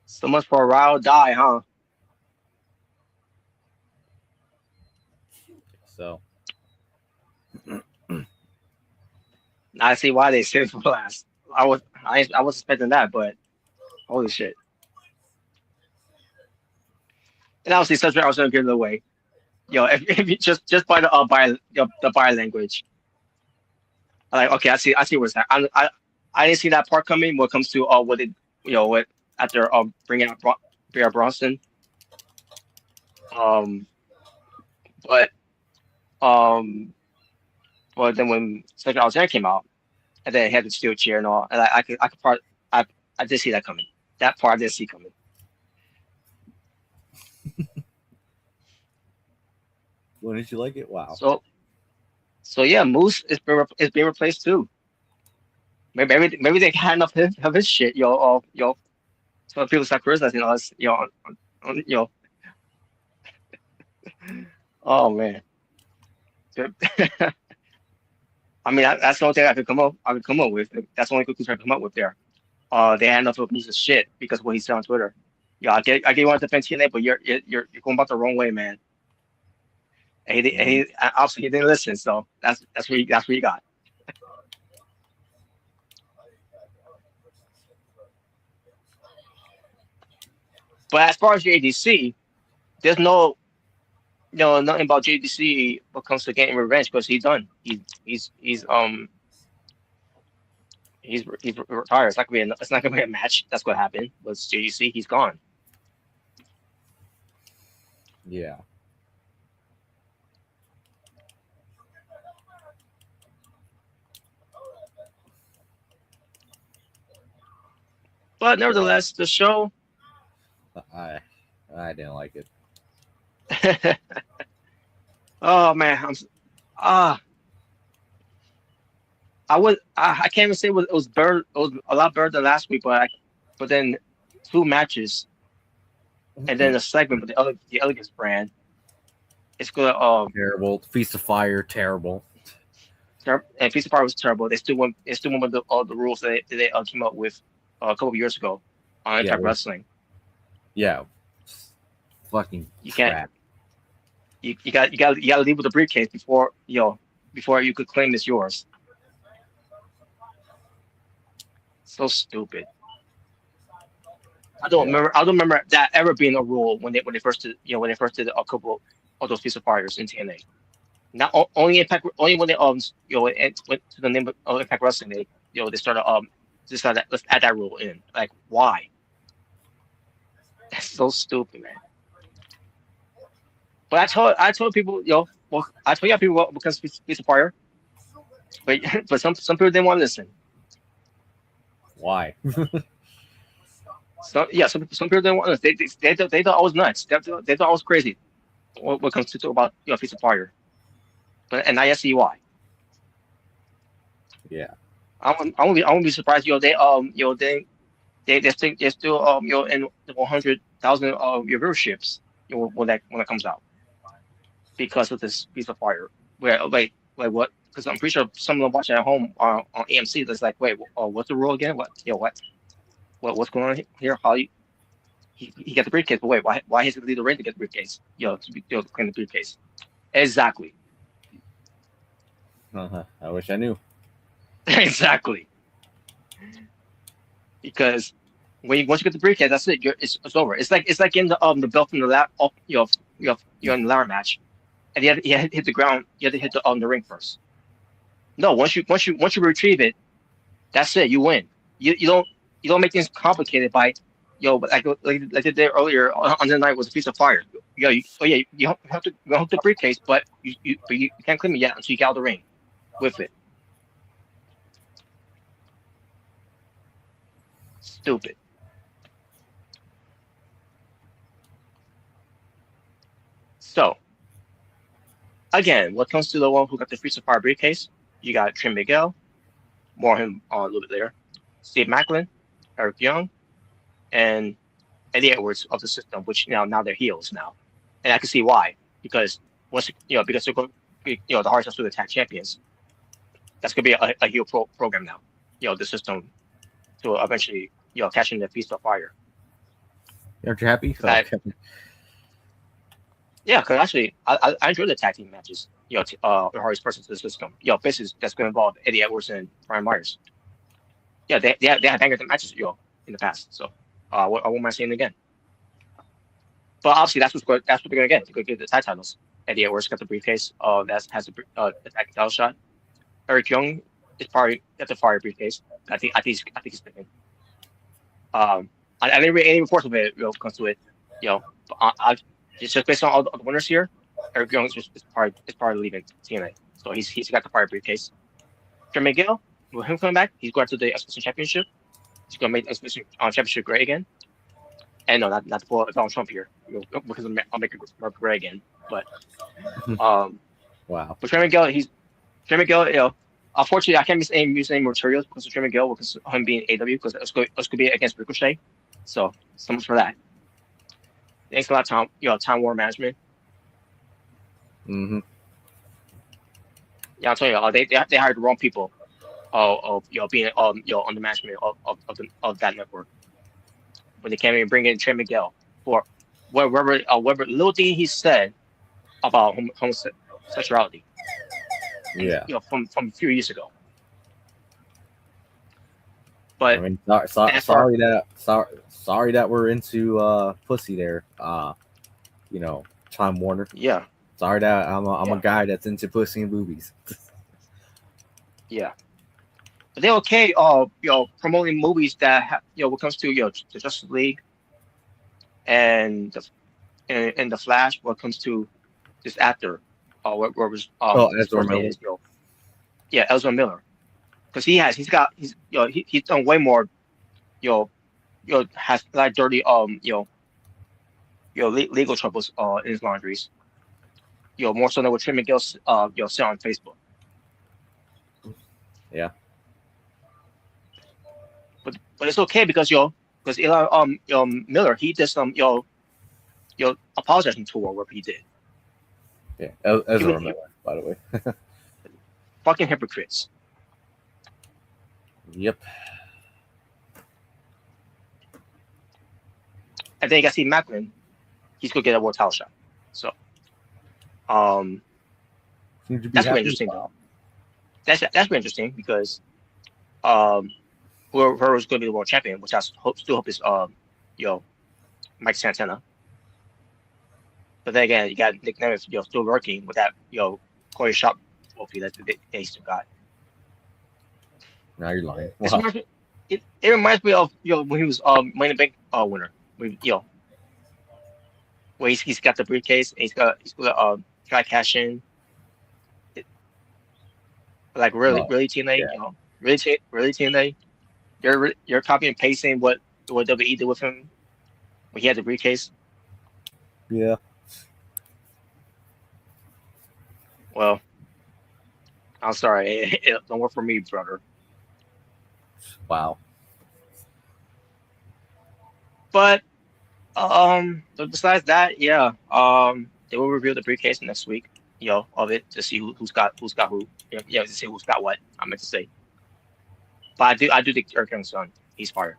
So much for a ride or die, huh? So I see why they saved for last. I was expecting that, but holy shit. And obviously, Cedric I was gonna give it away. If you just by the body language, like okay, I see what's that. I didn't see that part coming. When it comes to what it what after bringing out Bear Bronson, but but then when Cedric Alexander came out, and then he had the steel chair and all, and I could I did see that coming. That part I did see coming. when did you like it? Wow. So yeah, Moose is being replaced too. Maybe they had enough of his shit, so people start criticizing us, Oh man. I mean, that's the only thing I could come up with. That's the only conclusion I could come up with there. They had enough of a piece of shit because of what he said on Twitter. Yeah, I get you want to defend TNA, but you're going about the wrong way, man. And he obviously he didn't listen, so that's what you got. But as far as JDC, there's nothing about JDC when it comes to getting revenge because he's done. He's retired. It's not gonna be a match. That's what happened with JDC. He's gone. Yeah. But nevertheless, the show. I didn't like it. Oh man, I can't even say it was better. It was a lot better than last week, but then 2 matches, and then a segment with the Elegance brand. It's gonna Terrible. Feast of Fire, terrible. and Feast of Fire was terrible. They still went with the rules that they came up with a couple of years ago on Impact Wrestling. Yeah. Fucking You crap. can't. You got to leave with the briefcase before before you could claim it's yours. So stupid. I don't remember that ever being a rule when they first did, when they first did a couple of those piece of fires in TNA. Not only Impact, only when they went to the name of Impact Wrestling, they started just let's add that rule in. Like, why? That's so stupid, man. But I told people, I told you people what becomes piece of fire, but but some people didn't want to listen. Why? Some people didn't want to listen. They thought I was nuts. They thought I was crazy. What comes to talk about piece of fire, and now I see why. Yeah. I won't be surprised. They think they're still in the 100,000 your viewerships when that comes out because of this piece of fire. Where like what? Because I'm pretty sure some of them watching at home on AMC. That's like, wait, what's the rule again? What's going on here? How he got the briefcase? But wait, why has he leave the ring to get the briefcase? To claim the briefcase. Exactly. I wish I knew. Exactly. Because once you get the briefcase, that's it. It's over. It's like in the belt from the you're in the ladder match, and you have to hit the ground. You have to hit the ring first. No, once you retrieve it, that's it. You win. You don't make things complicated by like they did earlier on the night was a piece of fire. You have to hold the briefcase, but you can't claim it yet until you get out of the ring with it. Stupid. So, again, what comes to the one who got the Free Fire briefcase, you got Trim Miguel, more on him a little bit later, Steve Macklin, Eric Young, and Eddie Edwards of the system, which now they're heels now, and I can see why, because because they're going, the Hard Times Tag champions, that's gonna be a heel program now, the system to eventually catch in the Feast of Fire. Aren't you happy? Yeah, because actually, I enjoy the tag team matches. The hardest person to the system. Basically, that's going to involve Eddie Edwards and Brian Myers. Yeah, they had banger matches, in the past. So, I won't mind saying it again. But obviously, that's what they're going to get. They're going to get the tag titles. Eddie Edwards got the briefcase. That has the tag title shot. Eric Young is probably got the fire briefcase. I think he's picking. I didn't read any reports of it. Comes to it. Just based on all the winners here, Eric Young is probably leaving TNA. So he's got the fire briefcase. Jim McGill, with him coming back, he's going to the Exhibition Championship. He's going to make the Exhibition Championship great again. And no, not to pull Donald Trump here, because I'll make it great again. But wow. But Jim McGill, unfortunately, I can't use any materials because of Jim McGill, because of him being AW, because it's going to be against Ricochet. So much for that. Thanks a lot, Tom. Time War Management. Mm-hmm. Yeah, I'll tell you, they hired the wrong people. Being on the management of that network. When they came in and bring in Trey Miguel for whatever little thing he said about homosexuality. Yeah. From a few years ago. But I mean, sorry that we're into pussy there. Time Warner. Yeah. Sorry that I'm a guy that's into pussy and boobies. Yeah. But they're okay. Promoting movies that when it comes to the Justice League and the Flash. When it comes to this actor, where was Ezra Miller. Ezra Miller, because he's done way more. Has like dirty legal troubles in his laundries. More so than what Trey McGill said on Facebook. Yeah. But it's okay because Eli Miller, he did some apologizing tour what he did. Yeah, Ezra Miller, by the way. Fucking hypocrites. Yep. And then you got Steve Macklin, he's gonna get a world title shot. So Seems to be That's pretty happy. interesting though. That's pretty interesting because whoever's going to be the world champion, which I still hope is Mike Santana. But then again, you got Nick Nemeth, still working with that Corey Sharp trophy that they still got. Now you're lying. It Wow. reminds me, it reminds me of when he was Money in the Bank winner. When, where he's got the briefcase and he's got cash in. Like really TNA, Yeah. Really TNA. You're copying and pasting what WWE did with him when he had the briefcase. Yeah. Well, I'm sorry, it don't work for me, brother. Wow. But besides that, yeah, they will reveal the briefcase next week, of it to see who's got who, to see who's got what. I meant to say, but I do think Eric Young's son, he's fire.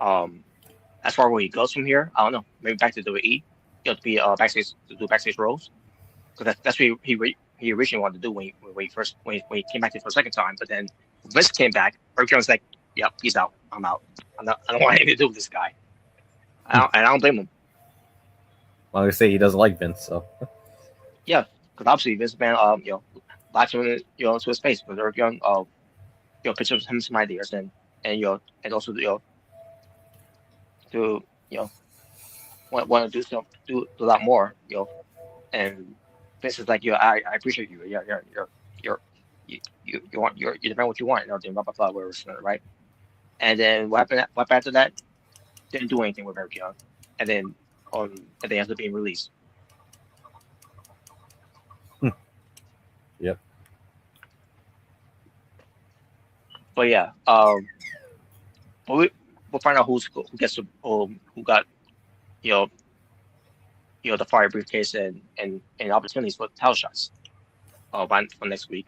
As far as where he goes from here, I don't know. Maybe back to WWE, to be backstage to do backstage roles, because that's what he originally wanted to do when he came back for a second time. But then Vince came back. Eric Young's like, "Yep, he's out. I'm out. I don't want anything to do with this guy." And I don't blame him. Well, I say he doesn't like Vince, so Yeah, because obviously Vince man, latched him, into his face with Eric Young, pictures of him, some ideas, and and also to want to do a lot more, and Vince is like, I appreciate you, you want you demand what you want, blah blah blah, whatever, right? And then what happened after that? Didn't do anything with Eric Young, and then they ended up being released. Yep. But yeah, we'll find out who gets to who got the fire briefcase and opportunities for title shots for next week.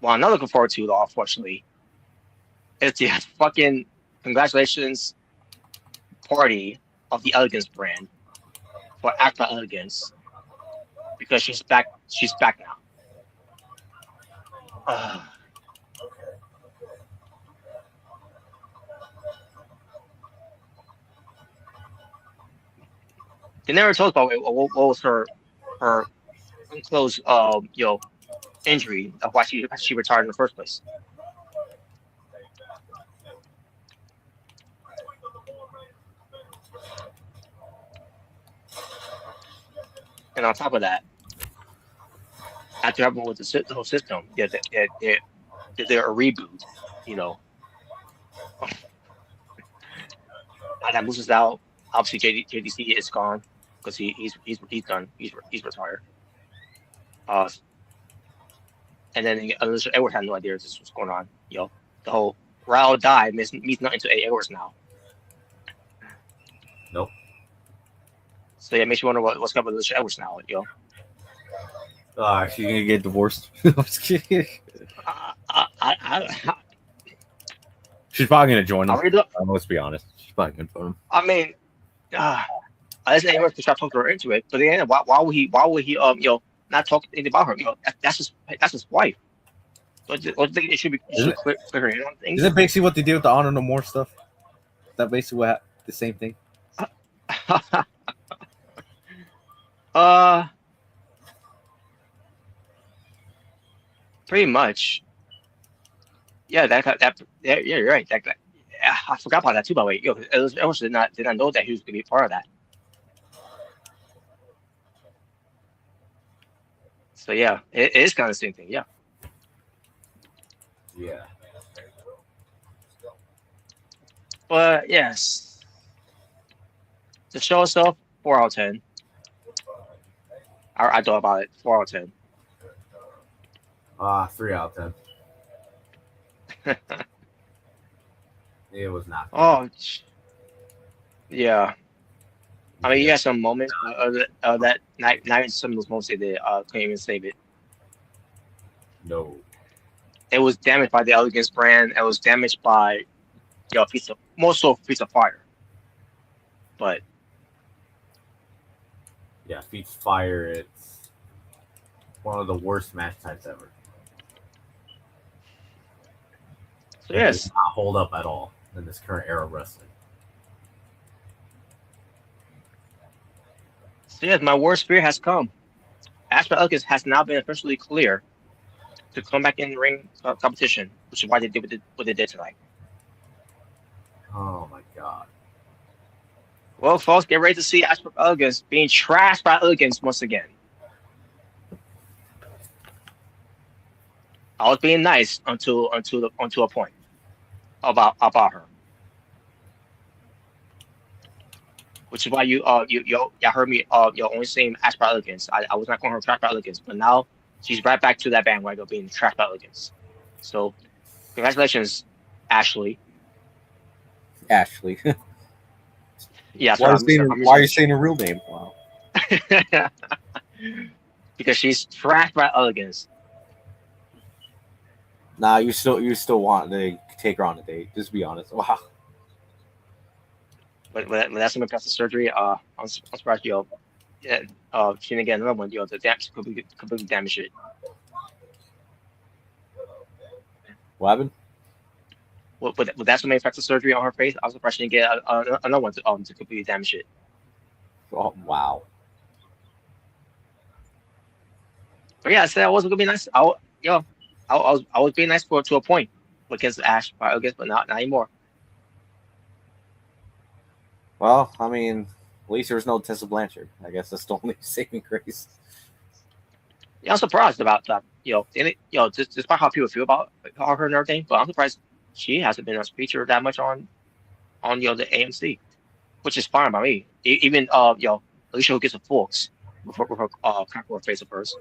Well, I'm not looking forward to, though, unfortunately, is the fucking congratulations party of the Elegance brand for Acta Elegance, because she's back. She's back now. They never told us about what was her unclosed injury of why she retired in the first place. And on top of that, after everyone with the whole system, they're a reboot, that moves us out. Obviously, JDC is gone because he's done. He's retired. And then Alicia Edwards had no idea this was going on. The whole Raul die means nothing to Edwards now. Nope. So yeah, it makes you wonder what's going on with Alicia Edwards now, she's gonna get divorced. I'm just kidding. She's probably gonna join him. Let's be honest. She's probably gonna join him. I mean, I didn't Edwards to try to talk her into it, but then why would he not talk anything about her? That's his wife. Don't you think it should clear her in on things? Is that basically what they did with the Honor No More stuff? Is that basically the same thing? Pretty much. Yeah, yeah, you're right. I forgot about that too. By the way, Edwards did not know that he was going to be part of that. So yeah, it is kind of the same thing. Yeah. Yeah. But yes, the show itself, 4 out of 10. I thought about it, 4 out of 10. 3 out of 10. It was not. Oh, yeah. I mean, you got some moments of that. Not even some of those moments they did. Couldn't even save it. No. It was damaged by the Elegance brand. It was damaged by, Piece of Fire. But. Yeah, Feats of Fire, it's one of the worst match types ever. So It does yes, not hold up at all in this current era of wrestling. my worst fear has come. Ashby Elkins has now been officially cleared to come back in ring competition, which is why they did what they did tonight. Oh my god. Well, folks, get ready to see Ashby Elkins being trashed by Elkins once again. I was being nice until a point about her, which is why you heard me only saying Ashby Elkins. I was not calling her trash by Elkins, but now she's right back to that bandwagon of being trash by Elkins. So congratulations, Ashley. Ashley. Yeah, Why are you saying her real name? Wow. Because she's trashed by Elegance. Nah, you still want to take her on a date. Just be honest. Wow. But that's when plastic surgery, I'm surprised, yeah, she didn't get another one, the damage completely damaged it. What happened? Well, but that's when plastic surgery on her face. I was surprised she didn't get another one to completely damage it. Oh wow. But yeah, I said I was gonna be nice. I was being nice to a point against Ash, I guess, but not anymore. Well, I mean, at least there was no Tessa Blanchard. I guess that's the only saving grace. Yeah, I'm surprised about that. Despite how people feel about her and everything, but I'm surprised she hasn't been featured that much on the AMC, which is fine by me. Even Alicia who gets a forks with her crackle face of hers.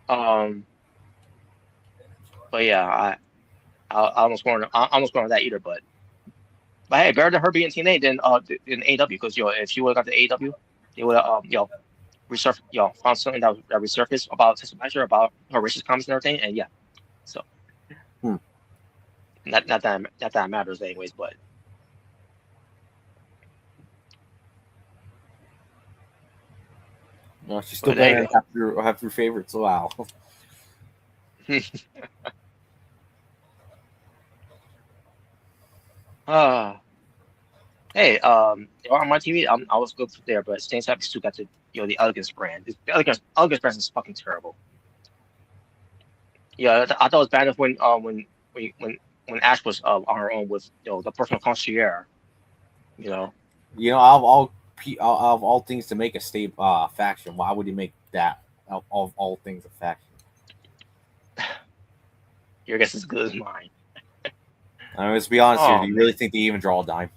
But yeah, I almost going on that either, but hey, better than her being TNA than AW, because if she would have got the AW, they would have found something that resurfaced about Tessa Blanchard, about her racist comments and everything, and yeah, so not that matters anyways, but no, she's still better than half your favorites. Wow. Hey, on my TV, I was good there, but Stain Happy still got the Elegance brand. The Elegance brand is fucking terrible. Yeah, I thought it was bad enough when Ash was on her own with the personal concierge. Out of all things to make a state faction, why would you make that of all things a faction? Your guess is as good as mine. I mean, let's be honest here. Do you really think they even draw a dime?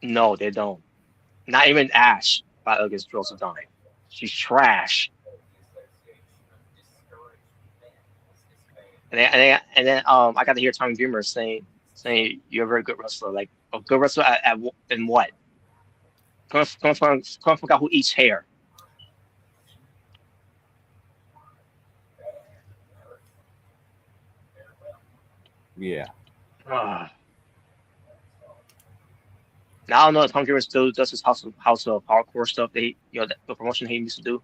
No, they don't. Not even Ash by Elegance draws a dime. She's trash. And then I got to hear Tommy Dreamer saying you're a very good wrestler. Like a good wrestler in what? Come from a guy who eats hair. Yeah. Now I don't know if Tommy Dreamer still does his house of hardcore stuff. The promotion he used to do.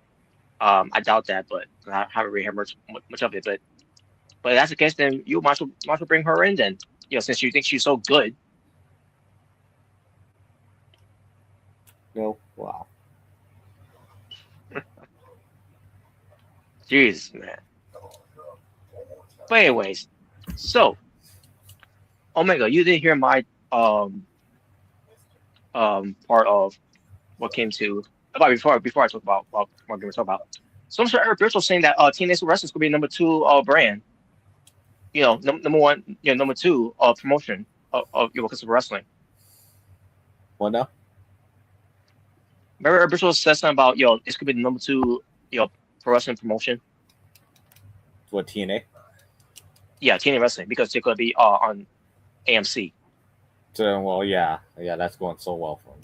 I doubt that, but I haven't really heard much of it. But if that's the case, then you might as well bring her in then. Since you think she's so good. No. Wow. Jeez, man. But anyways, so Omega, you didn't hear my part of what came to before I talk about what we're going to talk about. So I'm sure Eric Bridge was saying that TNA Wrestling is going to be number 2 brand. Number 1, number 2 promotion of because of wrestling. What now? Remember Eric Bridge said something about this could be the number 2 pro wrestling promotion. What, TNA? Yeah, TNA Wrestling, because they're going to be on AMC. So, well, yeah, that's going so well for them.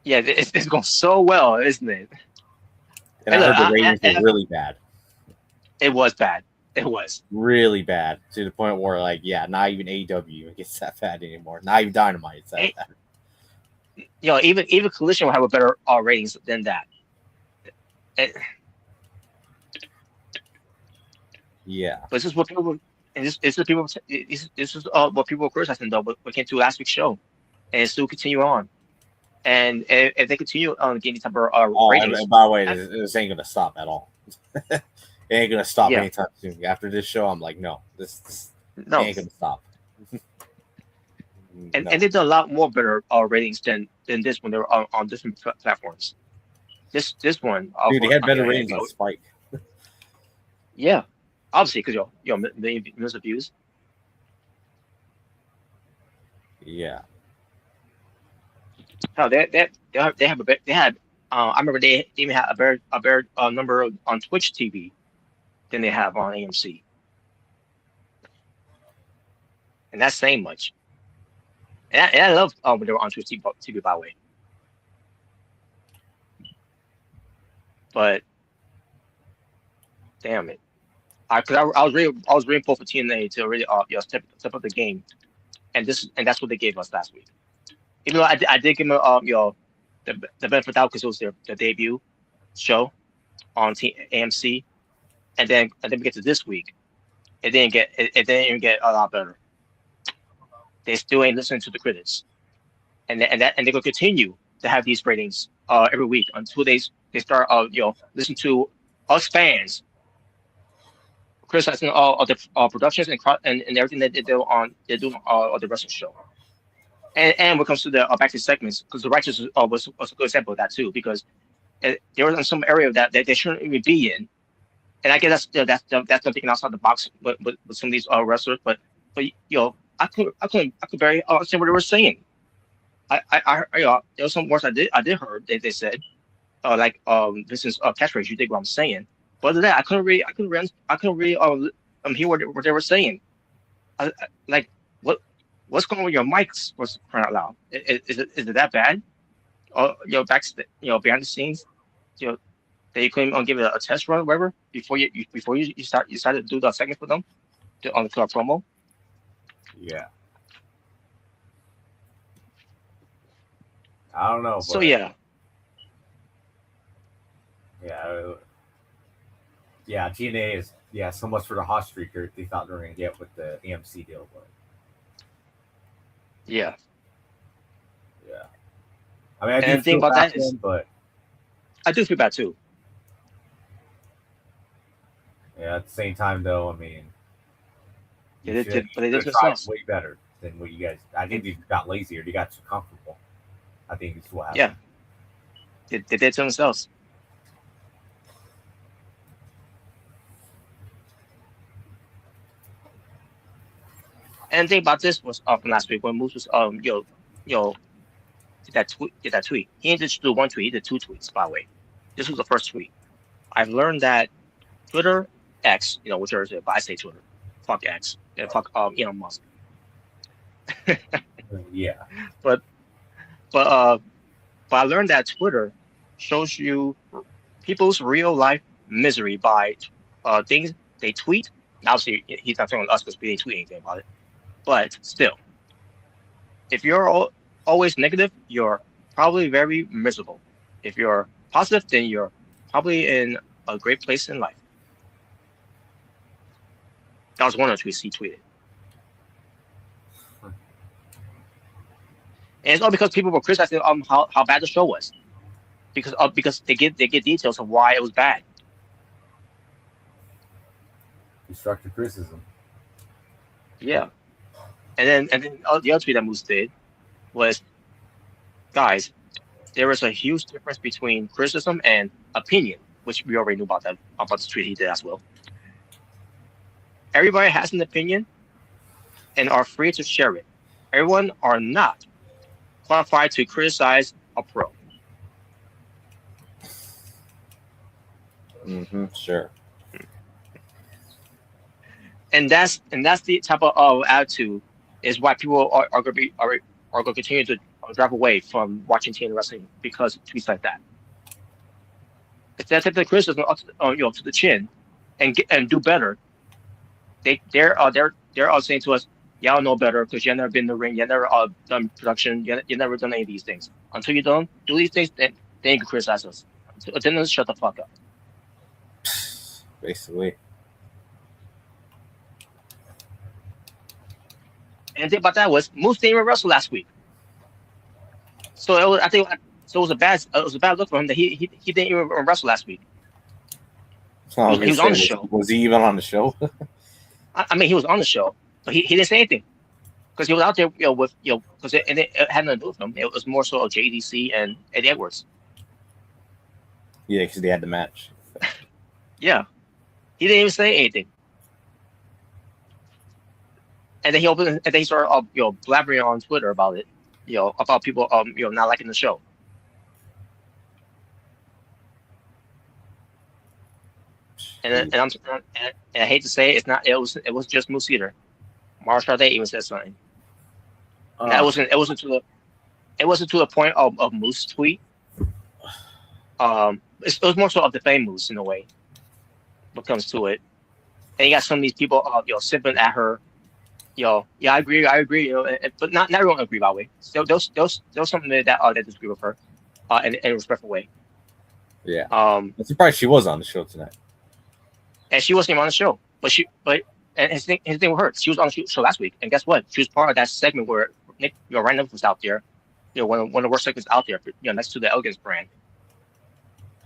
Yeah, it's going so well, isn't it? And I heard the ratings were really bad. It was bad. It was really bad, to the point where, not even AEW gets that bad anymore. Not even Dynamite gets that bad. even Collision will have a better ratings than that. And, Yeah. but this is what people, and this is people, this is what people were criticizing though. But we came to last week's show, and it still continue on. And if they continue on getting these type of ratings, and by the way, this ain't gonna stop at all. It ain't gonna stop Yeah. anytime soon. After this show, I'm like, no, this no, ain't gonna stop. and No. they did a lot more better ratings than this when they were on different platforms. This one, Dude, they had better yeah, ratings on Spike. Yeah, obviously because millions of views. Yeah. No, they have a bit. They had. I remember they even had a better number on Twitch TV than they have on AMC, and that's saying much. And I love when they were on Twitch TV, by the way. But damn it, I was really pulled for TNA to really step up the game, and that's what they gave us last week. Even though I did give them the benefit of the doubt because it was their debut show on AMC, and then we get to this week, it didn't even get a lot better. They still ain't listening to the critics, and they're gonna continue to have these ratings every week until they start listen to us fans criticizing all the productions and everything that they do on the wrestling show. And when it comes to the back to segments, because the Righteous was a good example of that too, because there was in some area that they shouldn't even be in, and I guess that's them thinking outside the box with some of these wrestlers, but I could very understand what they were saying. I there was some words I did heard they said like Vincent's catchphrase. You dig what I'm saying? But other than that, I couldn't really hear what they were saying. Like what's going on with your mics? What's crying out loud? Is it that bad? Behind the scenes, that you couldn't give it a test run or whatever before you started to do the segment for them on the promo. Yeah. I don't know. So but, yeah. Yeah, TNA is so much for the hot streaker they thought they were gonna get with the AMC deal, but yeah. I mean, I And do feel about bad that is, but I do feel bad too. yeah, at the same time though, I mean, But they did themselves way better than what you guys. I think they got lazier. They got too comfortable. I think it's what happened. Yeah, they did to themselves. And the thing about this was from last week when Moose was did that tweet. He didn't just do one tweet, he did two tweets, by the way. This was the first tweet. I've learned that Twitter, X, whichever is it, but I say Twitter. Fuck X. And fuck Elon Musk. Yeah. But I learned that Twitter shows you people's real life misery by things they tweet. Obviously, he's not telling us because we didn't tweet anything about it. But still, if you're always negative, you're probably very miserable. If you're positive, then you're probably in a great place in life. That was one of the tweets he tweeted. And it's all because people were criticizing how bad the show was. Because they get details of why it was bad. Constructive criticism. Yeah. And then the other tweet that Moose did was, guys, there is a huge difference between criticism and opinion, which we already knew about the tweet he did as well. Everybody has an opinion and are free to share it. Everyone are not qualified to criticize a pro. Sure. And that's the type of attitude is why people are going to continue to drive away from watching TNA wrestling because of tweets like that. If they take the criticism to the chin and do better, they're all saying to us, y'all know better because you never been in the ring, you never done production, you never done any of these things. Until you don't do these things, then you can criticize us. Then let's shut the fuck up. Basically. And the thing about that was Moose didn't even wrestle last week. So it was a bad look for him that he didn't even wrestle last week. Oh, He was on the show. Was he even on the show? I mean, he was on the show, but he didn't say anything because he was out there, because it had nothing to do with him. It was more so JDC and Eddie Edwards. Yeah, because they had the match. Yeah, he didn't even say anything. And then he started blabbering on Twitter about it, about people not liking the show. And I hate to say it, it was just Moose either. Marshall Day even said something. It wasn't to the point of Moose tweet. It was more so of the fame Moose in a way. When it comes to it, and you got some of these people sipping at her. Yeah, I agree. But not everyone agree, by the way. So there was something that disagree with her, in a respectful way. Yeah. I'm surprised she was on the show tonight. And she wasn't even on the show, and his thing with her, she was on the show last week, and guess what? She was part of that segment where Nick, Ryan was out there, one of the worst segments out there, next to the Elegance brand.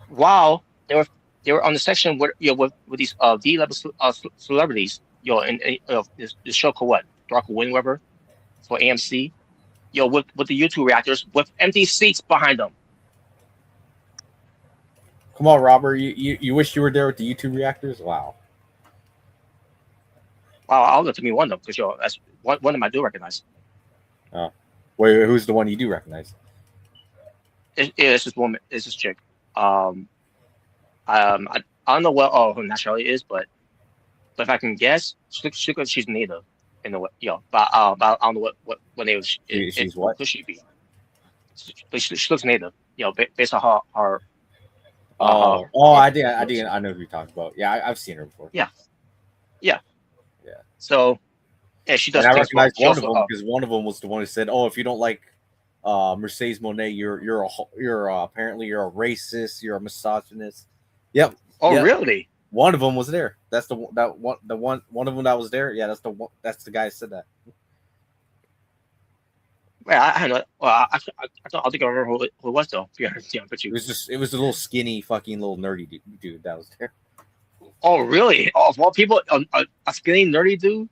While they were on the section with these D-level celebrities, in this show called what? Dark Wind Weber for AMC, with the YouTube reactors with empty seats behind them. Come on, Robert. You wish you were there with the YouTube reactors? Wow. I'll let me one of them because that's one of them I do recognize. Oh, wait, who's the one you do recognize? It's this woman. It's this chick. I don't know what her nationality is, but if I can guess, she's native in the way. But I don't know what native she's what? Could she be? But she looks native. Based on her. I know who you're talking about. Yeah, I've seen her before. Yeah. So, yeah, she does. And I recognize one of them because one of them was the one who said, "Oh, if you don't like Mercedes Moné, you're apparently a racist, you're a misogynist." Yep. Oh, yep. Really? One of them was there. That's the one of them that was there. Yeah, that's the one. That's the guy who said that. Yeah, I know. Well, I think I remember who it was though. Yeah, but it was a little skinny, fucking little nerdy dude that was there. Oh, really? Oh, of all people, a skinny, nerdy dude?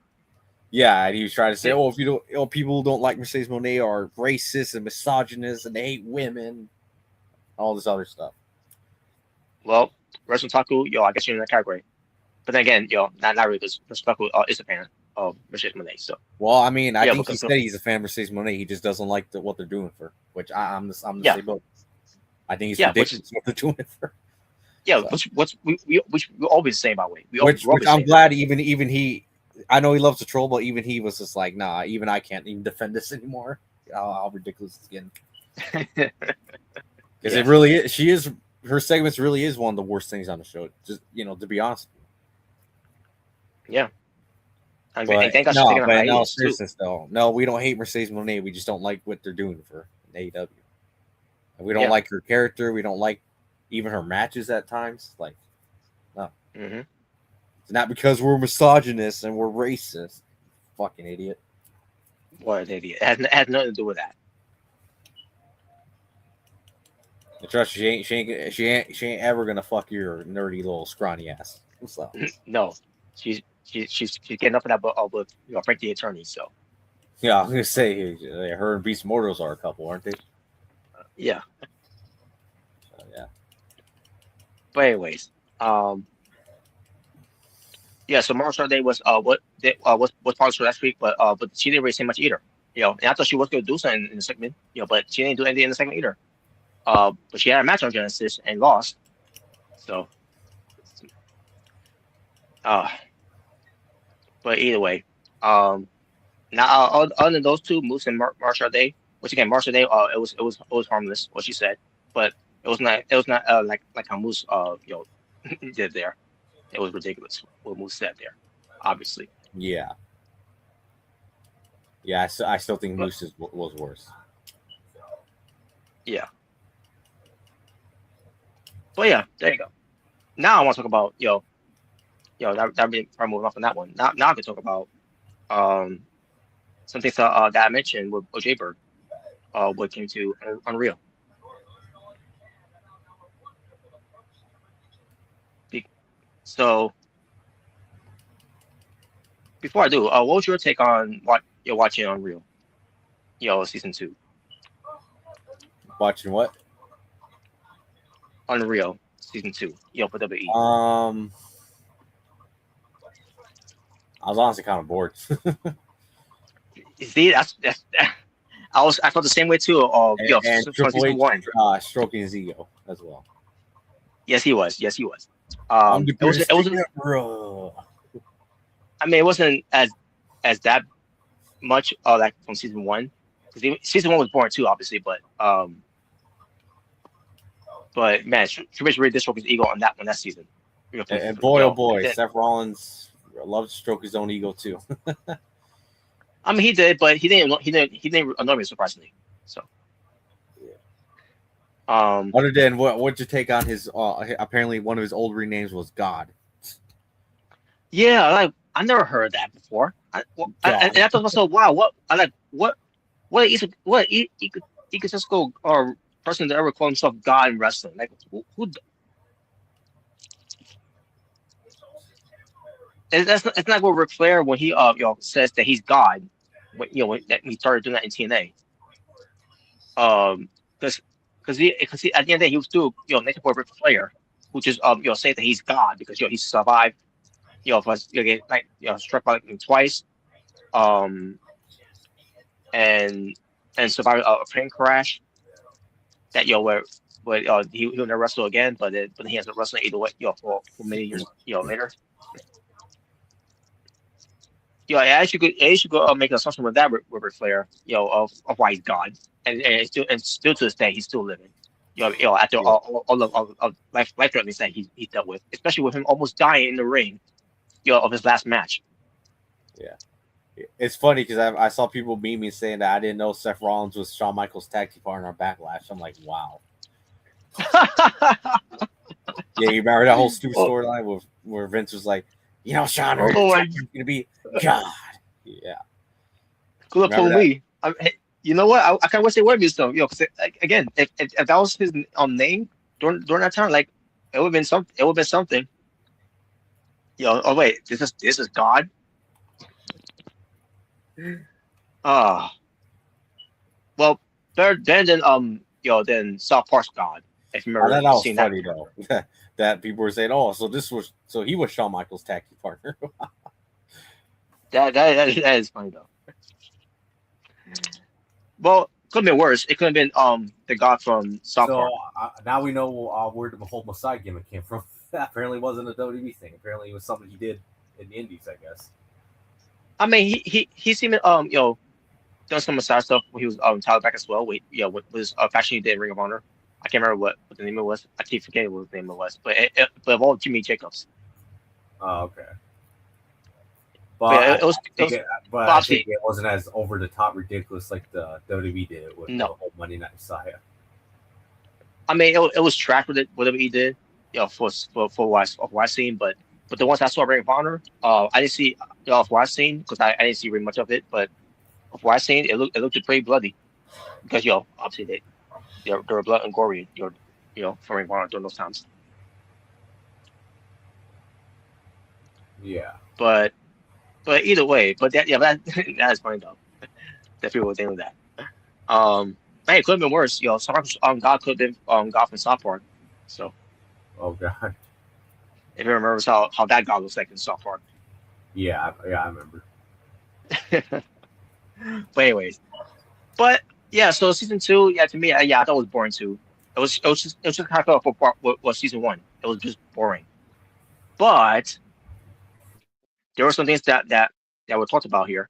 Yeah, and he was trying to say, "Oh, if you don't, people who don't like Mercedes Moné are racist and misogynist and they hate women, all this other stuff." Well, Wrestling Taku, I guess you're in that category. But then again, not really, because Taku is a fan of Mercedes Moné. So. Well, I mean, I think he said he's a fan of Mercedes Moné. He just doesn't like what they're doing for, which I'm the same boat. I think it's ridiculous what they're doing it for. Yeah, so. which we always say, by the way. Which I'm glad even he, I know he loves to troll, but even he was just like, nah, even I can't even defend this anymore. How ridiculous it's getting. Because it really is. Her segments really is one of the worst things on the show. Just to be honest. Yeah. I mean, I think no, we don't hate Mercedes Moné. We just don't like what they're doing for AEW. And we don't like her character. We don't like even her matches at times. Like, no. Mm-hmm. It's not because we're misogynists and we're racist. Fucking idiot. What an idiot. It has nothing to do with that. And trust me, she ain't ever gonna fuck your nerdy little scrawny ass. So. No. She's getting up in that with Frank the Attorney. So. Yeah, I'm gonna say her and Beast Mortals are a couple, aren't they? Yeah. Yeah. But anyways, so Marshall Day was part of the show last week, but she didn't really say much either. And I thought she was gonna do something in the segment, but she didn't do anything in the segment either. But she had a match on Genesis and lost. So. But either way, now other than those two, Moose and Marshall Day, which again, Marshall Day, it was harmless what she said, but it was not like how Moose did there. It was ridiculous what Moose said there, obviously. Yeah. I still think Moose was worse. Yeah. But yeah, there you go. Now I want to talk about that be probably moving off on that one. Now I can talk about um some things that I mentioned with OJ Bird what came to Unreal. Be- So before I do, what was your take on what you're watching Unreal? Season 2, Watching what? Unreal season 2. For WWE. I was honestly kind of bored. You see, that's I felt the same way too. And From Triple season H 1. stroking his ego as well. Yes, he was. Yes, he was. I'm the It wasn't. I mean, it wasn't as that much like from season 1, because season 1 was boring too, obviously. But man, Triple H really did stroke his ego on that season. And boy, oh boy, Seth Rollins loves to stroke his own ego too. I mean, he did, but he didn't annoy me, surprisingly. So, other than what'd you take on his? Apparently, one of his old renames was God. Yeah, I never heard that before. And I thought to myself, wow, what egotistical person to ever call himself God in wrestling? Like who it's not what Ric Flair when he says that he's God when when he started doing that in TNA. Because he at the end of the day he was still native boy Ric Flair, who just say that he's God because he survived get struck by lightning twice, and survived a plane crash that where he'll never wrestle again, but he has to wrestle either way for many years later. I should go make an assumption with that with Ric Flair, of why he's God, and still to this day he's still living. After all of life threatening that he dealt with, especially with him almost dying in the ring, of his last match. Yeah, it's funny because I saw people beat me saying that I didn't know Seth Rollins was Shawn Michaels' tag team partner on Backlash. I'm like, wow. Yeah, you remember that whole stupid storyline where Vince was like, Shawn, you're gonna be God. Yeah. Good for me. You know what? I can't wait to say word music though. Because again, if that was his name during that time, like it would have been something. It would have been something. Oh wait, this is God. Well, better than South Park's God. If you remember, that was funny though. That people were saying, "Oh, so he was Shawn Michaels' tag team partner." that is funny though. Well, could have been worse. It could have been the God from South Park. Now we know where the whole Messiah gimmick came from. That apparently wasn't a WWE thing. Apparently, it was something he did in the Indies, I guess. I mean, he's even done some Messiah stuff when he was Tyler back as well. With his faction he did in Ring of Honor. I can't remember what the name of it was. I keep forgetting what the name of it was. But of all Jimmy Jacobs. Oh, okay. But I think it wasn't as over the top ridiculous like the WWE did with the whole Monday Night Messiah. I mean, it was tracked with it, whatever he did, for what I've seen. But the ones I saw at Ring of Honor, I didn't see for what I've seen because I didn't see very much of it. But for what I've seen, it looked pretty bloody because obviously they were blood and gory, for Ring of Honor during those times. Yeah. But either way, that is funny though. That people were thinking of that. Hey, it could have been worse. Some God could have been God from South Park. So. Oh God. If you remember how that God looks like in South Park. Yeah, I remember. But anyways, so season 2, to me, I thought it was boring too. It was just kind of for what season 1. It was just boring. But there were some things that were talked about here.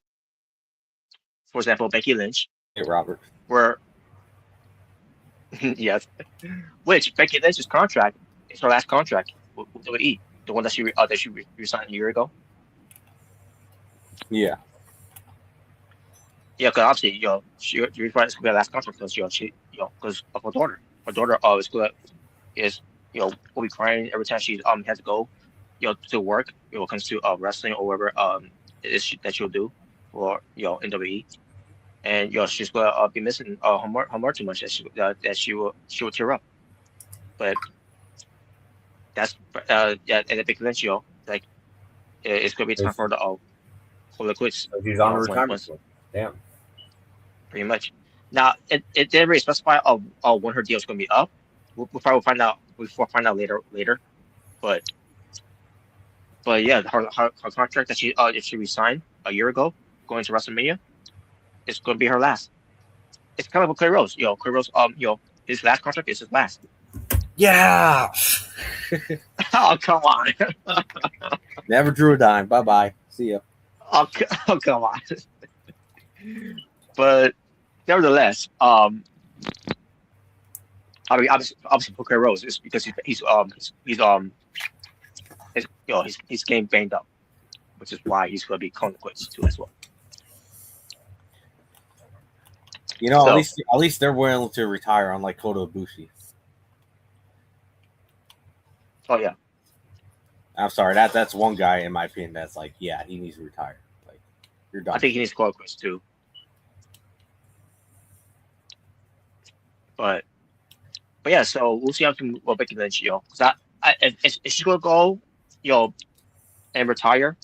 For example, Becky Lynch. Hey, Robert. Where yes, which Becky Lynch's contract is her last contract with WWE, the one that she resigned a year ago. Yeah. Yeah, because obviously, she refused to be her last contract because she because of her daughter. Her daughter is will be crying every time she has to go to work. Comes to wrestling or whatever that she'll do for NWE, and she's gonna be missing her mother too much that she will tear up. But that's at the big event, like it's gonna be time for her to call the quits. She's on retirement. Once, Damn. pretty much. Now it didn't really specify when her deal is gonna be up. We'll probably find out. We'll find out later. But yeah, her contract that she resigned a year ago going to WrestleMania, it's gonna be her last. It's kind of like Clay Rose. Clay Rose, his last contract is his last. Yeah. Oh, come on. Never drew a dime. Bye bye. See ya. Oh, come on. But nevertheless, I mean, obviously for Clay Rose is because he's getting banged up, which is why he's going to be calling the quits too as well. At least they're willing to retire, unlike Kota Ibushi. Oh yeah. I'm sorry. That's one guy in my opinion that's like, yeah, he needs to retire. Like, you're done. I think he needs to call quits too. But yeah, so we'll see how Becky Lynch, because if she's gonna go, and retire,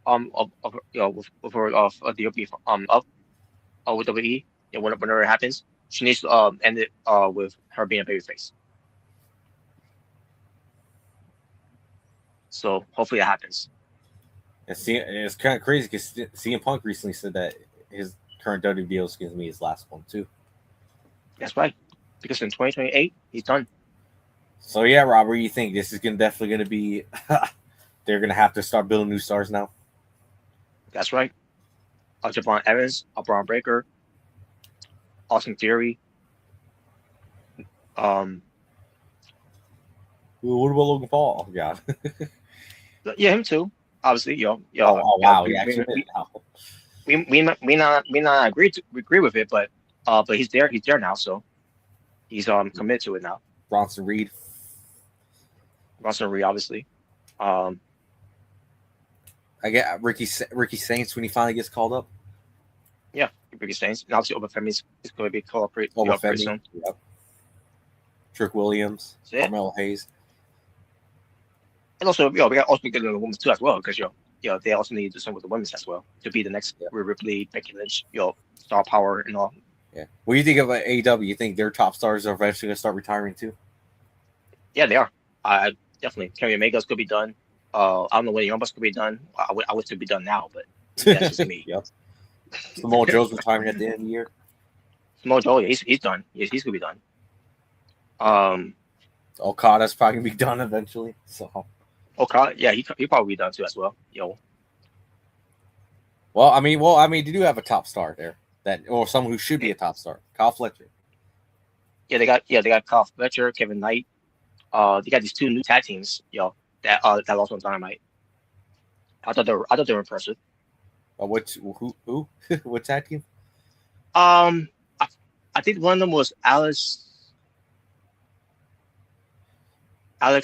with her DOP up, with WWE, whenever it happens, she needs to end it with her being a babyface. So hopefully that happens. It's kind of crazy because CM Punk recently said that his current WWE deal is going to be his last one too. That's right, because in 2028 he's done. So yeah, Robert, you think this is definitely going to be? They're going to have to start building new stars now. That's right. Javon Evans, Braun Breaker, Austin Theory. What about Logan Paul? Oh, God. Yeah, him too. Obviously, Oh wow, we not agree with it, but he's there. He's there now, so he's committed to it now. Bronson Reed, obviously. I get Ricky Saints when he finally gets called up. Yeah, Ricky Saints. And obviously, Obafemi is going to be called up pretty soon. Yep. Trick Williams, Carmelo Hayes. And also, we got also get the women's too as well, because they also need to do something with the women's as well to be the next Rhea Ripley, Becky Lynch, star power and all. Yeah. What do you think of AEW? You think their top stars are eventually going to start retiring too? Yeah, they are. Definitely. Kenny Omega's could be done. I don't know when the Young Bucks could be done. I wish it would be done now, but that's just me. Yep. Samoa Joe's retiring at the end of the year. Samoa Joe, he's done. He's going to be done. Okada's probably going to be done eventually. So. Okada, yeah, he probably be done too as well. Well, I mean, they do have a top star there, or someone who should be a top star, Kyle Fletcher. Yeah, they got Kyle Fletcher, Kevin Knight. They got these two new tag teams, that lost on Dynamite. I thought they were impressive. Who? What tag team? I think one of them was Alex. I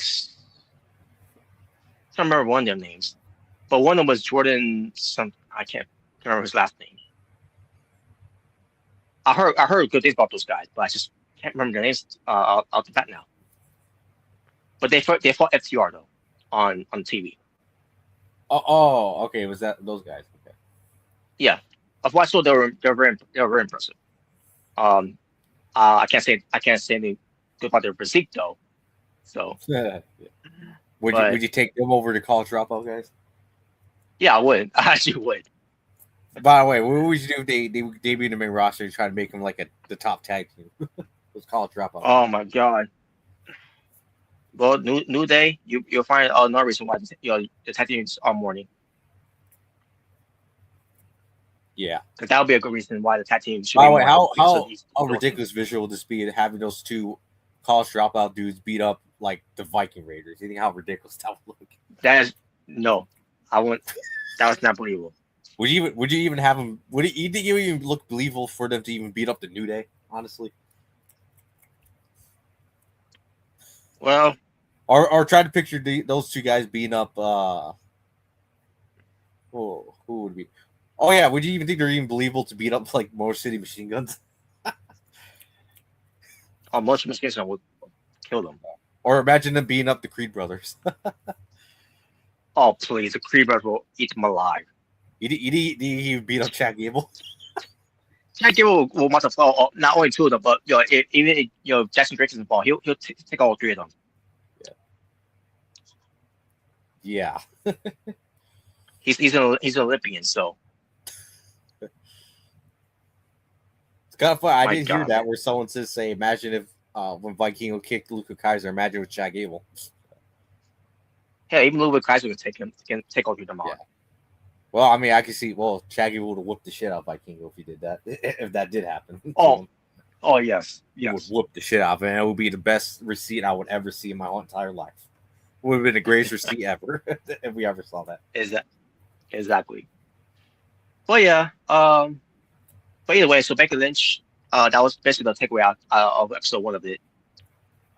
can't remember one of their names, but one of them was Jordan. I can't remember his last name. I heard good things about those guys, but I just can't remember their names out the bat now. But they fought FTR though on TV. Oh, okay. Was that those guys? Okay. Yeah, of what I saw, they were very impressive. I can't say anything good about their physique though. So. Yeah. Would you take them over to College Dropout, guys? Yeah, I would. I actually would. By the way, what would you do if they debuted them in roster and try to make them like the top tag team? It was College Dropout. Oh my God. Well, New Day, you'll find no reason why the tag teams are morning. Yeah, because that would be a good reason why the tag team should. By the way, how ridiculous visual would this be having those two College Dropout dudes beat up like the Viking Raiders? You think how ridiculous that would look? No, I wouldn't. That was not believable. Would you even have them? You think it would even look believable for them to even beat up the New Day? Honestly, Well, or try to picture those two guys beating up. Who would be? Oh yeah, would you even think they're even believable to beat up like Motor City Machine Guns? most mistakes would kill them. Or imagine them beating up the Creed brothers. Oh please, the Creed brothers will eat them alive. He beat up Chad Gable. Jack Gable will must have not only two of them, but even if Jackson Drake is involved, he'll take all three of them. Yeah. He's an Olympian, so It's kind of fun. I My did hear God. that where someone says, "Say, imagine if when Vikingo kicked Luka Kaiser, imagine with Chad Gable." yeah, even Ludwig Kaiser can take all three of them on. Yeah. Well, I mean, I can see. Well, Chad Gable would have whooped the shit out of Vikingo if he did that. If that did happen. Oh yes, He would whoop the shit out of it. And it would be the best receipt I would ever see in my whole entire life. It would have been the greatest receipt ever if we ever saw that. Exactly. But yeah, but either way, so Becky Lynch, that was basically the takeaway out of episode 1 of it,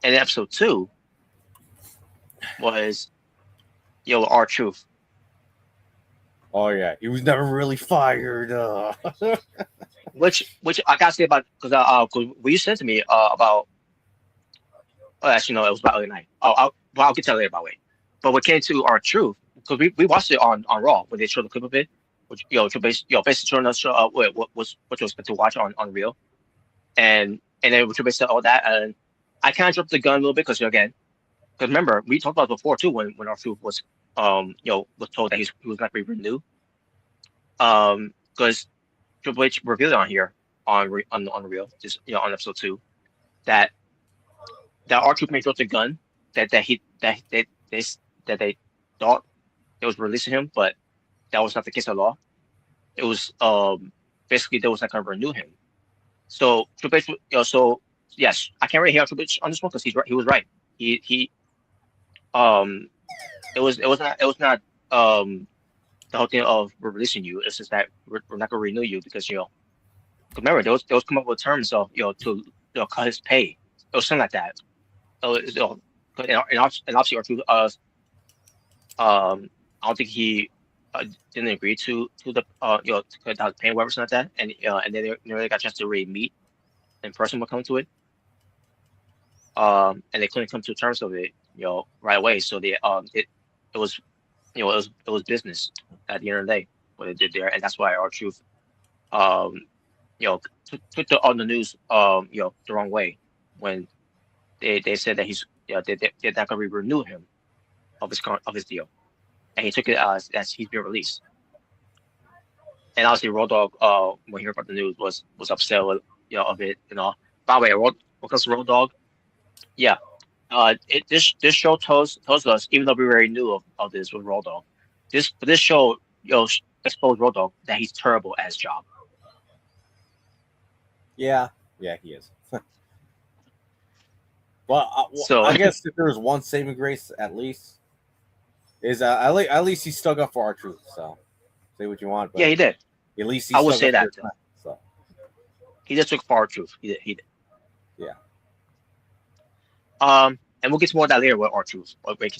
and episode 2 was R-Truth. Oh yeah, he was never really fired. Which I gotta say about because when you said to me about actually no, it was about early night. I'll get to that later by the way. But when it came to R-Truth, because we watched it on Raw when they showed the clip of it, which basically showing us what you expect to watch on Real, and then which basically all that, and I kind of dropped the gun a little bit because remember we talked about it before too when R-Truth was was told that he was not going to be renewed, because Triple H revealed it on here on Real, just on episode 2, that R-Truth may drop the gun that they thought they was releasing him, but that was not the case at all. It was basically they was not going to renew him. So Triple H, so yes, I can't really hear Triple H on this one because he's right. He was right. He it was not the whole thing of we're releasing you. It's just that we're not going to renew you because remember they was come up with terms of to cut his pay. It was something like that. And obviously R-Truth I don't think he didn't agree to the to cut down his pay or whatever something like that, and then they never got a chance to really meet in person when it comes to it. And they couldn't come to terms of it right away. So they it was it was business at the end of the day what they did there, and that's why R-Truth took on the news the wrong way when they said that he's they're not going to renew him of his deal, and he took it as he's been released. And obviously Road Dogg when he heard about the news was upset with of it By the way, when it comes to Road Dogg, yeah. This show tells us, even though we already knew of this with Road Dogg, this show exposed Road Dogg that he's terrible at his job. Yeah, he is. Well, So I guess if there was one saving grace, at least is at least he stuck up for R-Truth. So say what you want, but yeah, he did. At least he I would stuck say up that. for his friend, so He just took for R-Truth. He did. Yeah. And we'll get to more of that later with R-Truth. But Road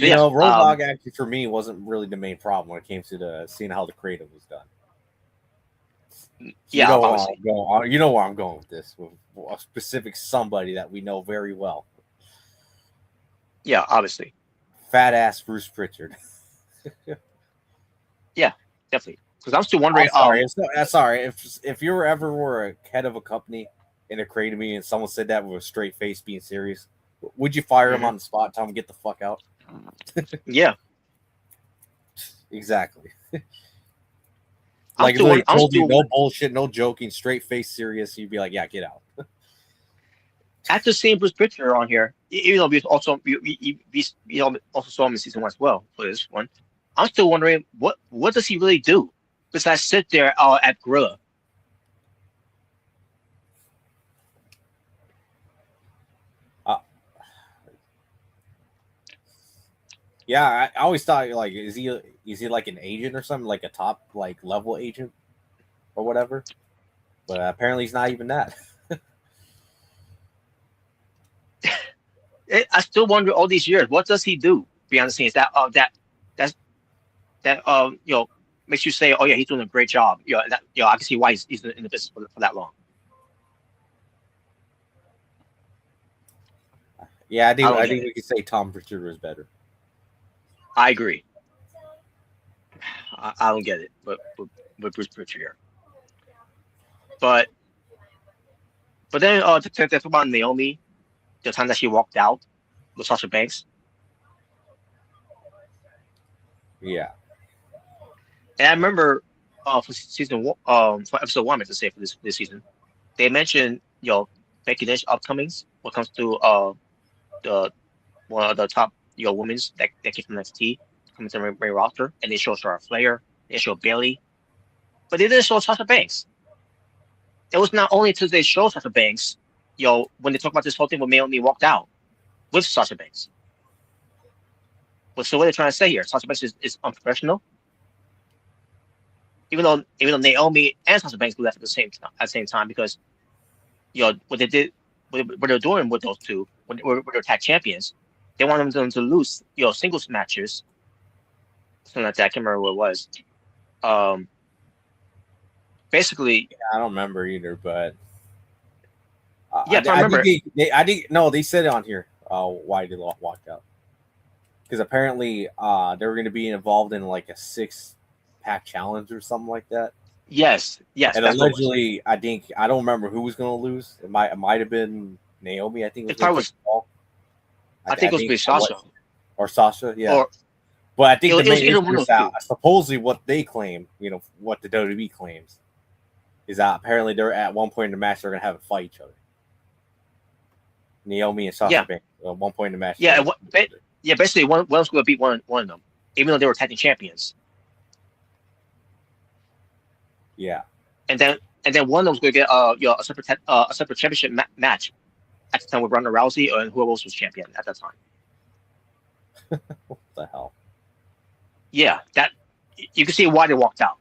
Dogg actually for me wasn't really the main problem when it came to seeing how the creative was done. Yeah, you know where I'm going with this, with a specific somebody that we know very well. Yeah, obviously. Fat ass Bruce Pritchard. Yeah, definitely. Because I'm still wondering. Sorry. If you ever were a head of a company in a creative meeting and someone said that with a straight face, being serious, would you fire him on the spot and tell him to get the fuck out? Yeah. Exactly. Like I told you, no bullshit, no joking, straight face, serious. You'd be like, yeah, get out. After seeing Bruce Pritchard on here, even though we also saw him in season 1 as well for this one, I'm still wondering what does he really do besides sit there at Gorilla? Yeah, I always thought like, is he like an agent or something, like a top like level agent or whatever? But apparently he's not even that. I still wonder all these years, what does he do behind the scenes that's that makes you say, oh yeah, he's doing a great job. I can see why he's in the business for that long. Yeah, I don't I get think it. we could say Tom Pritchard was better. I agree. I don't get it, but with Bruce Pritchard here. But then to talk about Naomi, the time that she walked out with Sasha Banks, Yeah. and I remember for season one, for episode one, I meant to say for this season, they mentioned Becky Lynch upcomings when it comes to the one of the top women's that came from NXT coming to the main roster, and they showed Charlotte Flair, they showed Bailey, but they didn't show Sasha Banks. It was not only until they showed Sasha Banks, when they talk about this whole thing when Naomi walked out with Sasha Banks. But so what they're trying to say here, Sasha Banks is unprofessional, even though Naomi and Sasha Banks do that at the same time because what they did, what they're doing with those two when they're tag champions, they want them to lose singles matches, something like that. I can't remember what it was. Basically, I don't remember either, but if I remember, they said it on here. Why they walked out? Because apparently, they were going to be involved in like a 6-pack challenge or something like that. Yes, and allegedly, I don't remember who was going to lose. It might have been Naomi. I think it probably was. I think it was Sasha or Sasha. Yeah, but I think the main issue is that supposedly what they claim, what the WWE claims, is that apparently they're at one point in the match they're going to have a fight each other. Naomi and Sasha Banks at one point in the match. Basically one was going to beat one of them, even though they were tag team champions. Yeah, and then one of them was going to get a separate championship match at the time with Ronda Rousey and whoever else was champion at that time. What the hell? Yeah, that you can see why they walked out.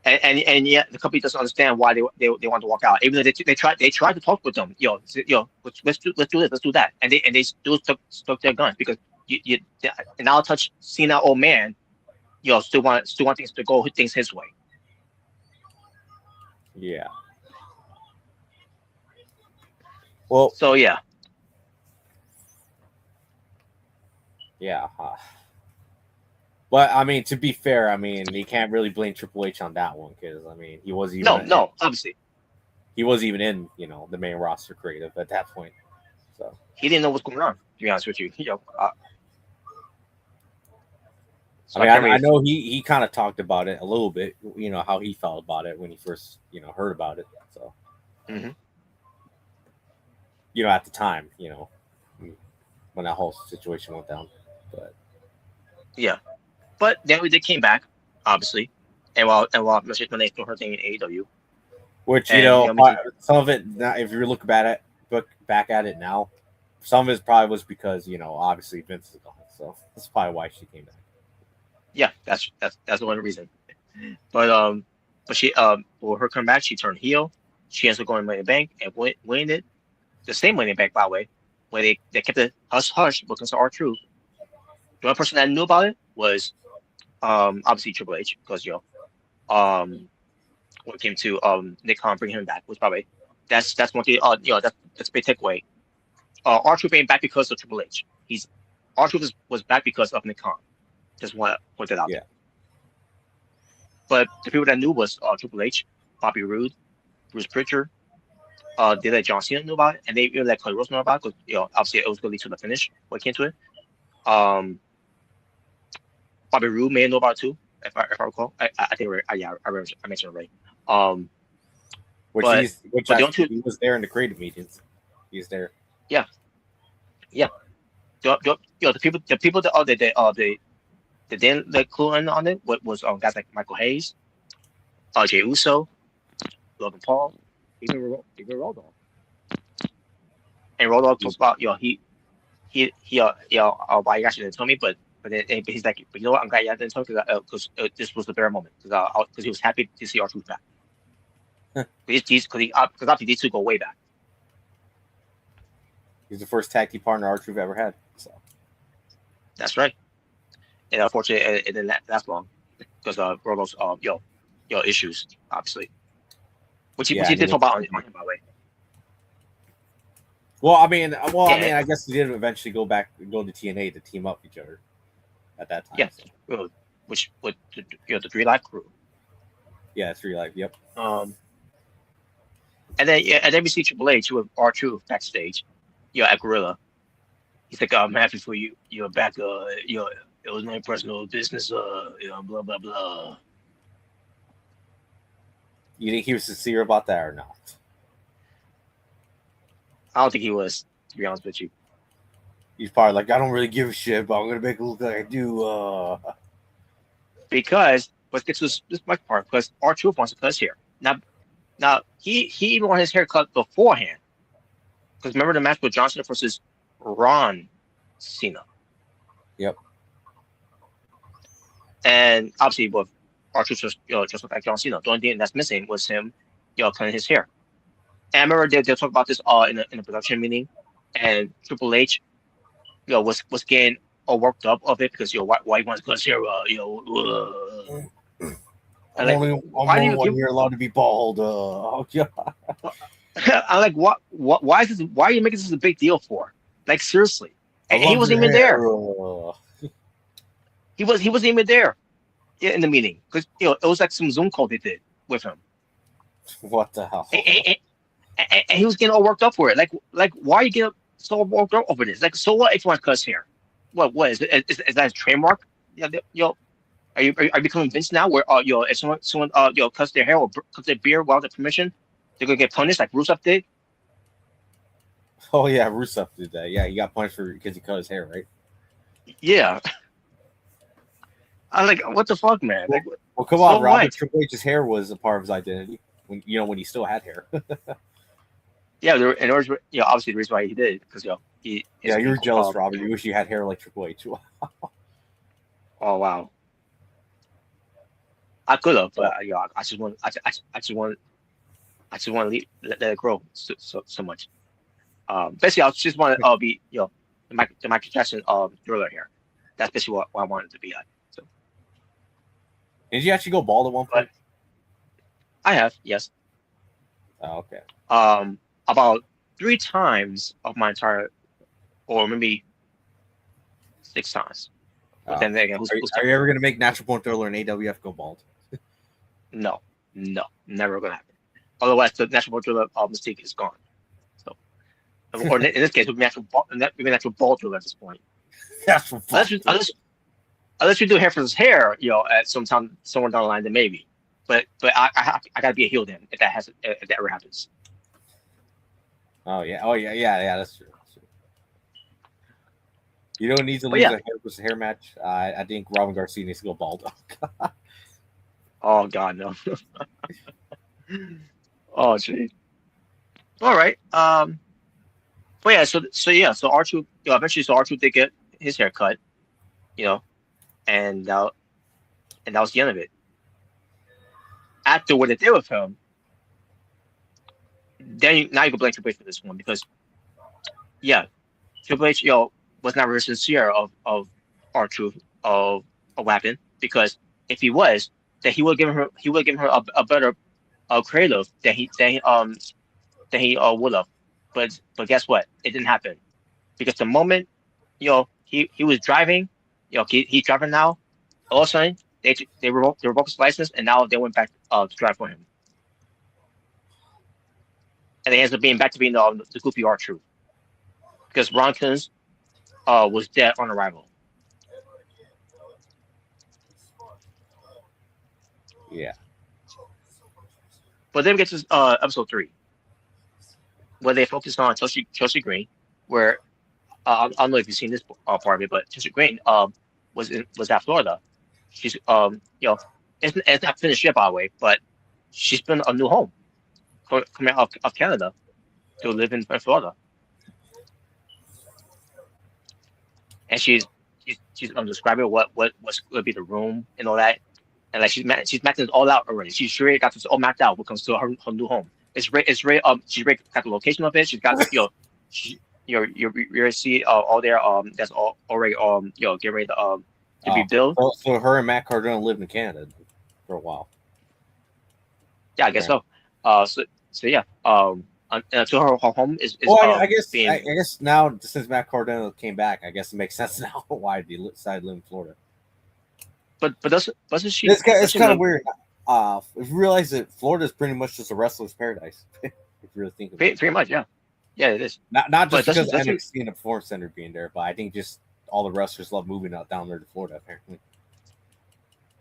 And yet the company doesn't understand why they want to walk out. Even though they tried to talk with them, let's do this, let's do that, and they still stuck their guns because an out of touch senile old man, still want things to go things his way. Yeah. Well. So yeah. Yeah. But I mean, to be fair, I mean, you can't really blame Triple H on that one because I mean, he wasn't even obviously he wasn't even in the main roster creative at that point, so he didn't know what's going on. To be honest with you, so I know he kind of talked about it a little bit, how he felt about it when he first heard about it. So, at the time, when that whole situation went down, but yeah. But then they came back, obviously, and while Michelle McMahon doing her thing in AEW, which some of it, if you look back at it now, some of it probably was because obviously Vince is gone, so that's probably why she came back. Yeah, that's the only reason. But she for her comeback, she turned heel. She ends up going to Money in the Bank and winning it. The same Money in the Bank, by the way, where they kept it hush because of R-Truth. The only person that knew about it was obviously Triple H because when it came to Nick Khan bringing him back was probably that's one thing that's a big takeaway. R-Truth ain't back because of Triple H. R-Truth was back because of Nick Khan. Just want to point that out. Yeah. But the people that knew was Triple H, Bobby Roode, Bruce Pritchard. They let John Cena know about it, and they even let Cody Rhodes know about it because obviously it was going to lead to the finish when it came to it. Bobby Roode may know about it too, if I recall. I think I mentioned it right. He was there in the creative meetings. He's there. Yeah. The people that they didn't let clue in on it was guys like Michael Hayes, Jey Uso, Logan Paul, even Road Dogg. And Road Dogg talks about he why you actually didn't tell me, but he's like, but you know what, I'm glad you didn't tell me because this was the bare moment because he was happy to see R-Truth back. Because obviously these two go way back. He's the first tag team partner R-Truth ever had. So That's right. And unfortunately, it didn't last long because of Robo's issues, obviously. Which he did talk about on him, by the way. Well, I mean, I guess he did eventually go to TNA to team up each other at that time. Yeah, so. Which with the 3 Live crew. Yeah, 3 Live. Yep. And then we see Triple H with R-Truth backstage, at Gorilla. He's like, I'm happy for you. You're back. It was my personal business. Blah blah blah. You think he was sincere about that or not? I don't think he was, to be honest with you. He's probably like, I don't really give a shit, but I'm gonna make it look like I do. Because let's get to this next part. Because R-Truth wants to cut his hair. Now he even wanted his hair cut beforehand. Because remember the match with John Cena versus Ron Cena. Yep. And obviously, with R-Truth just like John Cena, the only thing that's missing was him, cutting his hair. And I remember they talked about this in a production meeting, and Triple H, was getting all worked up of it because why he wants to cut his hair, I'm only one year allowed to be bald. Yeah. I'm like, what? Why is this? Why are you making this a big deal for? Like seriously, and he wasn't even there. He wasn't even there in the meeting because it was like some Zoom call they did with him. What the hell? And he was getting all worked up for it. Like why are you getting so worked up over this? Like, so what if you want to cut his hair? What is it? Is that a trademark? Are you becoming convinced now where if someone cuts their hair or cuts their beard without their permission, they're gonna get punished like Rusev did? Oh yeah, Rusev did that. Yeah, he got punished because he cut his hair, right? Yeah. I'm like, what the fuck, man? Like, well, come on, Rob. Triple H's hair was a part of his identity when he still had hair. Yeah, obviously the reason why he did it because you were jealous, Robert. You wish you had hair like Triple H. Oh wow. I could have, but I just want to let it grow so much. Basically, I just want to be the Michael Jackson thriller here. That's basically what I wanted to be at. So. Did you actually go bald at one point? I have, yes. Oh, okay. About 3 times of my entire, or maybe 6 times. But then again, are you ever going to make Natural Born Thriller and AWF go bald? No, never gonna happen. Otherwise, the Natural Born Thriller mistake is gone. So, or in this case, it would be natural bald thriller at this point. Unless you do hair for his hair, at some time somewhere down the line, then maybe. But I gotta be a heel then if that ever happens. Oh yeah. That's true. You don't need to lose a hair versus hair match. I think Robin Garcia needs to go bald. Oh God, no. Oh gee. All right. But yeah. So R-Truth, eventually, R-Truth did get his hair cut, and that was the end of it. After what they did with him, then now you can blame Triple H for this one because, Triple H, was not very sincere of R-Truth of what happened because if he was, then he would give her a better creative than he would have. But guess what? It didn't happen because the moment he was driving, he's driving now. All of a sudden they revoked his license and now they went back to drive for him. And he ends up being the goofy R-Truth because Ron Kunz was dead on arrival. Yeah. But then we get to episode 3, where they focus on Chelsea Green, where I don't know if you've seen this part of it, but Chelsea Green was at Florida. She's it's not finished yet, by the way, but she's been a new home coming out of Canada to live in Florida, and she's describing what's going to be the room and all that. And like she's mapped it all out already. She's already got this all mapped out when it comes to her new home. She's already got the location of it. She's got you see all there that's all already getting ready to be built. So her and Matt Cardona lived in Canada for a while. Yeah, I guess so. So yeah. So her home is Well, I being. guess now since Matt Cardona came back, I guess it makes sense now why they decided to live in Florida. But doesn't she? It's kind of weird. If you realize that Florida is pretty much just a wrestler's paradise, if you really think about it. Pretty much, yeah, it is. Not But just because doesn't NXT and the Performance Center being there, but I think just all the wrestlers love moving out down there to Florida. Apparently,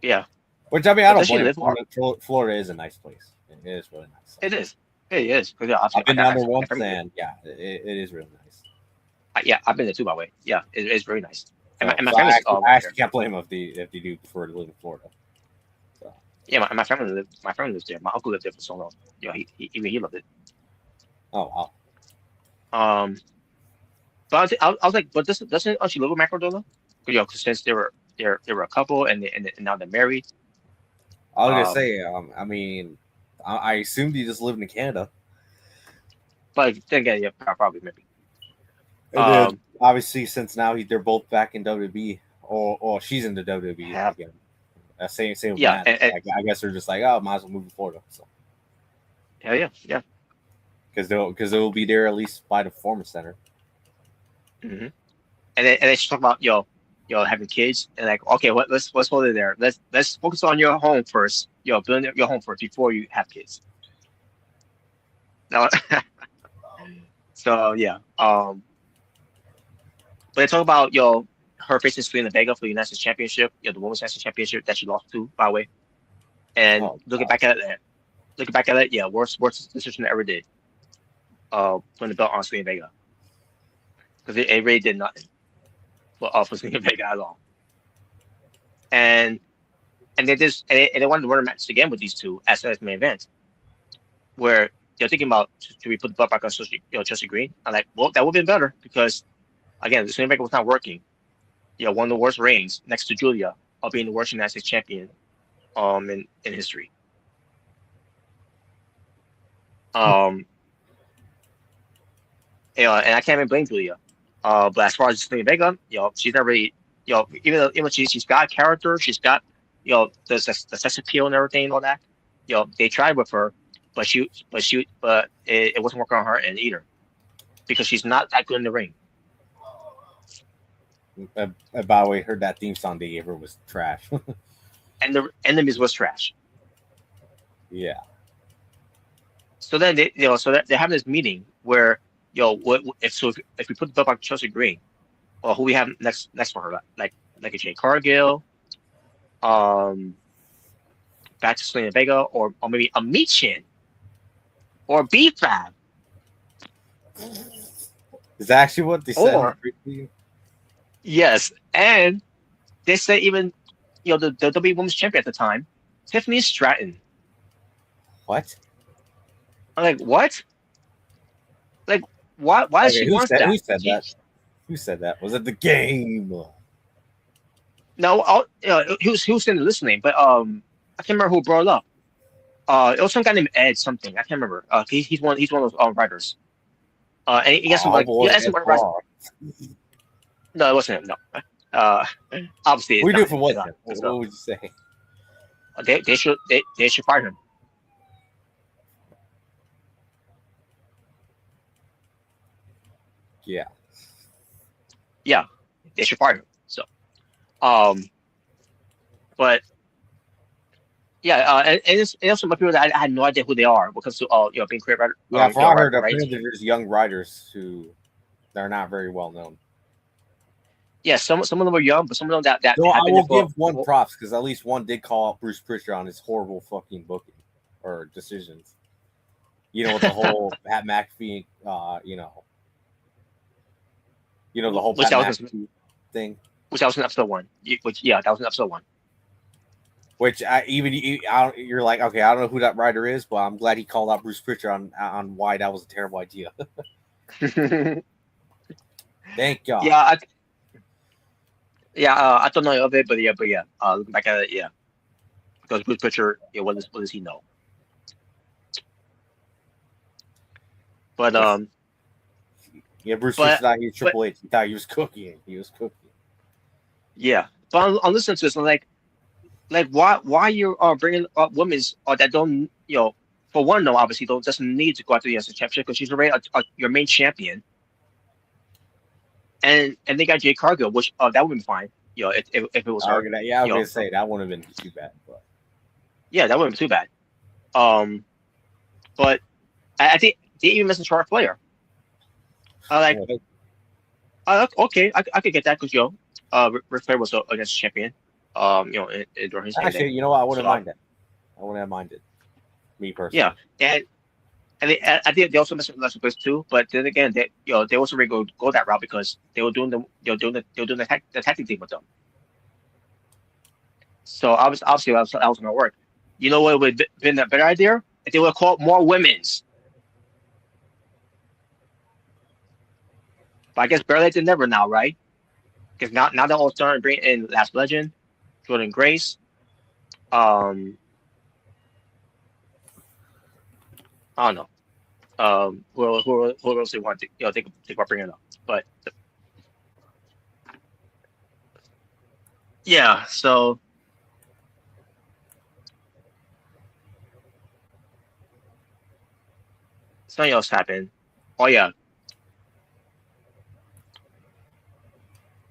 yeah. which I mean, I But don't does she blame live them. Florida is a nice place. It is really nice. It is. It is. 'Cause, yeah, I've been down there once, I mean, and yeah, it is really nice. yeah, I've been there too, by the way. Yeah, it's very nice. And my So family's I right actually there. can't blame them if they do prefer to live in Florida. So. Yeah, my family lives there. My uncle lived there for so long. He loved it. Oh wow. But I was like, but doesn't she live with Matt Cardona? 'Cause since they were a couple and now they're married. I was gonna say, I mean, I assumed he just lived in Canada. But then again, yeah, probably maybe. And then, obviously, since now they're both back in WWE, or she's in the WWE again. Same with Yeah, Matt. I guess they're just like, oh, might as well move to Florida. So. Yeah. Because they'll be there at least by the Performance Center. Mm-hmm. And then she talk about having kids and like, okay, let's hold it there. Let's focus on your home first. Building your home first before you have kids. No. So yeah. But they talk about her facing Selena Vega for the United States Championship. The Women's National Championship that she lost to, by the way. And looking back at it, yeah, worst decision I ever did. Putting the belt on Selena Vega. Because it really did nothing for Selena Vega at all. And they wanted to run a match again with these two as main event, where they're thinking about should we put the belt back on Chelsea Green? I'm like, well, that would have been better because again, Selena Vega was not working. One of the worst reigns next to Julia of being the worst United States champion in history. And I can't even blame Julia. But as far as Selena Vega, she's never really, even though she's got character, she's got, the sex appeal and everything and all that. They tried with her, but it wasn't working on her end either, because she's not that good in the ring. By the way, heard that theme song they gave her was trash. And the enemies was trash. Yeah. So then they're having this meeting where if we put the belt on Chelsea Green, well, who we have next for her, like a Jade Cargill, back to Selena Vega, or maybe a Michin or B-Fab. Is that actually what they said? Yes, and they said even the WWE Women's Champion at the time, Tiffany Stratton. What? I'm like, what? Like, why does she want that? Who said that? Who said that? Was it the game? No, who's in listening? But I can't remember who brought it up. It was some guy named Ed something. I can't remember. He's one of those writers. And he got some No, it wasn't him. No. Obviously, we do for what? What would you say? They should fire him. Yeah. Yeah, they should fire him. So, but yeah, and it's also some people that I had no idea who they are because being creative writer. Yeah, from what I heard, apparently there's young writers who they're not very well known. Yeah, some of them are young, but some of them that. No, I will give one props because at least one did call out Bruce Prichard on his horrible fucking booking or decisions. With the whole Pat McAfee, the whole Pat McAfee thing. Which that was in episode 1. That was in episode 1. Which you're like, okay, I don't know who that writer is, but I'm glad he called out Bruce Prichard on why that was a terrible idea. Thank God. I don't know of it, but yeah. Looking back at it, yeah, because Bruce Prichard, what does he know? But Yeah, Bruce But thought he was Triple H. He thought he was cooking. yeah, but I'm listening to this. I'm like why you are bringing up women's that don't for one, no, obviously don't doesn't need to go after the US championship because she's already your main champion, and they got Jade Cargill, which that would be fine. If it was her. I was gonna say that wouldn't have been too bad, but yeah, that wouldn't be too bad. But I think they even mentioned Charlotte Flair. Like, okay, I could get that because Ric Flair was against champion. During his actually, you know what? I wouldn't mind that. I wouldn't have minded. Me personally. Yeah, and I think they also mentioned Leslie Bliss too. But then again, they also really go that route because they were doing the tactic team with them. So obviously that was gonna work. You know what would have been a better idea? If they would have called more women's. But I guess better late than never now, right? Because now they're all starting to bring in Last Legend, Jordan Grace. I don't know. Who else they want to think about bringing up? But yeah, so something else happened. Oh yeah,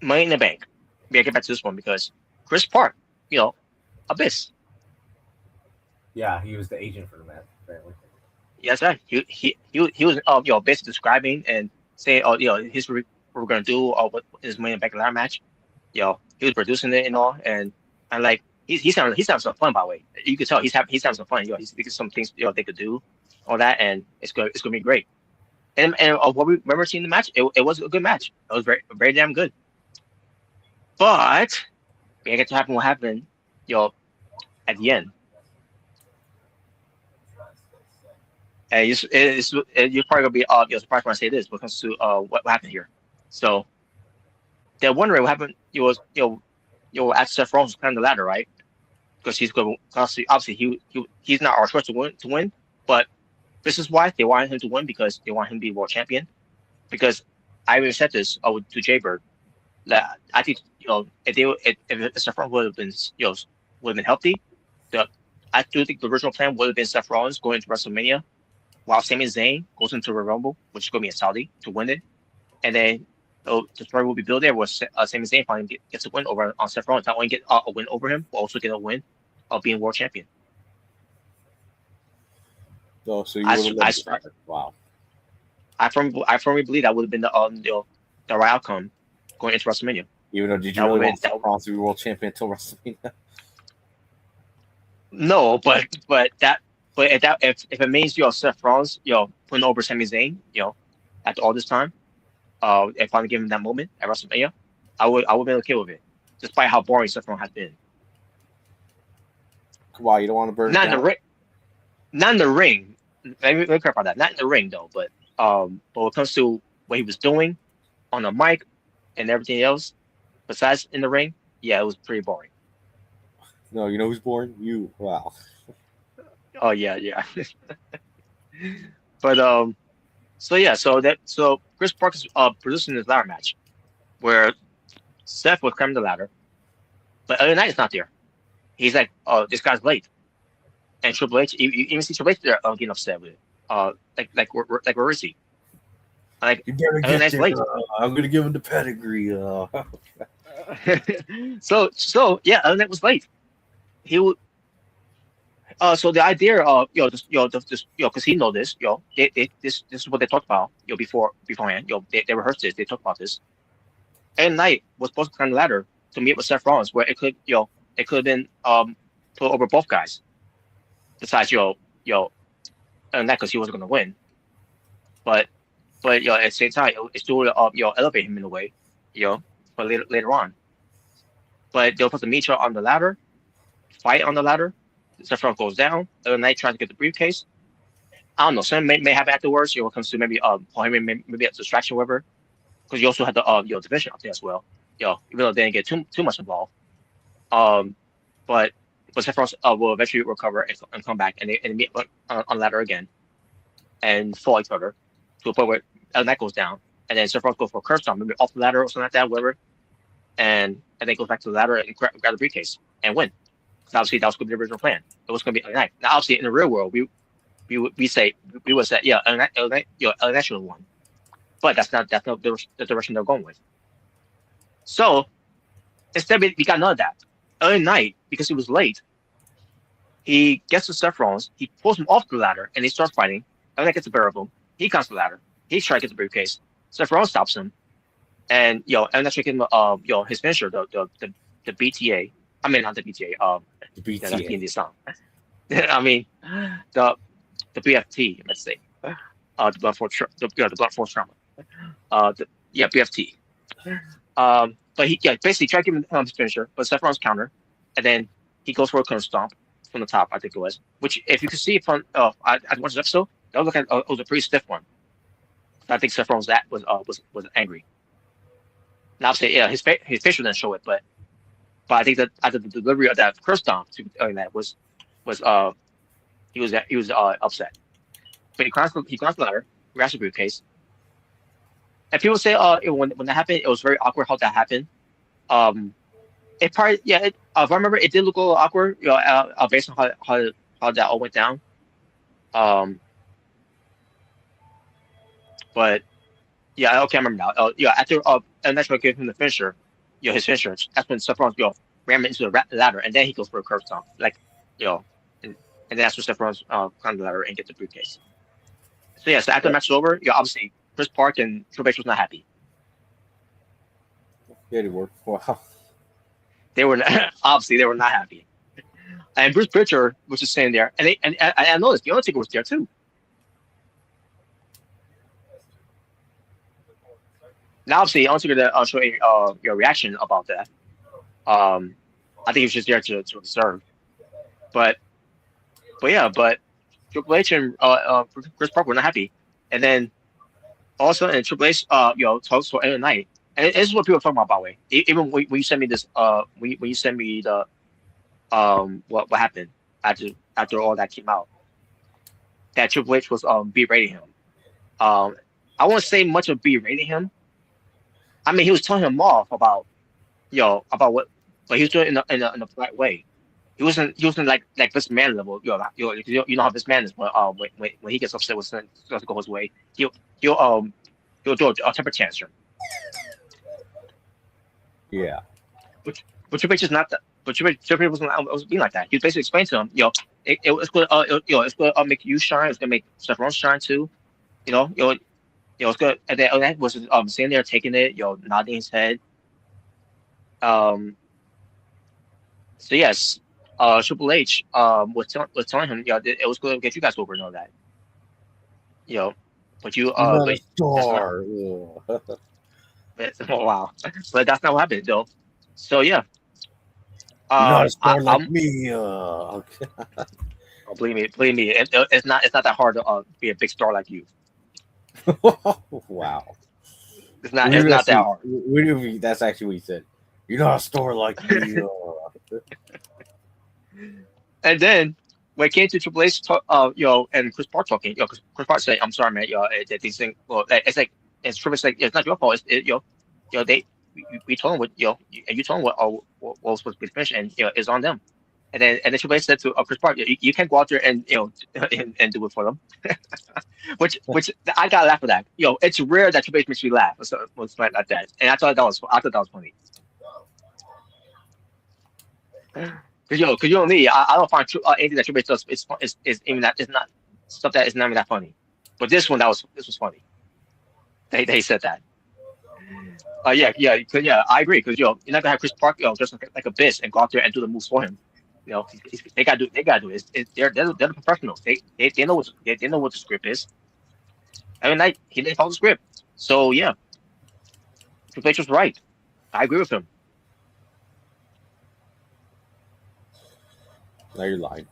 Money in the Bank. We gotta get back to this one because Chris Park, Abyss. Yeah, he was the agent for the match, apparently. Yes, sir. He was basically describing and saying here's what we're gonna do what is Money in the Bank ladder match. He was producing it and all, and like he's having some fun, by the way. You could tell he's having some fun. He's thinking some things they could do, all that, and it's gonna be great. And what we remember seeing the match, it was a good match. It was very very damn good. But we get to happen what happened, at the end. And you're probably gonna be surprised when I say this when it comes to what happened here. So they're wondering what happened. At Seth Rollins climbing the ladder, right? Because he's going obviously he's not our choice to win, but this is why they wanted him to win because they want him to be world champion. Because I even said this to Jaybird that I think if Seth Rollins would have been healthy, I do think the original plan would have been Seth Rollins going to WrestleMania while Sami Zayn goes into the Rumble, which is going to be in Saudi, to win it. And then the story will be built there where Sami Zayn finally gets a win over on Seth Rollins. Not only get a win over him, but also get a win of being world champion. Oh, so you wow. I firmly believe that would have been the right outcome going into WrestleMania. Even though did you really want Seth Rollins to be world champion until WrestleMania? No, but if it means Seth Rollins putting over Sami Zayn after all this time, and finally giving him that moment at WrestleMania, I would be okay with it, despite how boring Seth Rollins has been. Why you don't want to burn? Not in the ring. Not in the ring. Let me clarify that. Not in the ring though, but when it comes to what he was doing on the mic and everything else, besides in the ring, yeah, it was pretty boring. No, you know who's boring? You. Wow. Oh yeah. But so Chris Park is producing this ladder match where Seth was climbing the ladder, but LA Knight is not there. He's like, "Oh, this guy's late," and Triple H. You even see Triple H there getting upset with it. Where is he? Like, you better get there. Late. I'm gonna give him the pedigree. So yeah, LA Knight was late. He would. So the idea of because he know this, this is what they talked about, beforehand, they rehearsed this, they talked about this. And Knight was supposed to climb the ladder to meet with Seth Rollins, where it could have been put over both guys. Besides and Knight because he wasn't going to win, but at the same time it still elevate him in a way, but later on. But they were supposed to meet you on the ladder, fight on the ladder. Seth Rollins goes down. The Knight tries to get the briefcase. I don't know. Something may happen afterwards. When it comes to maybe maybe a distraction, whatever. Because you also had the division up there as well. Even though they didn't get too much involved. But Seth Rollins will eventually recover and come back and meet on ladder again, and fall each other to a point where Knight goes down and then Seth Rollins goes for a curse stomp, maybe off the ladder or something like that, whatever, and then goes back to the ladder and grab the briefcase and win. So obviously that was going to be the original plan. It was going to be LA Knight. Now obviously in the real world we would say yeah, LA Knight should have won, but that's not the direction they're going with. So instead we got none of that. LA Knight, because he was late, he gets to Seth Rollins, he pulls him off the ladder, and they start fighting. LA Knight gets the better of him. He comes to the ladder. He's trying to get the briefcase. Seth Rollins stops him, and LA Knight's making his finisher, the BTA. I mean not the BTA. The BTA. That's in the song. I mean the BFT. Let's say the blunt force trauma. BFT. But he basically tried to give him his finisher, but Seth Rollins counter, and then he goes for a curve stomp from the top, I think it was. Which, if you could see from I watched the episode, that was like it was a pretty stiff one. I think Seth Rollins was angry. Now, obviously, yeah, his facial didn't show it, but I think that after the delivery of that curve stomp to that was he was upset. But he climbs the ladder, grabs the briefcase. And people say, when that happened, it was very awkward how that happened. It probably, yeah. If I remember, it did look a little awkward, based on how that all went down. But yeah, okay, I remember now. After National gave him the finisher, his finisher. That's when Seth Rollins, ram into the ladder, and then he goes for a curve stomp, and then that's when Seth Rollins climb the ladder and get the briefcase. So yeah, so after the match was over, obviously Chris Park and Triple H was not happy. Yeah, they were. Wow. They were obviously they were not happy. And Bruce Pritchard was just sitting there, and I noticed the Undertaker was there too. Now, obviously, Undertaker show your reaction about that. I think he was just there to observe. But Triple H and Chris Park were not happy, and then also and Triple H talks for LA Knight, and this is what people are talking about, by the way. Even when you send me this, when you send me the what happened after all that came out, that Triple H was berating him. I won't say much of berating him. I mean, he was telling him off about what, but he was doing it in a polite way. He wasn't like this man level. You know how this man is when he gets upset with something doesn't go his way. He'll do a temper tantrum. Yeah. But Triple H is not that. But Triple H was being like that. He was basically explaining to him, it's going to make you shine. It's going to make Seth Rollins shine too. It's good. And then that was sitting there taking it, nodding his head. So yes, Triple H was telling him, it was going to get you guys over and all that. But you not a star. Oh, wow. But that's not what happened though. So yeah. You're not a star like me. Believe me, it's not that hard to be a big star like you. Wow. It's not that hard. That's actually what he said. You're not a star like me. And then when it came to Triple H, and Chris Park talking, because Chris Park said, "I'm sorry, man. These things. Well, it's like it's Triple H like it's not your fault. We told him what and you told him what was supposed to be finished, and it's on them." And then Triple H said to Chris Park, "You can't go out there and and do it for them," which I gotta laugh at that. It's rare that Triple H makes me laugh or something like that, and I thought that was funny. Because me, I don't find anything that Triple H does is even that is not stuff that is not even that funny. But this was funny. They said that. I agree. Because you're not gonna have Chris Park just like a bitch and go out there and do the moves for him. They gotta do it. They're the professionals. They know what the script is. Every night he didn't follow the script. So yeah, Triple H was right. I agree with him. Now you're lying.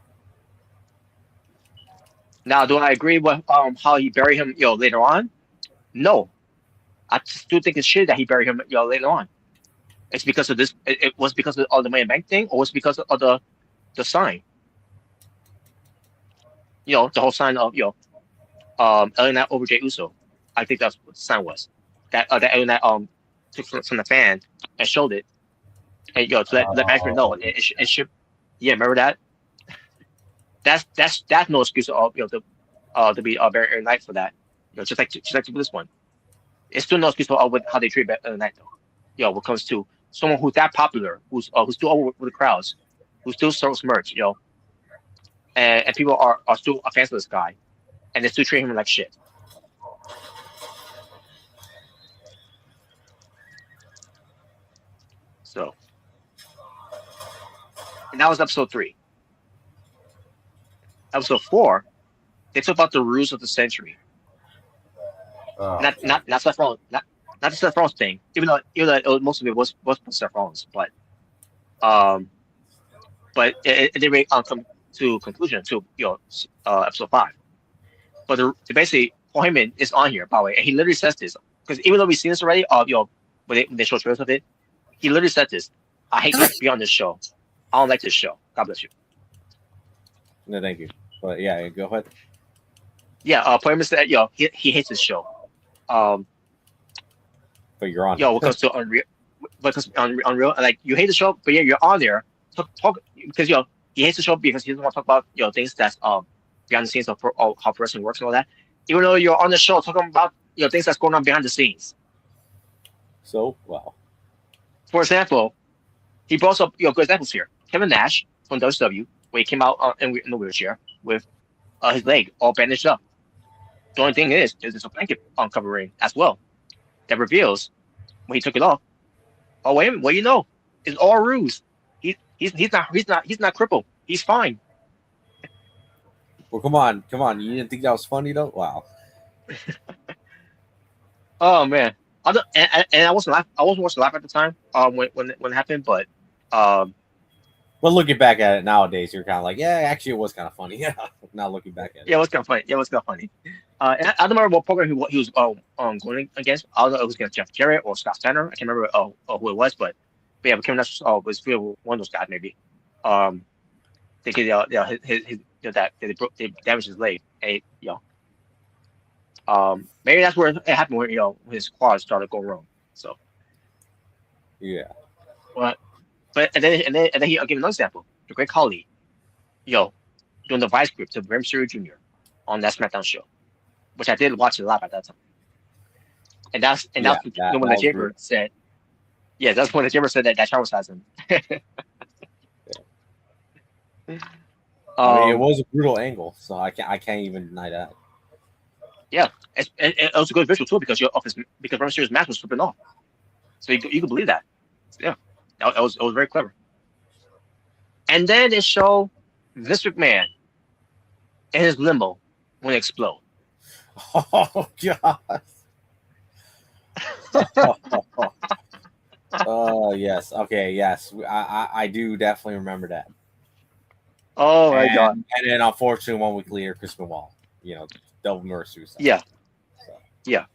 Now, do I agree with how he buried him later on? No, I still think it's shit that he buried him later on. It's because of this. It was because of the Money in the Bank thing, or was it because of the sign? The whole sign of LA Knight over Jey Uso. I think that's what the sign was. that took from the fan and showed it, and to let management know it should. Yeah, remember that? That's no excuse to be very early night for that. Just like this one, it's still no excuse for with how they treat early night though. When it comes to someone who's that popular, who's still over with the crowds, who still sells merch, and people are still fans of this guy, and they still treat him like shit. So, and that was episode 3. Episode 4, they talk about the rules of the century. Not Seth Rollins, not the Seth Rollins thing. Even though most of it was Seth Rollins, but it didn't really come to conclusion to episode 5. But basically Paul Heyman is on here, by the way, and he literally says this because even though we've seen this already, when they show trailers of it, he literally said this: "I hate to be on this show. I don't like this show. God bless you." No, thank you. But yeah, go ahead. Yeah, Paul Heyman said, he hates this show. But you're on. What comes to Unreal, like you hate the show, but yeah, you're on there. Talk because he hates the show because he doesn't want to talk about things that's behind the scenes of how wrestling works and all that. Even though you're on the show talking about things that's going on behind the scenes. So wow. For example, he brought up good examples here. Kevin Nash from WCW, where he came out in the wheelchair with his leg all bandaged up. The only thing is there's a blanket covering as well that reveals when he took it off. Oh wait a minute, well it's all a ruse. He's not crippled. He's fine. Well, come on. You didn't think that was funny though? Wow. Oh man, and I wasn't laugh at the time when it happened, but looking back at it nowadays, you're kind of like, yeah, actually, it was kind of funny. Yeah, not looking back at it. Yeah, it was kind of funny. And I don't remember what program he was going against. I don't know if it was against Jeff Jarrett or Scott Steiner. I can't remember who it was, but yeah, Kevin Nash was one of those guys maybe. They damaged his leg, and maybe that's where it happened when his quad started going wrong. So yeah, but and then I'll give another example. The Great Khali, doing the vice grip to Rey Mysterio Jr. on that SmackDown show, which I did watch a lot at that time. And that's when the Jaber said, yeah, that's when the Jaber said that traumatized him. I mean, it was a brutal angle, so I can't even deny that. Yeah, it was a good visual too because Rey Mysterio's mask was flipping off, so you could believe that. Yeah, it was very clever. And then they show Vince McMahon in his limo when it explode. Oh God. Oh yes, okay, yes, I do definitely remember that. Oh my God! And then unfortunately, 1 week later, Chris Benoit, double murder suicide. Yeah, so. Yeah.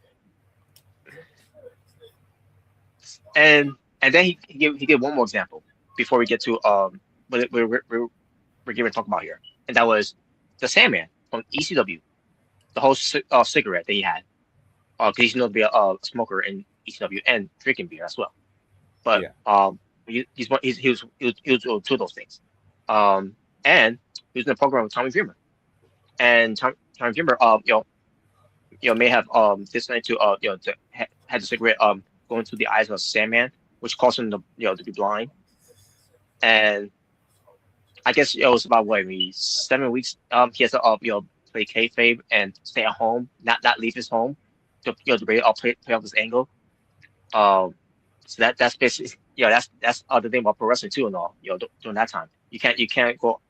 And then he gave one more example before we get to what we're going to talk about here, and that was the Sandman from ECW, the whole cigarette that he had, because he's known to be a smoker in ECW and drinking beer as well. But he was two of those things. And he was in the program with Tommy Dreamer, and Tommy Dreamer, may have decided to had the cigarette going through the eyes of Sandman, which caused him to be blind. And I guess it was about 7 weeks. He has to play kayfabe and stay at home, not leave his home to play off this angle. So that's basically that's the thing about pro wrestling too and all. During that time, you can't go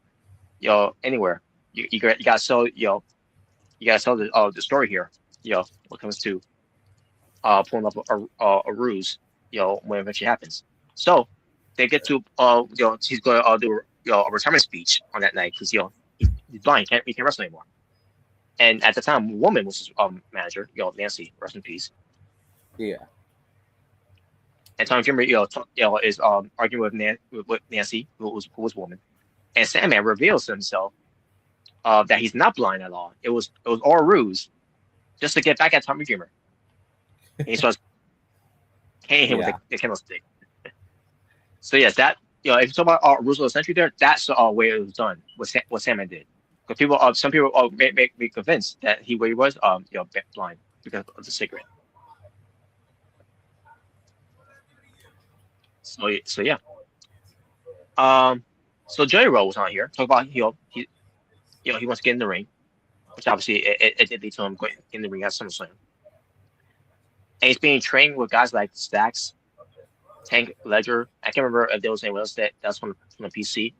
anywhere. You gotta sell the story here. When it comes to pulling up a ruse. When it eventually happens. So they get to he's going to do a retirement speech on that night because he's blind, he can't wrestle anymore. And at the time, Woman was his manager, Nancy, rest in peace. Yeah. And Tommy Dreamer, is arguing with Nancy, who was Woman. And Sandman reveals himself that he's not blind at all. It was all a ruse, just to get back at Tommy Dreamer. And he starts hitting him with Yeah. the candlestick. So yes, that if you talk about rules of the century, that's the way it was done. What Sandman did, because some people make me convinced that he where he was blind because of the cigarette. So yeah. So Jerry Rowe was on here. Talk about he wants to get in the ring, which obviously it did lead to him going in the ring at SummerSlam. And he's being trained with guys like Stacks, Tank Ledger. I can't remember if there was anyone else that's from the PC.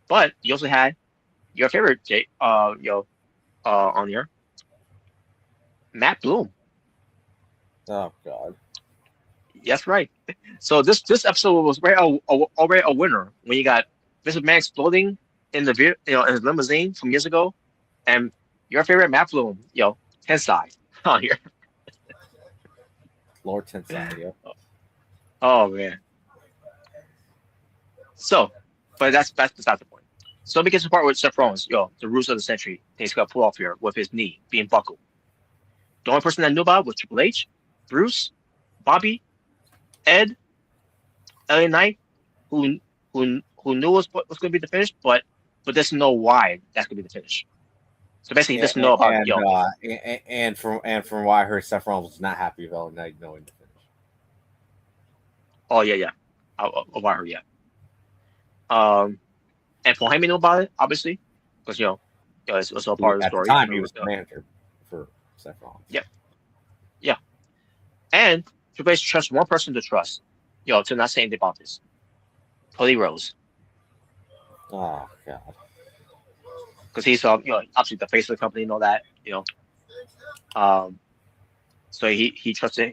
But you also had your favorite on here, Matt Bloom. Oh God. That's right. So this episode was already a winner when you got Mr. Man exploding in the in his limousine from years ago, and your favorite Matt Bloom, Tensai on here. Lord Tensai, yeah. Oh man. So, but that's beside the point. So we get to the part with Seth Rollins, the rules of the century. He's got pulled off here with his knee being buckled. The only person that knew about it was Triple H, Bruce, Bobby, Ed, LA Knight, who knew was going to be the finish, but doesn't know why that's going to be the finish. So basically, he doesn't know about it. And from what I heard, Seth Rollins was not happy about not knowing the finish. Oh yeah. About her, yeah. And Paul Heyman knew about it, obviously, because it's all part of the story. At the time, he was the manager for Seth Rollins. Yeah. And Triple H trusts one person to trust, to not say anything about this. Cody Rhodes. Oh God. Because he's obviously the face of the company and all that, So he trusted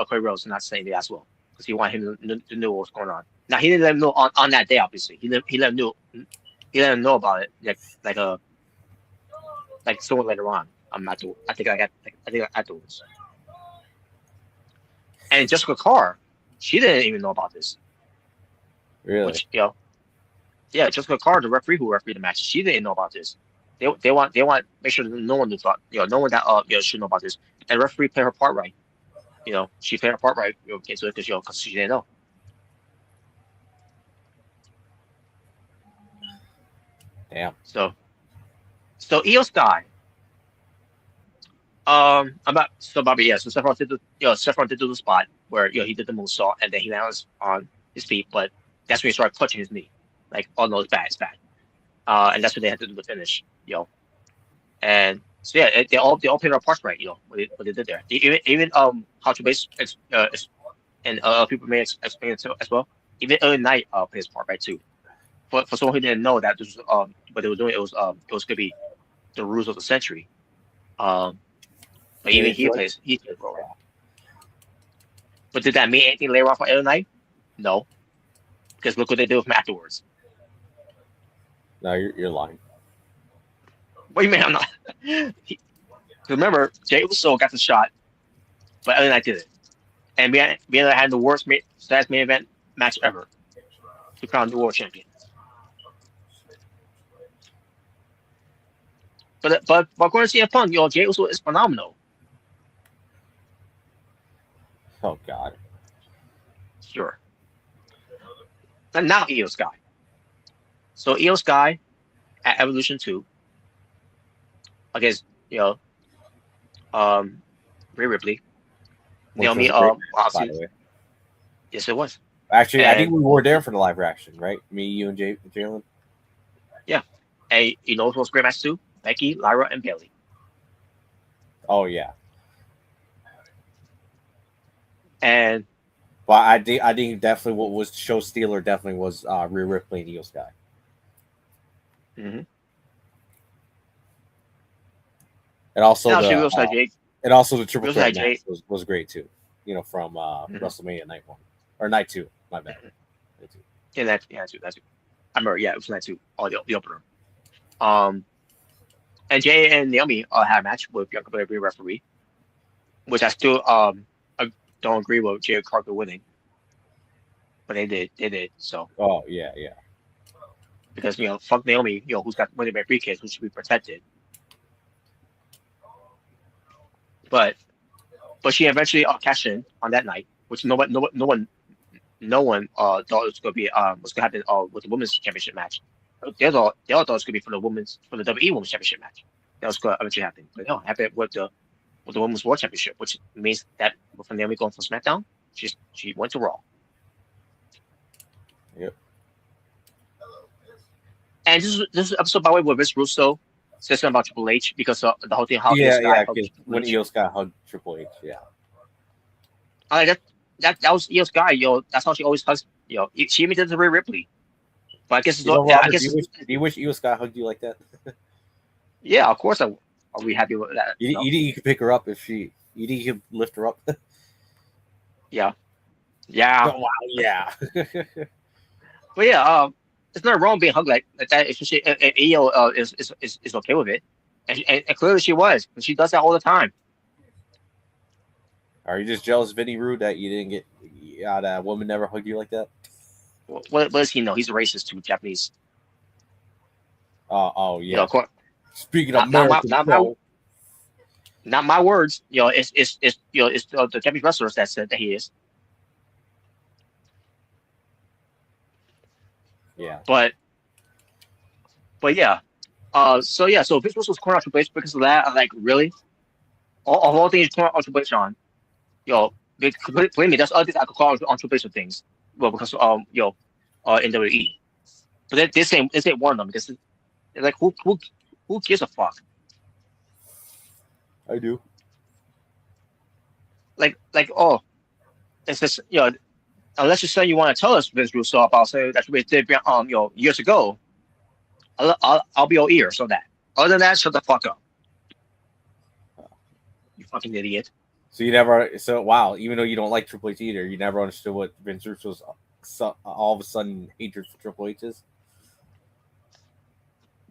Cody Rhodes to not say anything as well, because he wanted him to know what was going on. Now he didn't let him know on that day, obviously. He let him know about it like someone later on. I think afterwards. And Jessica Carr, she didn't even know about this. Really? Which Jessica Carr, the referee who refereed the match, she didn't know about this. They want make sure that no one thought no one that should know about this. And the referee played her part right. She played her part right. Into it because she didn't know. Damn. So Io Sky. Bobby, so Seth Rollins did do the spot where he did the moonsault and then he landed on his feet, but that's when he started clutching his knee, like, oh no, it's bad. And that's when they had to do the finish, And so yeah, they all played their parts right, what they did there. Even how to base and people may explain it as well. Even LA Knight played his part right too. But for someone who didn't know that this was what they were doing, it was gonna be the rules of the century. But even he plays a role. But did that mean anything later on for LA Knight? No, because look what they did with him afterwards. No, you're lying. What do you mean I'm not? Remember, Jey Uso got the shot, but LA Knight did it, and we had the worst main event match ever to crown the world champion. But according to CM Punk, Jey Uso is phenomenal. Oh God. Sure. And now Io Sky. So Io Sky at Evolution 2 against Rhea Ripley. Naomi obviously. Yes, it was. Actually, I think we were there for the live reaction, right? Me, you, and Jalen. Yeah. And it was a great match too. Becky, Lyra, and Bayley. Oh yeah. And but I think definitely what was show stealer definitely was Rhea Ripley and Io Sky. Mm-hmm. And also the triple threat match was great too. From WrestleMania Night 1 or Night 2. My bad. Yeah, that's two. I remember. Yeah, it was Night 2. Oh, the opener. And Jey and Naomi had a match with Bianca Belair being referee, which I still I don't agree with Jey Cargill winning, but they did. So. Oh yeah. Because fuck Naomi, who's got money by briefcase, who should be protected. But she eventually cashed in on that night which no one thought it was gonna be what's gonna happen with the women's championship match. They all thought it was gonna be for the WWE Women's Championship match. That was gonna eventually happen, but no, it happened with the Women's World Championship, which means that from Naomi going from SmackDown, she went to Raw. Yep. And this episode, by the way, with Vince Russo says something about Triple H because the whole thing. How when Io Sky hugged Triple H, yeah. That was Io Sky, that's how she always hugs. She even did it to Rhea Ripley. But I guess it's Robert, do you wish Io Sky hugged you like that? Yeah, of course I'll be happy with that. You think you could pick her up if you think you could lift her up? Yeah. Oh, wow, yeah. But yeah, it's not wrong being hugged like that. Especially if Io is okay with it, and clearly she was. And she does that all the time. Are you just jealous, Vinny Rude, that you didn't get that woman never hugged you like that? What does he know? He's a racist too, Japanese. Oh yeah. Speaking of not my words. It's the Japanese wrestlers that said that he is. Yeah. But yeah. So Vince Russo's corner out Triple H because of that. I'm like, really? All things corner out Triple H on. Believe me, there's other things I could call on Triple H of things. Well, because in WWE. But this ain't one of them because it's like who gives a fuck? I do. Like it's just unless you say you want to tell us Vince Russo about say that we did years ago, I'll be all ears on that. Other than that, shut the fuck up. You fucking idiot. So wow, even though you don't like Triple H either, you never understood what Vince Russo's all of a sudden hatred for Triple H is?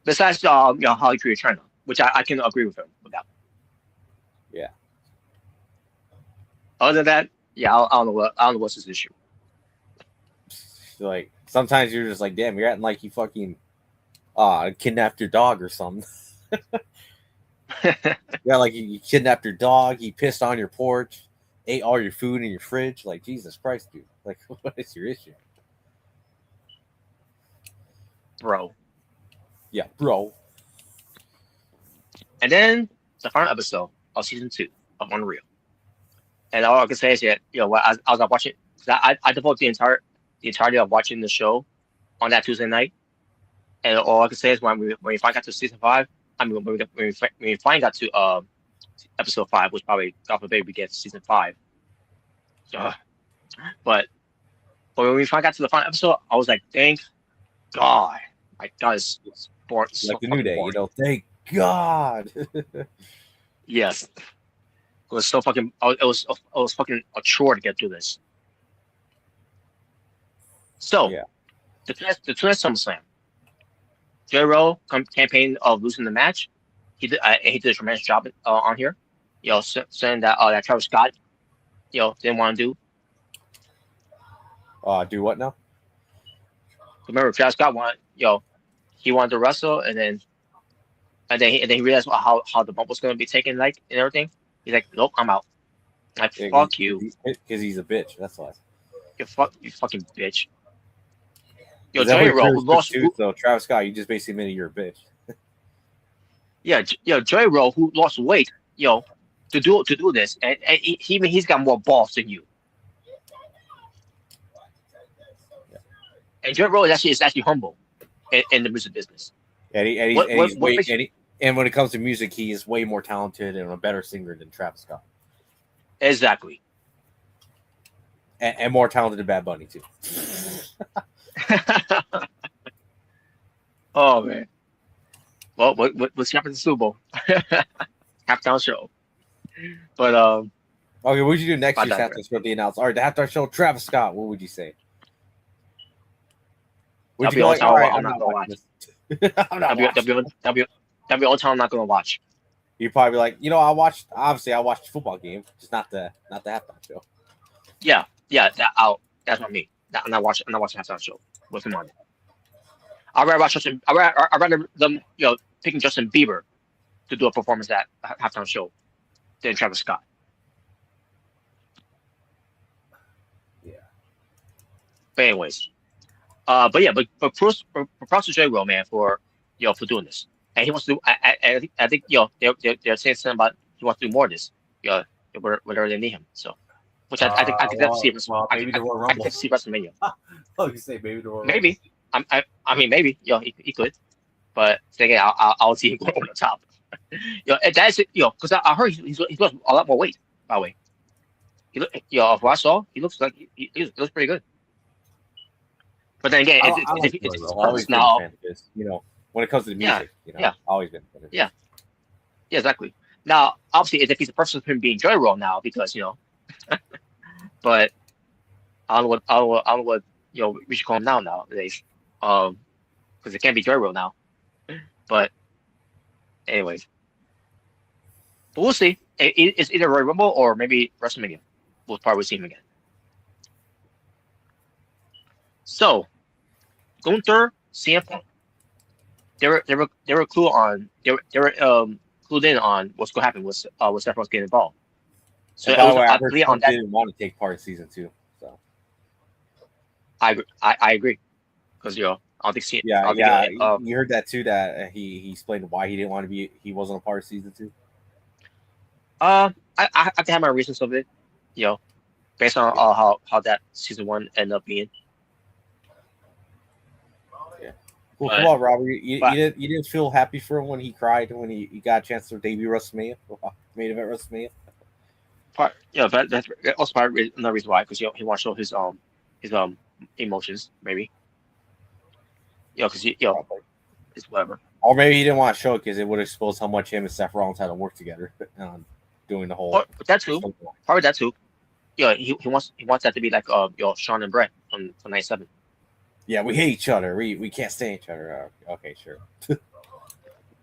Besides how he treated China, which I can agree with him with that. Yeah. Other than that, yeah, I don't know what's his issue. Like sometimes you're just like, damn, you're acting like you fucking kidnapped your dog or something. Yeah, like you kidnapped your dog, he pissed on your porch, ate all your food in your fridge. Like, Jesus Christ, dude. Like, what is your issue? Bro. Yeah, bro. And then the final episode of season 2 of Unreal. And all I can say is that, I was watching, I devote the entirety of watching the show on that Tuesday night. And all I can say is when we finally got to season 5, when we finally got to episode 5, which probably, God forbid, we get season 5. But when we finally got to the final episode, I was like, thank God. My God, it's boring. Like the New Day, thank God. Yes. It was so fucking, it was fucking a chore to get through this. So, yeah. the SummerSlam. J-Ro campaign of losing the match. He did a tremendous job on here. Saying that Travis Scott, didn't want to do. Do what now? Remember, Travis Scott he wanted to wrestle, and then he realized how the bump was going to be taken, like, and everything. He's like, nope, I'm out. Like, fuck you. Because he's a bitch. That's why. You fucking bitch. J-Ro, who lost. So Travis Scott, you just basically admitted you're a bitch. J-Ro, who lost weight, to do this, and he's got more balls than you. Yeah. And J-Ro is actually humble in the music business. And when it comes to music, he is way more talented and a better singer than Travis Scott. Exactly. And more talented than Bad Bunny too. Oh man. Well, what's happening to Super Bowl? Halftime show. But okay, what would you do next year's halftime show? The announce. All right, the halftime show. Travis Scott. What would you say? Would you be like, all right, I'm not gonna watch this. That'll be the only time I'm not gonna watch. You'd probably be like, I watched the football game, just not the halftime show. Yeah, that's not me. I'm not watching halftime show with him on it. I'd rather them picking Justin Bieber to do a performance at halftime show than Travis Scott. But anyways, but props to J Will, man, for for doing this, and he wants to do. I think they're saying something about he wants to do more of this. Whatever they need him. So, which I could definitely see. Maybe the Royal I could Rumble. definitely see WrestleMania. Oh, you say maybe the Royal Rumble. Maybe. I mean, maybe. He could. But again, I'll see him go over the top. And that's it. Because I heard he's lost a lot more weight. By the way, he look. Of what I saw, he looks like he looks pretty good. But then again, it's always been now. a fan because, when it comes to the music, always been a fan. Yeah, exactly. Now, obviously, it defeats the purpose of him being Joy Roll now because but I don't know what we should call him nowadays. Because it can't be Joy Roll now. But anyways, but we'll see. It's either Royal Rumble or maybe WrestleMania. We'll probably see him again. So, Gunther, CM Punk, they were clued in on what's going to happen with Seth Rollins getting involved. So by the way, I heard clear on Punk that. didn't want to take part in season 2. So I agree because I don't think you heard that too. That he explained why he didn't want to be. He wasn't a part of season 2. I can have my reasons of it, based on how that season 1 ended up being. Well, come on, Robert. You didn't feel happy for him when he cried when he got a chance to debut WrestleMania, main event WrestleMania. That's also probably another reason why, because he wants to show his emotions, maybe. Because it's whatever. Or maybe he didn't want to show it because it would expose how much him and Seth Rollins had to work together doing the whole. Or that too. Probably that too. He wants that to be like Sean and Brett from 97. Yeah, we hate each other. We can't stand each other. Okay, sure.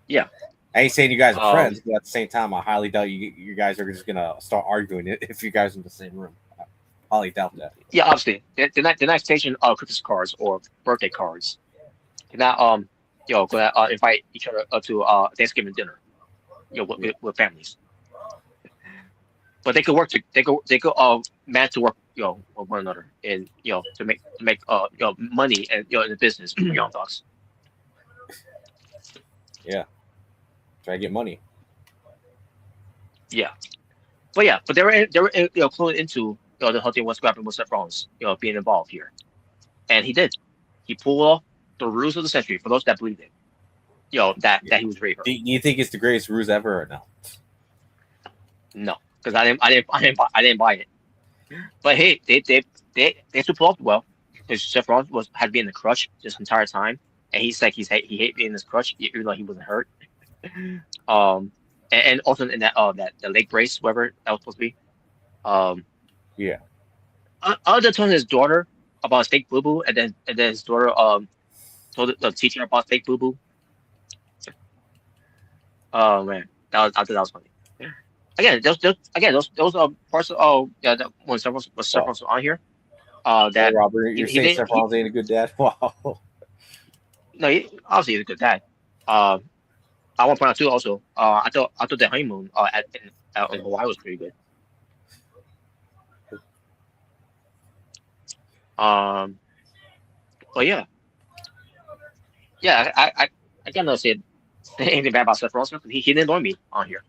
Yeah. I ain't saying you guys are friends, but at the same time, I highly doubt you guys are just gonna start arguing if you guys are in the same room. I highly doubt that. Yeah, obviously, they're not stationing Christmas cards or birthday cards. They're not gonna invite each other to Thanksgiving dinner, with families. But they could work they could manage to work with one another and to make money and in the business for Young Bucks. Yeah, try to get money. Yeah, but they were clued into the whole thing, what's happening with Seth Rollins being involved here, and he did. He pulled off the ruse of the century for those that believe it. That he was ready for. Do you think it's the greatest ruse ever or no? No. Because I didn't buy it, but hey, they still pulled off well. Because Seth Rollins had been in the crutch this entire time, and he hate being in this crutch even though he wasn't hurt. And also in that the leg brace, whatever that was supposed to be. Yeah. Other telling his daughter about fake boo boo, and then his daughter told the teacher about fake boo boo. Oh man, I thought that was funny. Again, those parts of when Seth Rollins was on here. That Robert, you're saying Seth Rollins ain't a good dad? Wow. No, obviously he's a good dad. I want to point out too. Also, I thought the honeymoon in Hawaii was pretty good. But yeah, I cannot say anything bad about Seth Rollins. He didn't annoy me on here.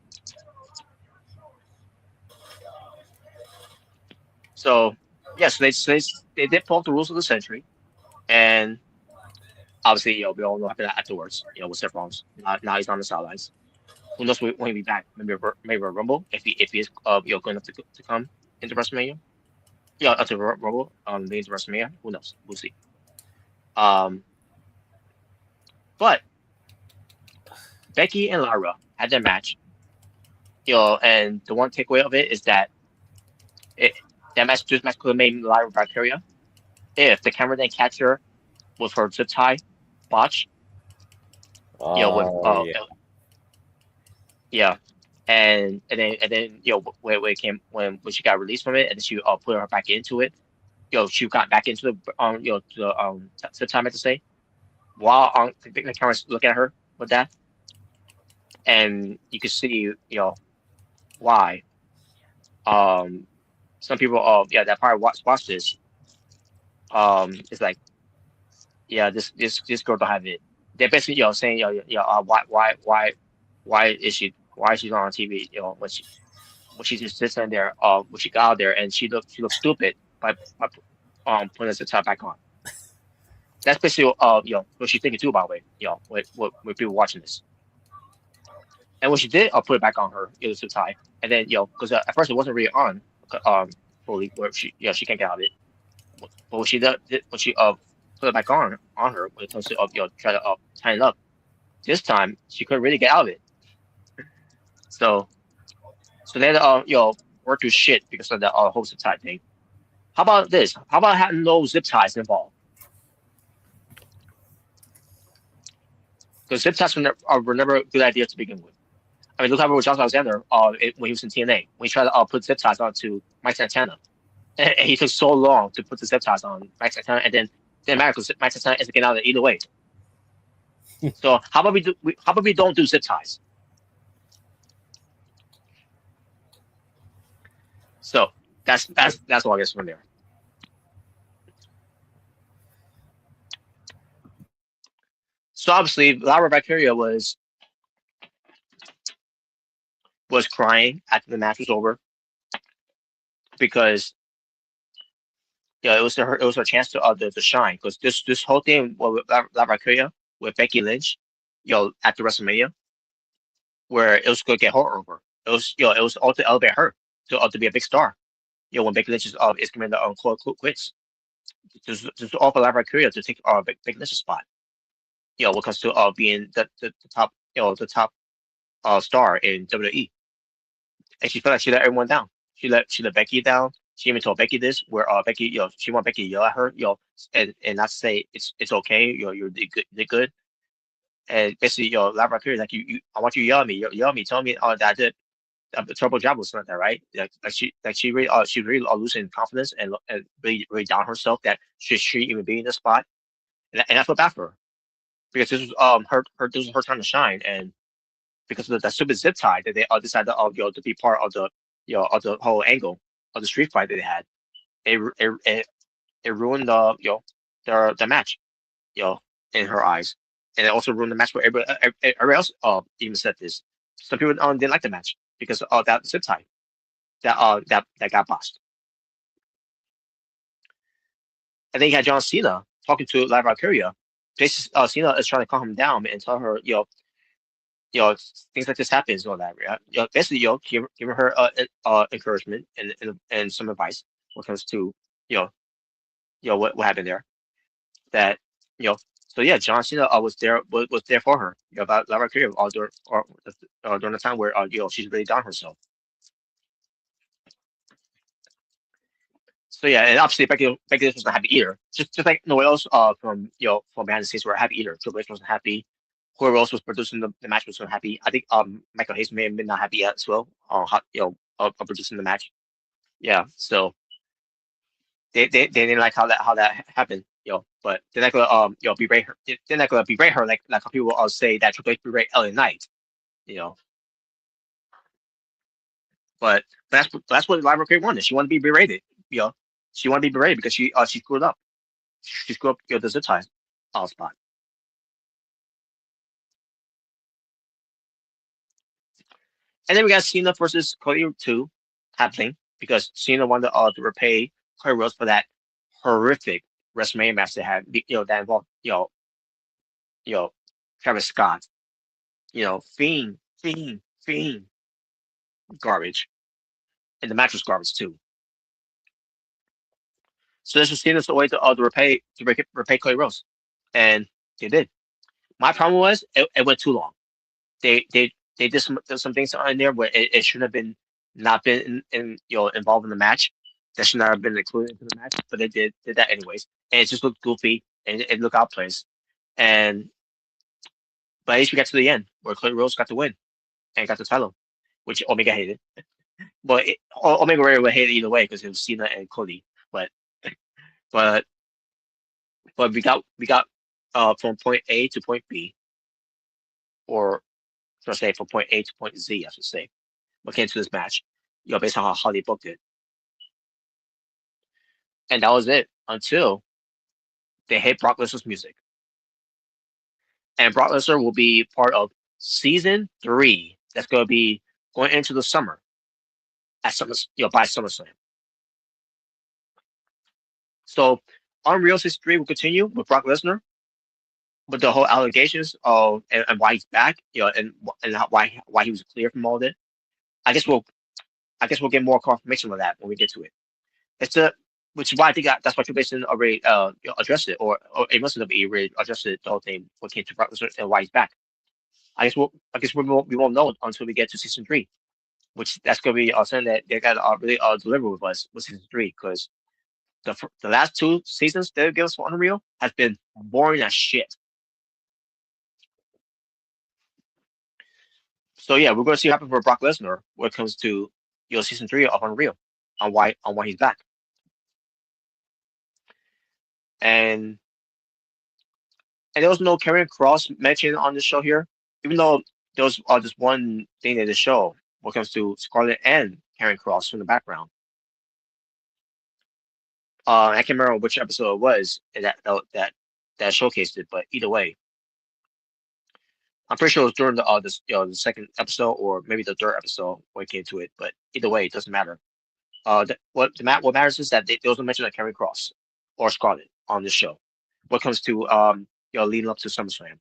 So yes, they did pull up the rules of the century, and obviously, we all know what happened afterwards. With Seth Rollins, now he's on the sidelines. Who knows when he'll be back? Maybe a Rumble if he is good enough to come into WrestleMania. To Rumble leads to WrestleMania. Who knows? We'll see. But Becky and Lyra had their match. And the one takeaway of it is that this match could have made Lyra Valkyria if the camera didn't catch her with her zip tie botch. And then when she got released from it, and then she put her back into it. She got back into the zip tie, I meant to say, while the camera's looking at her with that, and you can see why. Some people that probably watch this it's like, yeah, this girl don't have it. They're basically, saying, why is she not on TV? When she just sits in there, when she got out there and she looks stupid by putting the top back on. That's basically, what she's thinking too, by the way, with people watching this. And when she did, put it back on her, it was too tie. And then, because at first it wasn't really on, fully, where she can't get out of it. But when she put it back on her, when it comes to, try to tie it up, this time she couldn't really get out of it. So they had to, work through shit because of the whole zip tie thing. How about this? How about having no zip ties involved? Because zip ties were never a good idea to begin with. I mean, look how with John Alexander, when he was in TNA, when he tried to put zip ties onto Mike Santana, and he took so long to put the zip ties on Mike Santana, and then didn't matter because Mike Santana isn't getting out of it either way. So how about we don't do zip ties? So that's all I guess from there. So obviously, Laura Valkyria was crying after the match was over because it was her chance to shine, because this whole thing with La Valkyria with Becky Lynch, after WrestleMania, where it was going to get her over. It was all to elevate her to be a big star. When Becky Lynch is coming to quits, just offer La Valkyria to take Becky Lynch's spot. When it comes to being the top the top star in WWE, and she felt like she let everyone down. She let Becky down. She even told Becky this, where Becky, she want Becky to yell at her, and not say it's okay, you're good. And basically, La Valkyria, like, I want you to yell at me, tell me that I did a terrible job with something like that, right? She really losing confidence and really down herself that she even be in the spot, and I feel bad for her because this was this was her time to shine, and because of that stupid zip tie that they decided to be part of the whole angle of the street fight that they had. It ruined the match, in her eyes, and it also ruined the match for everybody else. Even said this. Some people didn't like the match because of that zip tie that got bust. And then you had John Cena talking to Live Valkyria. Basically, Cena is trying to calm him down and tell her, things like this happens and all that. Right? Basically, giving her encouragement and some advice when it comes to what happened there. That so yeah, John Cena was there for her. About Lara Kyria all during the time where she's really down herself. So yeah, and obviously Becky Lynch wasn't happy either. Just like no one else from behind the scenes were happy either. Triple H wasn't happy. Whoever else was producing the match wasn't happy. I think Michael Hayes may have been not happy as well. Producing the match. Yeah, so they didn't like how that happened. But they're not gonna berate her. They're not gonna berate her like how people say that Triple H berate LA Knight. But that's what Live Arcade wanted. She wanted to be berated. She wanted to be berated because she screwed up. She screwed up the zip tie spot. And then we got Cena versus Cody 2 happening because Cena wanted to repay Cody Rhodes for that horrific WrestleMania match they had. That involved Travis Scott. Fiend garbage, and the match was garbage too. So this was Cena's way to repay Cody Rhodes, and they did. My problem was it went too long. They did some things on there where it shouldn't have been not been involved in the match. That should not have been included into the match, but they did that anyways, and it just looked goofy and it looked out of place. But at least we got to the end where Cody Rhodes got to win and got the title, which Omega hated. But Omega Ray would hate it either way because it was Cena and Cody. But we got from point A to point B, or should I say from point A to point Z, I should say, what came to this match, based on how they booked it. And that was it until they hate Brock Lesnar's music, and Brock Lesnar will be part of season 3. That's going to be going into the summer at by SummerSlam. So Unreal Season 3 will continue with Brock Lesnar, with the whole allegations of and why he's back, and why he was clear from all of it. I guess we'll get more confirmation of that when we get to it. Which is why I think that's why Triple H didn't already address it, or it must have already addressed it, the whole thing when it came to Brock Lesnar and why he's back. I guess we won't know until we get to season 3, which that's gonna be something that they got to really deliver with us with season 3, because the last 2 seasons they give us for Unreal has been boring as shit. So yeah, we're going to see what happens for Brock Lesnar when it comes to season 3 of Unreal, on why he's back. And there was no Karrion Kross mentioned on the show here, even though there was just one thing in the show when it comes to Scarlett and Karrion Kross from the background. I can't remember which episode it was that showcased it, but either way, I'm pretty sure it was during the second episode or maybe the third episode when it came to it. But either way, it doesn't matter. What matters is that there was no mention of Karrion Kross or Scarlett on this show when it comes to leading up to SummerSlam,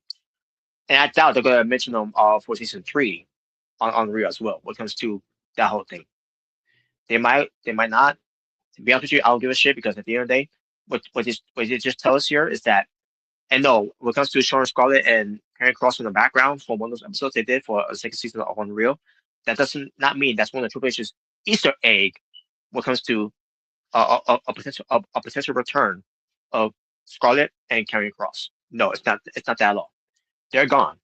and I doubt they're gonna mention them for season 3 on Unreal as well when it comes to that whole thing. They might not. To be honest with you, I don't give a shit, because at the end of the day, what it just tells us here is that, and no, when it comes to showing Scarlett and Karrion Kross in the background for one of those episodes they did for a second season of Unreal, that doesn't not mean that's one of Triple H's Easter egg when it comes to a potential return of Scarlett and Karrion Kross. No, it's not. It's not that at all. They're gone.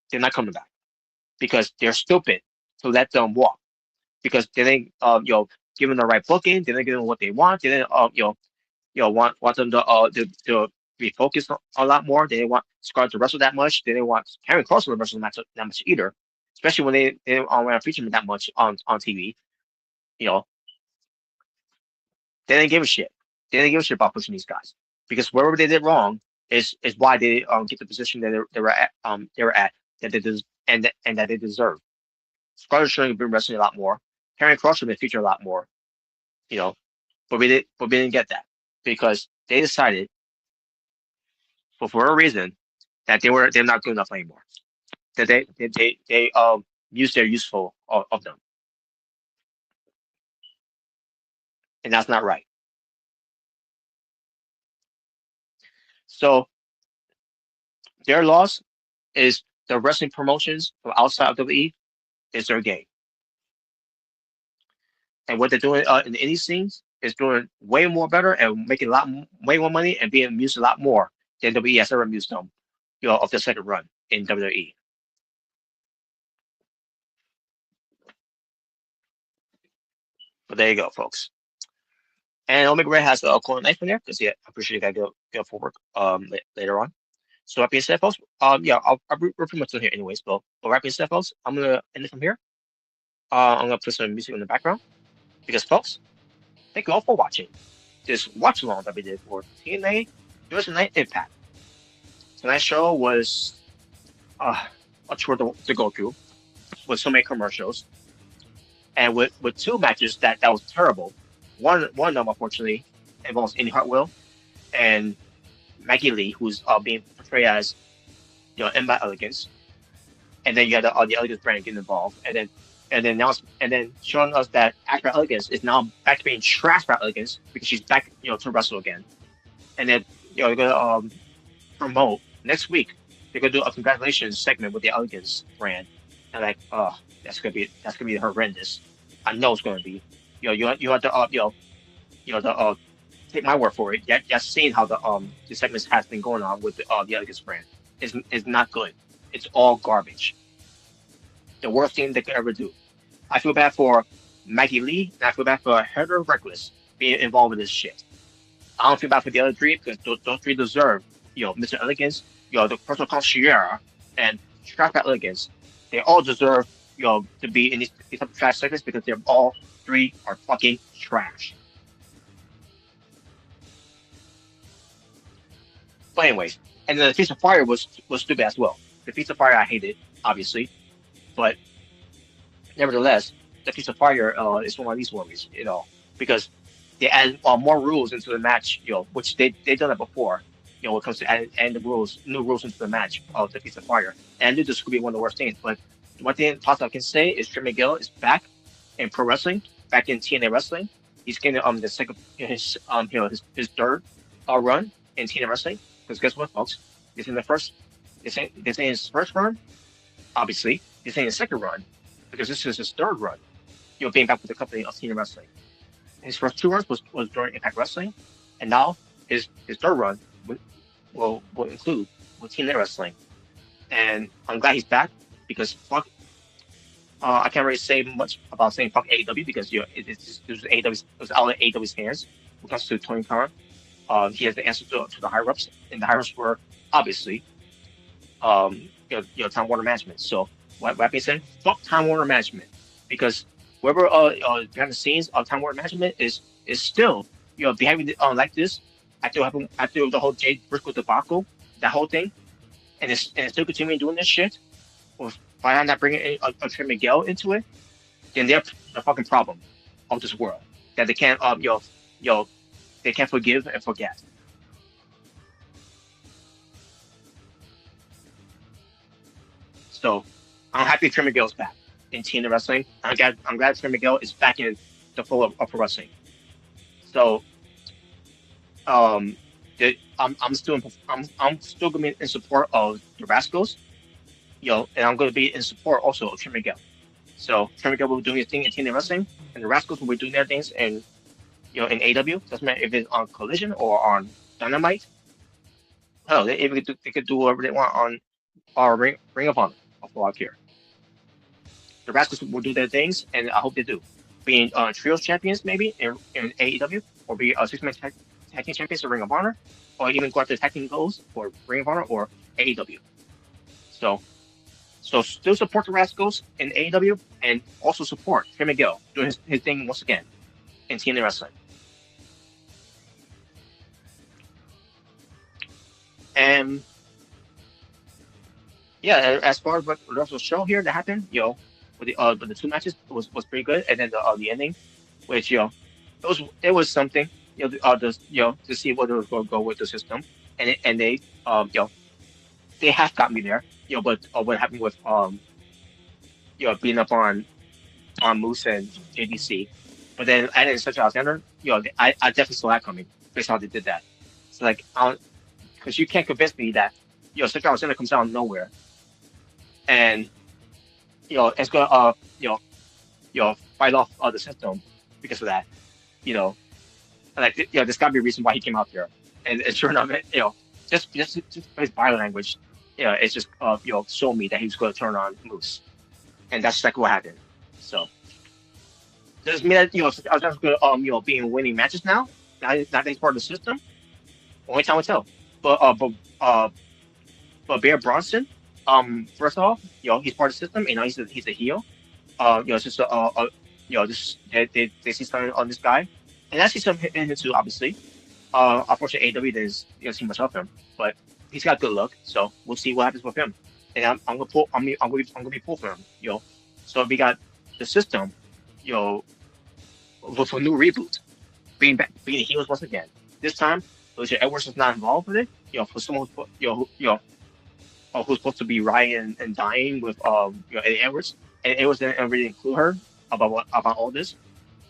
They're not coming back because they're stupid to let them walk, because they didn't give them the right booking. They didn't give them what they want. They didn't want them to be focused a lot more. They didn't want Scarlett to wrestle that much. They didn't want Karrion Kross to wrestle that much either, especially when they didn't want to feature him that much on TV. They didn't give a shit. They didn't give a shit about pushing these guys, because wherever they did wrong is why they get the position that they were at that they and that they deserve. Scarlett should have been wrestling a lot more. Karrion Kross should have been featured a lot more. But we didn't get that, because they decided for whatever reason that they're not good enough anymore. That they use their useful of them, and that's not right. So their loss is the wrestling promotions from outside of WWE is their game, and what they're doing in the indie scenes is doing way more better and making way more money and being used a lot more than WWE has ever used them, of the second run in WWE. But there you go, folks. And Omega Red has a cool knife in there, because I'm pretty sure you gotta go for work later on. So that being said, folks, we're pretty much done here anyways. But that being said, folks, I'm gonna end it from here. I'm gonna put some music in the background, because, folks, thank you all for watching this watch along that we did for TNA Thursday Night Impact. Tonight's show was a chore to go through, with so many commercials, and with 2 matches that was terrible. One of them, unfortunately, involves Indy Hartwell and Maggie Lee, who's being portrayed as Emma Elegance, and then you had the Elegance brand getting involved, and then showing us that Accra Elegance is now back to being trash for Elegance, because she's back to wrestle again, and then they're gonna promote next week. They're gonna do a congratulations segment with the Elegance brand, and that's gonna be horrendous. I know it's gonna be. You have to take my word for it. You've seen how the segments has been going on with the Elegance brand. Is not good. It's all garbage. The worst thing they could ever do. I feel bad for Maggie Lee, and I feel bad for Heather Reckless being involved with this shit. I don't feel bad for the other 3, because those 3 deserve, Mr. Elegance, the personal concierge, and Trap Elegance. They all deserve, to be in these type of trash segments, because they're all 3 are fucking trash. But anyways, and the Feast of Fire was stupid as well. The Feast of Fire I hated, obviously, but nevertheless, the Feast of Fire is one of these movies, because they add more rules into the match, which they've done it before. When it comes to adding the rules, new rules into the match of the Feast of Fire. And I knew this could be one of the worst things, but one thing possible I can say is Trey Miguel is back in pro wrestling, back in TNA wrestling. He's getting the second his third run in TNA wrestling. Because guess what, folks? This ain't his first run. Obviously, this ain't his second run, because this is his third run. Being back with the company of TNA wrestling. His first 2 runs was during Impact Wrestling, and now his third run will include with TNA wrestling. And I'm glad he's back, because fuck. I can't really say much about saying fuck AEW, because it was out of AEW's hands when it comes to Tony Khan. He has the answer to the higher ups, and the higher ups were obviously Time Warner Management. So what being said, fuck Time Warner Management, because whoever behind the scenes of Time Warner Management is still behaving like this after the whole Jade Briscoe debacle, that whole thing, and it's still continuing doing this shit. By not bringing a Trey Miguel into it, then they're the fucking problem of this world that they can't they can't forgive and forget. So I'm happy Trey Miguel's back in TNA wrestling. I'm glad Trey Miguel is back in the full of pro wrestling. So I'm still gonna be in support of the Rascals. And I'm going to be in support also of Trey Miguel. So Trey Miguel will be doing his thing in TNA wrestling, and the Rascals will be doing their things in AEW. Doesn't matter if it's on Collision or on Dynamite. Hell, they could do whatever they want on our Ring of Honor. For all here, the Rascals will do their things, and I hope they do. Being trios champions maybe in AEW, or be 6-man tag team champions in Ring of Honor, or even go after tag team goals for Ring of Honor or AEW. So still support the Rascals in AEW, and also support Trey Miguel doing his thing once again in TNA wrestling. And yeah, as far as what the rest of the show here that happened, with the 2 matches was pretty good, and then the ending, which it was something, to see what it was going to go with the system, and they they have got me there. But what happened with beating up on Moose and JDC, but then adding Cedric Alexander, I definitely saw that coming based on how they did that. So like, because you can't convince me that Cedric Alexander comes out of nowhere, and it's gonna fight off the system because of that. Like there's gotta be a reason why he came out there, and sure enough, just his body language. It's just showed me that he was going to turn on Moose, and that's exactly what happened. So does it mean that I was just going to be in winning matches now? Now that he's part of the system. Only time will tell. But Bear Bronson, first off, he's part of the system, and he's a heel. It's just they see something on this guy, and I see something in him too, obviously. Unfortunately, AEW didn't see much of him, but he's got good luck, so we'll see what happens with him. And I'm gonna be pulled for him, So we got the system, with a new reboot, being heels once again. This time, Alicia Edwards is not involved with it. For someone who's supposed to be rioting and dying with Eddie Edwards, and Edwards didn't really include her about all this.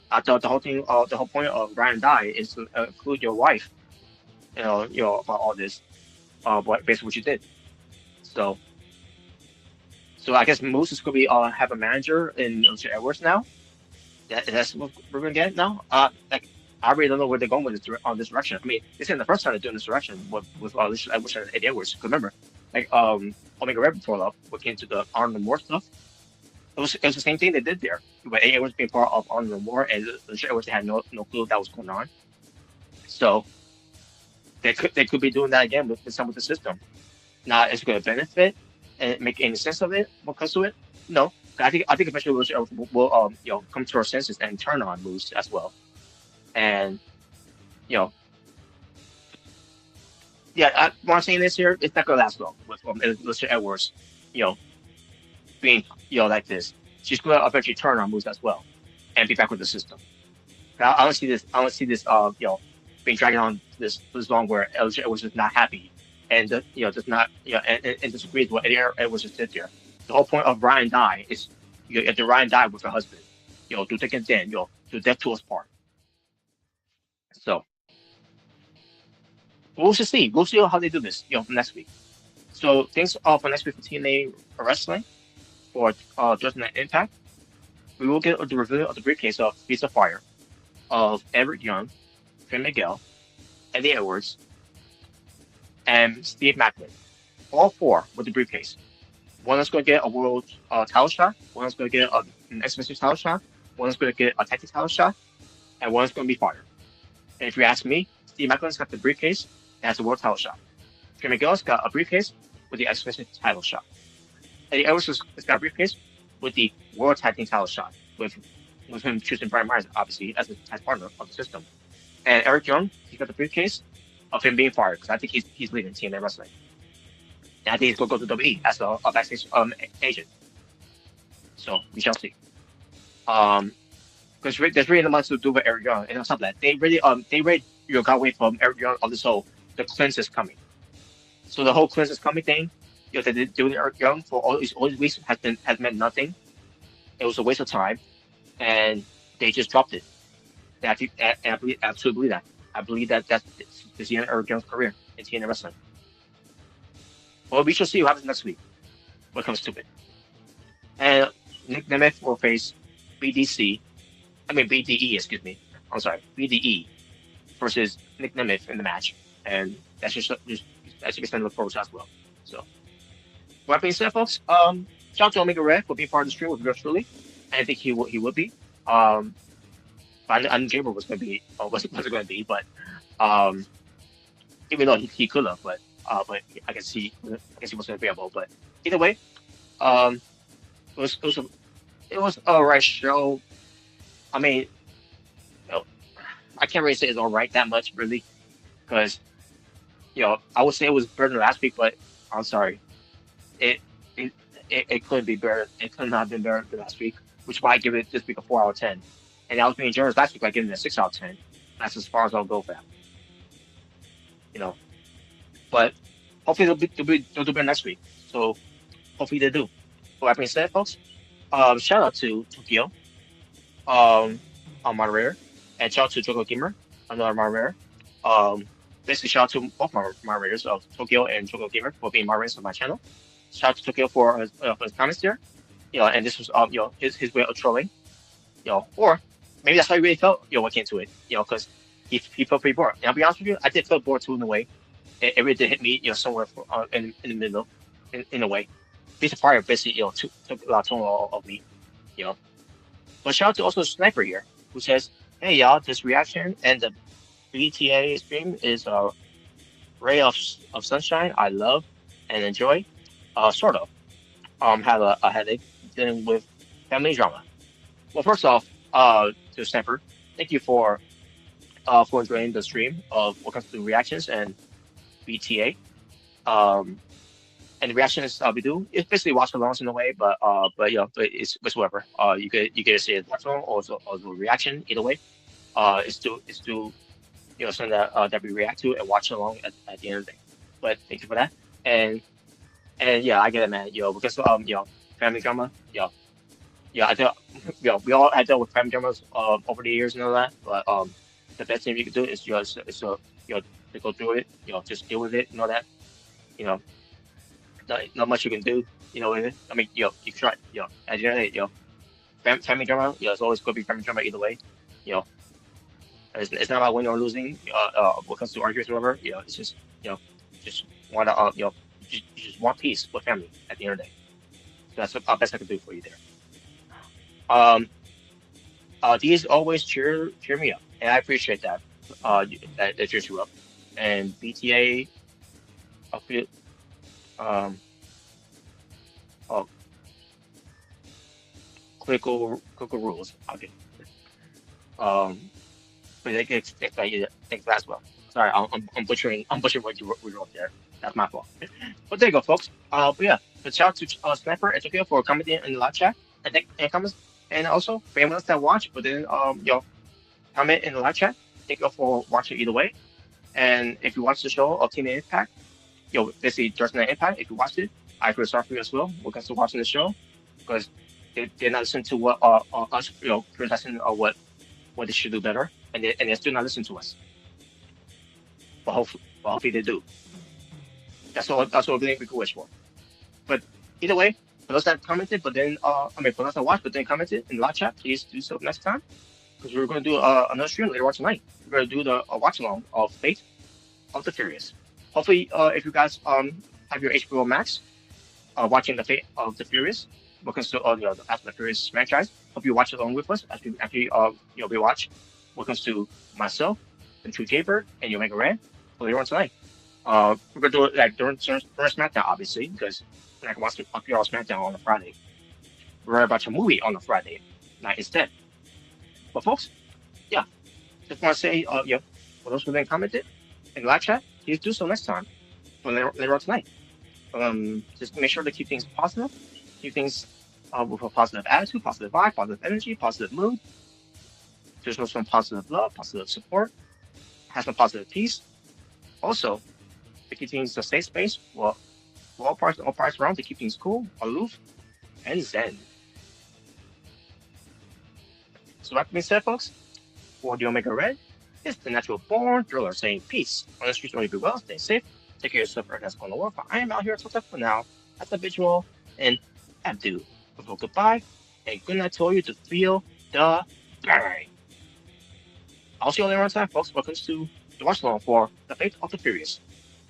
I thought the whole thing, the whole point of Ryan Die is to include your wife, about all this. Basically what you did. So I guess Moose is gonna be have a manager in Alicia Edwards now. That's what we're gonna get now. Like I really don't know where they're going with this direction. I mean, this isn't the first time they're doing this direction with Alicia Edwards and Eddie Edwards. Remember, like Omega Red before that, what came to the Honor No More stuff. It was the same thing they did there. But Eddie Edwards being part of Honor No More, and Alicia Edwards had no clue that was going on. So they could be doing that again with some of the system. Now, it's going to benefit and make any sense of it when it comes to it? No. I think eventually will come to our senses and turn on Moose as well. And yeah, what I'm saying is here, it's not gonna last long with Mr. Edwards, you know, being like this. She's gonna eventually turn on moves as well, and be back with the system. I don't see this. I don't see this. Being dragged on this long where Elijah Edwards is not happy, and does not and disagrees with what Eddie Edwards just did there. The whole point of Ryan die is if the Ryan died with her husband, do thick and thin, do death to us part. So we'll just see. We'll see how they do this, for next week. So things for next week for TNA Wrestling for Thursday Night Impact. We will get the review of the briefcase of Beats of Fire, of Everett Young, Finn Miguel, Eddie Edwards, and Steve Macklin. All four with the briefcase. One is going to get a world title shot. One is going to get an X-Men title shot. One is going to get a tag team title shot, and one is going to be fired. And if you ask me, Steve Macklin's got the briefcase that has a world title shot. Finn Miguel's got a briefcase with the X-Men title shot. Eddie Edwards has got a briefcase with the world tag team title shot, with him choosing Brian Myers, obviously, as partner of the system. And Eric Young, he's got the briefcase of him being fired, because I think he's leaving TNA Wrestling. And I think he's going to go to WWE as a backstage agent. So we shall see. Because there's really not much to do with Eric Young, and on top of that, they really got away from Eric Young on this whole the cleanse is coming. So the whole cleanse is coming thing, that they did with Eric Young for all these weeks has meant nothing. It was a waste of time, and they just dropped it. And I absolutely believe that. I believe that's the end of Eric Young's career in TNA Wrestling. Well, we shall see what happens next week. What comes to it. And Nick Nemeth will face BDE, excuse me. I'm sorry, BDE versus Nick Nemeth in the match. And that should be something to look forward to as well. So, with that being said, folks, shout out to Omega Red for being part of the stream with yours truly. I think he would be. I knew Gabriel was going to be, or wasn't going to be, but even though he could have, but I guess he wasn't available. But either way, it was a right show. I mean, I can't really say it's all right that much, really, because I would say it was better than last week, but I'm sorry, it couldn't be better. It could not have been better than last week, which is why I give it this week a 4 out of 10. And I was being generous last week by giving it a 6 out of 10. That's as far as I'll go for that. But hopefully they'll do better next week. So hopefully they do. With that being said, folks, shout out to Tokyo, our moderator, and shout out to Joko Gamer, another moderator. Basically shout out to both my moderators of Tokyo and Joko Gamer for being moderators on my channel. Shout out to Tokyo for his comments there. And this was his way of trolling. Or maybe that's how he really felt, when it came to it, because he felt pretty bored. And I'll be honest with you, I did feel bored too in a way. It really did hit me, somewhere in the middle, in a way. Beast of Fire basically, took a lot of tone of me, But shout out to also Sniper here, who says, "Hey y'all, this reaction and the BTA stream is a ray of sunshine. I love and enjoy, sort of. Had a headache dealing with family drama." Well, first off, to Sniper, thank you for enjoying the stream of what comes to reactions and BTA. And the reactions we do, it's basically watch alongs in a way, but it's whatever. You could say it's watch along or a reaction, either way. It's to something that we react to and watch along at the end of the day. But thank you for that. And yeah, I get it, man. Because family drama. I think we all had dealt with family dramas over the years and all that. But the best thing you can do is to go through it. Just deal with it and all that. Not much you can do. With it. I mean, you can try. At the end of the day, family drama. It's always going to be family drama either way. It's not about winning or losing. What comes to arguments or whatever. It's just just want to you just want peace with family at the end of the day. So that's the best I can do for you there. These always cheer me up, and I appreciate that. That cheers you up. And BTA, I feel, critical rules. Okay. But they can think that as well. Sorry, I'm butchering what you wrote there. That's my fault. But there you go, folks. But yeah, but shout out to Sniper and Tokyo for commenting in the live chat and comments, and also for anyone else that watch, but then comment in the live chat. Thank you for watching either way. And if you watch the show of TNA Impact, basically Thursday Night Impact, if you watched it, I feel sorry for you as well. We're still watching the show because they're not listening to what us, criticizing what they should do better, and they're still not listening to us. But hopefully they do. That's what we could wish for. But either way, for those that commented, but then for those that watched, but then commented in the live chat, please do so next time, because we're going to do another stream later on tonight. We're going to do the watch along of Fate of the Furious. Hopefully, if you guys have your HBO Max, watching the Fate of the Furious, welcome to the Fast and the Furious franchise. Hope you watch along with us as we actually we watch. Welcome to myself, the True Jaybird, and Omega Ran later on tonight. We're gonna do it like during SmackDown, obviously, because we're not gonna watch the SmackDown on a Friday. We're gonna watch a movie on a Friday night instead. But folks, yeah, just want to say, for those who then commented in the live chat, please do so next time or later on tonight. Just make sure to keep things positive, keep things with a positive attitude, positive vibe, positive energy, positive mood. There's some positive love, positive support, have some positive peace. Also, to keep things a safe space, for all parts around, to keep things cool, aloof, and zen. So that being said, folks, for the Omega Red, it's the natural born thriller saying peace. On the streets, want to be well, stay safe, take care of yourself, and that's going to work. But I am out here to talk for now. That's the visual and Abdu. Before goodbye, and good night to all you to feel the bang. I'll see you later on time, folks. Welcome to the watch along for the Fate of the Furious.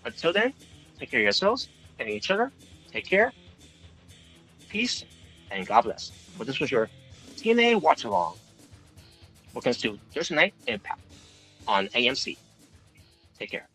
Until then, take care of yourselves and each other. Take care, peace, and God bless. But this was your TNA watch along. Welcome to Thursday Night Impact on AMC. Take care.